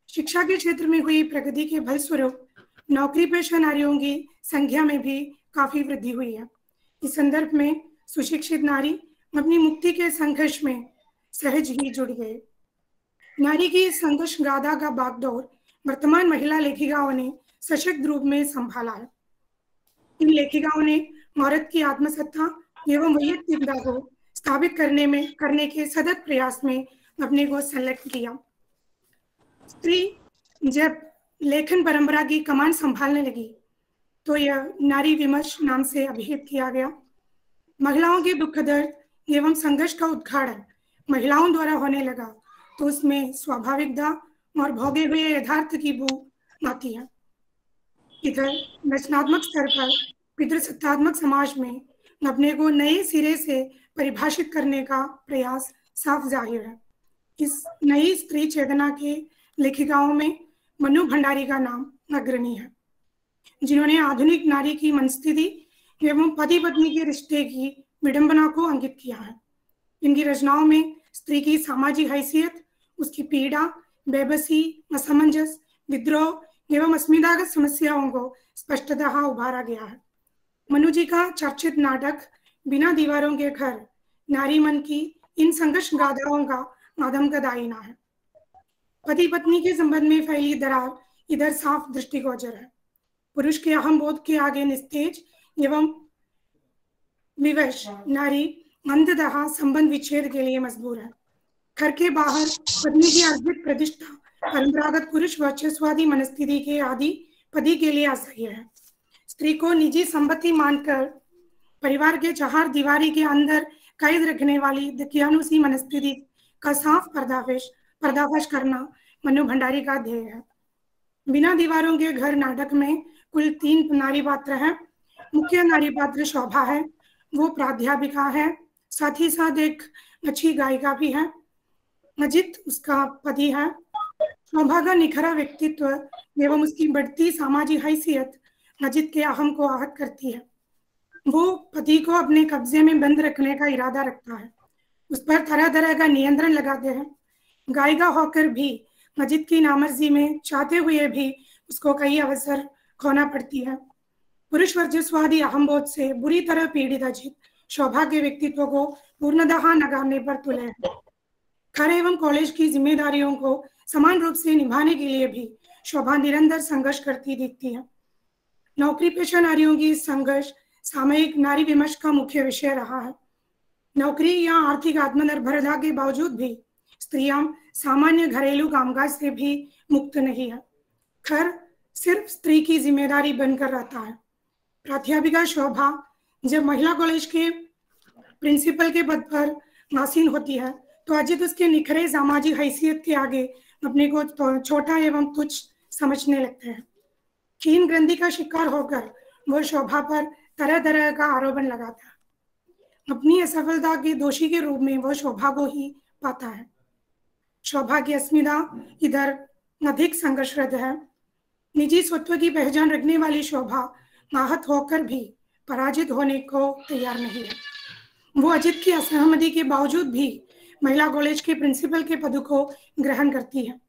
शिक्षा के क्षेत्र में हुई प्रगति के फलस्वरूप नौकरी पेशा नारियों की संख्या में भी काफी वृद्धि हुई है। इस संदर्भ में सुशिक्षित नारी अपनी मुक्ति के संघर्ष में सहज ही जुड़ गए। नारी की संघर्ष गाथा का बागडोर वर्तमान महिला लेखिकाओं ने सशक्त रूप में संभाला है। इन लेखिकाओं ने औरत की आत्मसत्ता एवं वैयक्तिकता को स्थापित करने के सतत प्रयास में अपने को संलग्न किया। स्त्री जब लेखन परंपरा की कमान संभालने लगी तो यह नारी विमर्श नाम से अभिहित किया गया। महिलाओं के दुख दर्द एवं संघर्ष का उद्घाटन महिलाओं द्वारा होने लगा तो उसमें स्वाभाविकता और भोगे हुए यथार्थ की बू आती है। इधर रचनात्मक स्तर पर पितृसत्तात्मक समाज में अपने को नए सिरे से परिभाषित करने का प्रयास साफ जाहिर है। इस नई स्त्री चेतना के लेखिकाओं में मनु भंडारी का नाम अग्रणी है, जिन्होंने आधुनिक नारी की मनस्थिति एवं पति पत्नी के रिश्ते की विडंबना को अंकित किया है। इनकी रचनाओं में स्त्री की सामाजिक हैसियत, उसकी पीड़ा, बेबसी, असमंजस, विद्रोह एवं अस्मितागत समस्याओं को स्पष्टतः उभारा गया है। मनु जी का चर्चित नाटक बिना दीवारों के घर नारी मन की इन संघर्ष गाथाओं का आदमकद आईना है। पति पत्नी के संबंध में फैली दरार इधर साफ दृष्टिगोचर है। पुरुष के अहम बोध के आगे निस्तेज एवं विवश नारी अंततः संबंध विच्छेद के लिए मजबूर है। घर के बाहर पत्नी की अर्जित प्रतिष्ठा परंपरागत पुरुष वर्चस्वादी मनस्थिति के आदि पति के लिए असह्य है। स्त्री को निजी संपत्ति मानकर परिवार के चार दीवारी के अंदर कैद रखने वाली दकियानुसी मनस्थिति का साफ पर्दाफाश करना मनु भंडारी का ध्येय है। बिना दीवारों के घर नाटक में कुल 3 नारी पात्र हैं। मुख्य नारी पात्र शोभा है, वो प्राध्यापिका है, साथ ही साथ एक अच्छी गायिका भी है। अजित उसका पति है। शोभा का निखरा व्यक्तित्व एवं उसकी बढ़ती सामाजिक हैसियत अजित के अहम को आहत करती है। वो पति को अपने कब्जे में बंद रखने का इरादा रखता है, उस पर तरह तरह का नियंत्रण लगाते हैं। गायिका होकर भी अजित की नामर्जी में चाहते हुए भी उसको कई अवसर खोना पड़ती है। पुरुष वर्चस्वादी अहमबोध से बुरी तरह पीड़ित अजित शोभा के व्यक्तित्व को पूर्णतः नकारने पर तुले हैं। घर एवं कॉलेज की जिम्मेदारियों को समान रूप से निभाने के लिए भी शोभा निरंतर संघर्ष करती दिखती है। नौकरी पेशा नारियों की संघर्ष सामयिक नारी विमर्श का मुख्य विषय रहा है। नौकरी या आर्थिक आत्मनिर्भरता के बावजूद भी स्त्रियां सामान्य घरेलू कामकाज से भी मुक्त नहीं है। घर सिर्फ स्त्री की जिम्मेदारी बनकर रहता है। प्राध्यापिका शोभा जब महिला कॉलेज के प्रिंसिपल के पद पर आसीन होती है तो अजित उसके निखरे सामाजिक हैसियत के आगे अपने को तो छोटा एवं तुच्छ समझने लगते हैं। क्षीण ग्रंथि का शिकार होकर वह शोभा पर तरह तरह का आरोपण लगाता है। अपनी असफलता के दोषी के रूप में वह शोभा को ही पाता है। शोभा की अस्मिता इधर अधिक संघर्षरत है। निजी स्वत्व की पहचान रखने वाली शोभा आहत होकर भी पराजित होने को तैयार नहीं है। वो अजित की असहमति के बावजूद भी महिला कॉलेज के प्रिंसिपल के पद को ग्रहण करती है।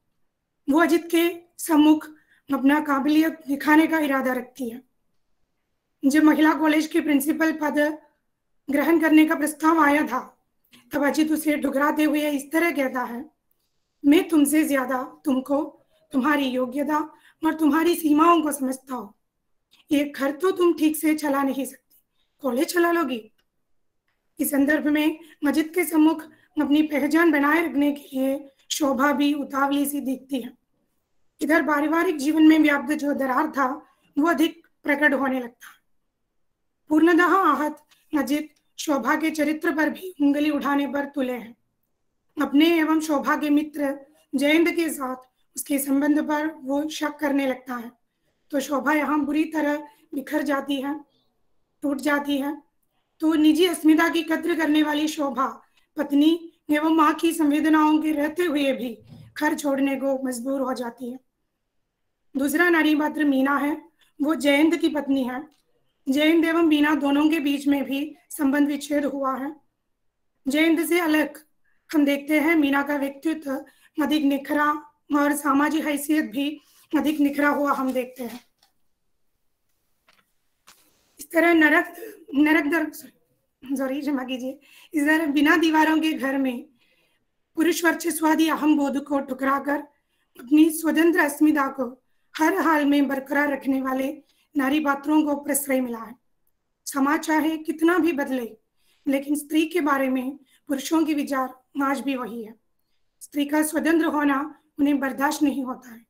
वो अजित के सम्मुख अपना काबिलियत दिखाने का इरादा रखती है। जब महिला कॉलेज के प्रिंसिपल पद ग्रहण करने का प्रस्ताव आया था तब अजित उसे ठुकराते हुए इस तरह कहता है, मैं तुमसे ज्यादा तुमको, तुम्हारी योग्यता और तुम्हारी सीमाओं को समझता हूँ। एक घर तो तुम ठीक से चला नहीं सकती, कॉलेज चला लोगी। इस संदर्भ में अजित के सम्मुख अपनी पहचान बनाए रखने के लिए शोभा भी उतावली सी दिखती है। इधर पारिवारिक जीवन में व्याप्त जो दरार था वो अधिक प्रकट होने लगता है। पूर्णतः आहत अजित शोभा के चरित्र पर भी उंगली उठाने पर तुले हैं। अपने एवं शोभा के मित्र जयंत के साथ उसके संबंध पर वो शक करने लगता है तो शोभा यहाँ बुरी तरह बिखर जाती है, टूट जाती है। तो निजी अस्मिता की कद्र करने वाली शोभा पत्नी एवं माँ की संवेदनाओं के रहते हुए भी घर छोड़ने को मजबूर हो जाती है। दूसरा नारी पात्र मीना है। वो जयंत की पत्नी है। जयंत एवं मीना दोनों के बीच में भी संबंध विच्छेद हुआ है। जयंत से अलग हम देखते हैं मीना का व्यक्तित्व अधिक निखरा और सामाजिक हैसियत भी अधिक निखरा हुआ हम देखते हैं। इस तरह क्षमा कीजिए, इस तरह बिना दीवारों के घर में पुरुष वर्चस्वादी अहम बोध को ठुकराकर अपनी स्वतंत्र अस्मिता को हर हाल में बरकरार रखने वाले नारी पात्रों को प्रश्रय मिला है। समाज चाहे कितना भी बदले, लेकिन स्त्री के बारे में पुरुषों के विचार आज भी वही है। स्त्री का स्वतंत्र होना उन्हें बर्दाश्त नहीं होता है।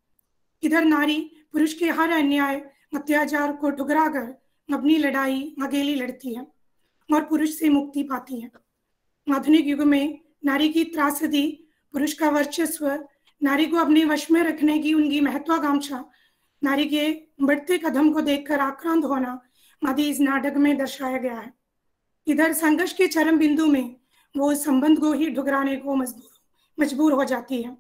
इधर नारी पुरुष के हर अन्याय अत्याचार को ठुकराकर अपनी लड़ाई अकेली लड़ती है और पुरुष से मुक्ति पाती है। आधुनिक युग में नारी की त्रासदी, पुरुष का वर्चस्व, नारी को अपने वश में रखने की उनकी महत्वाकांक्षा, नारी के बढ़ते कदम को देखकर आक्रांत होना आदि इस नाटक में दर्शाया गया है। इधर संघर्ष के चरम बिंदु में वो संबंध को ही ठुकराने को मजबूर हो जाती है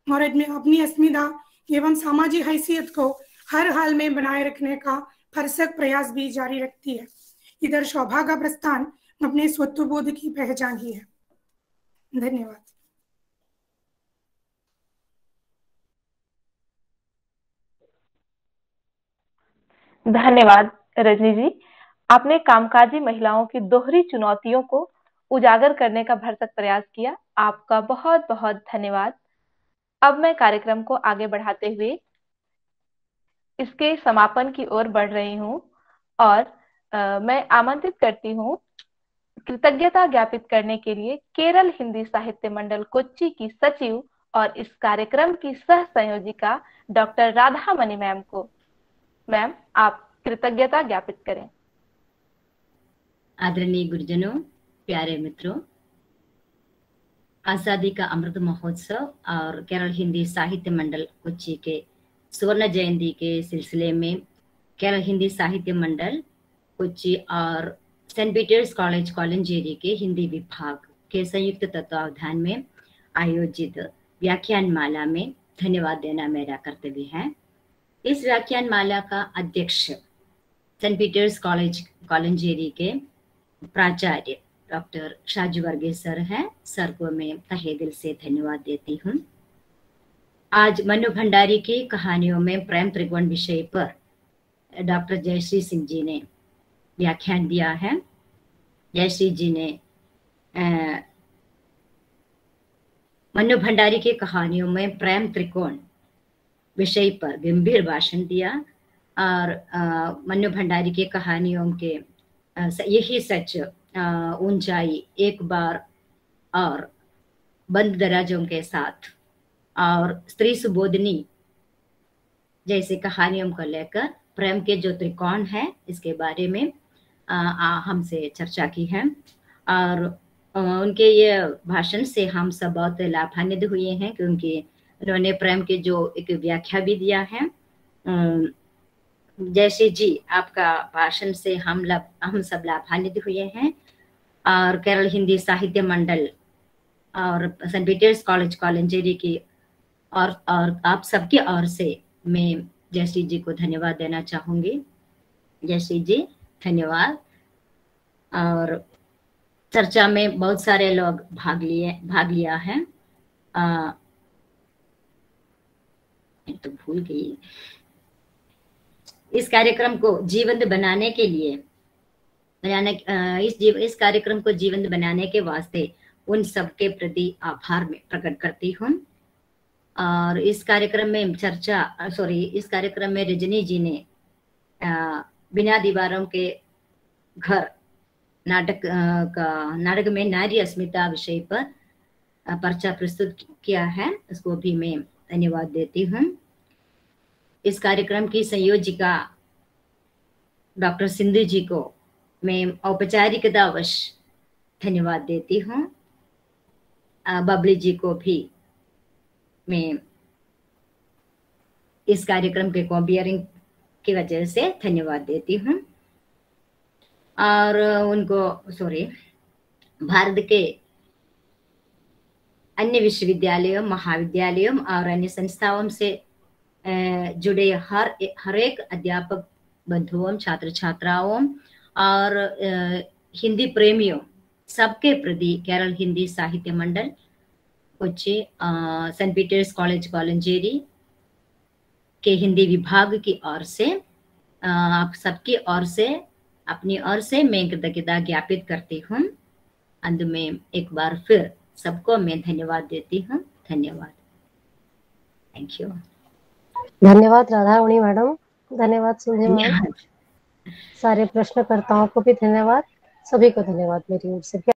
और अपनी अस्मिता एवं सामाजिक हैसियत को हर हाल में बनाए रखने का भरसक प्रयास भी जारी रखती है। इधर शोभा का प्रस्थान अपने स्वत्वबोध की पहचान ही है। धन्यवाद। धन्यवाद रजनी जी, आपने कामकाजी महिलाओं की दोहरी चुनौतियों को उजागर करने का भरसक प्रयास किया। आपका बहुत बहुत धन्यवाद। अब मैं कार्यक्रम को आगे बढ़ाते हुए इसके समापन की ओर बढ़ रही हूँ और मैं आमंत्रित करती हूँ कृतज्ञता ज्ञापित करने के लिए केरल हिंदी साहित्य मंडल कोच्चि की सचिव और इस कार्यक्रम की सह संयोजिका डॉक्टर राधा मणि मैम को। मैम, आप कृतज्ञता ज्ञापित करें। आदरणीय गुरुजनों, प्यारे मित्रों, आजादी का अमृत महोत्सव और केरल हिंदी साहित्य मंडल कोच्चि के स्वर्ण जयंती के सिलसिले में केरल हिंदी साहित्य मंडल कोच्चि और सेंट पीटर्स कॉलेज कॉलंजेरी के हिंदी विभाग के संयुक्त तत्वावधान में आयोजित व्याख्यान माला में धन्यवाद देना मेरा कर्तव्य है। इस व्याख्यान माला का अध्यक्ष सेंट पीटर्स कॉलेज कॉलंजेरी के प्राचार्य डॉक्टर शाजू वर्गीस सर हैं। सर को मैं तहे दिल से धन्यवाद देती हूँ। आज मनु भंडारी की कहानियों में प्रेम त्रिकोण विषय पर डॉक्टर जयश्री सिंह जी ने व्याख्यान दिया है। जयश्री जी ने मनु भंडारी की कहानियों में प्रेम त्रिकोण विषय पर गंभीर भाषण दिया और मन्नू भंडारी की कहानियों के यही सच, ऊंचाई, एक बार और बंद दराजों के साथ, और स्त्री सुबोधनी जैसे कहानियों को लेकर प्रेम के जो त्रिकोण है इसके बारे में हमसे चर्चा की है। और उनके ये भाषण से हम सब बहुत लाभान्वित हुए हैं, क्योंकि उन्होंने प्रेम के जो एक व्याख्या भी दिया है। जैसे जी आपका भाषण से हम सब लाभान्वित हुए हैं। और केरल हिंदी साहित्य मंडल और सेंट पीटर्स कॉलेज कॉलेंजेरी की और आप सबकी ओर से मैं जयश्री जी को धन्यवाद देना चाहूंगी। जयश्री जी धन्यवाद। और चर्चा में बहुत सारे लोग भाग लिया है। तो भूल गई। इस कार्यक्रम को जीवंत बनाने के लिए इस कार्यक्रम को जीवंत बनाने के वास्ते उन सबके प्रति आभार में प्रकट करती हूँ। और इस कार्यक्रम में इस कार्यक्रम में रजनी जी ने बिना दीवारों के घर नाटक में नारी अस्मिता विषय पर पर्चा प्रस्तुत किया है, उसको भी मैं धन्यवाद देती हूँ। इस कार्यक्रम की संयोजिका डॉक्टर सिंधु जी को मैं औपचारिकतावश धन्यवाद देती हूँ। बबली जी को भी मैं इस कार्यक्रम के कॉम्पियरिंग की वजह से धन्यवाद देती हूँ। और उनको भारत के अन्य विश्वविद्यालयों, महाविद्यालयों और अन्य संस्थाओं से जुड़े हर एक अध्यापक बंधुओं, छात्र छात्राओं और हिंदी प्रेमियों सबके प्रति केरल हिंदी साहित्य मंडल कोच्चि, सेंट पीटर्स कॉलेज कॉलेंजेरी के हिंदी विभाग की ओर से आप सबकी ओर से अपनी ओर से मैं कृतज्ञता ज्ञापित करती हूँ। अंत में एक बार फिर सबको मैं धन्यवाद देती हूँ। धन्यवाद। Thank you. धन्यवाद राधारमणी मैडम, धन्यवाद सिंधु मैम, सारे प्रश्नकर्ताओं को भी धन्यवाद, सभी को धन्यवाद मेरी ओर से।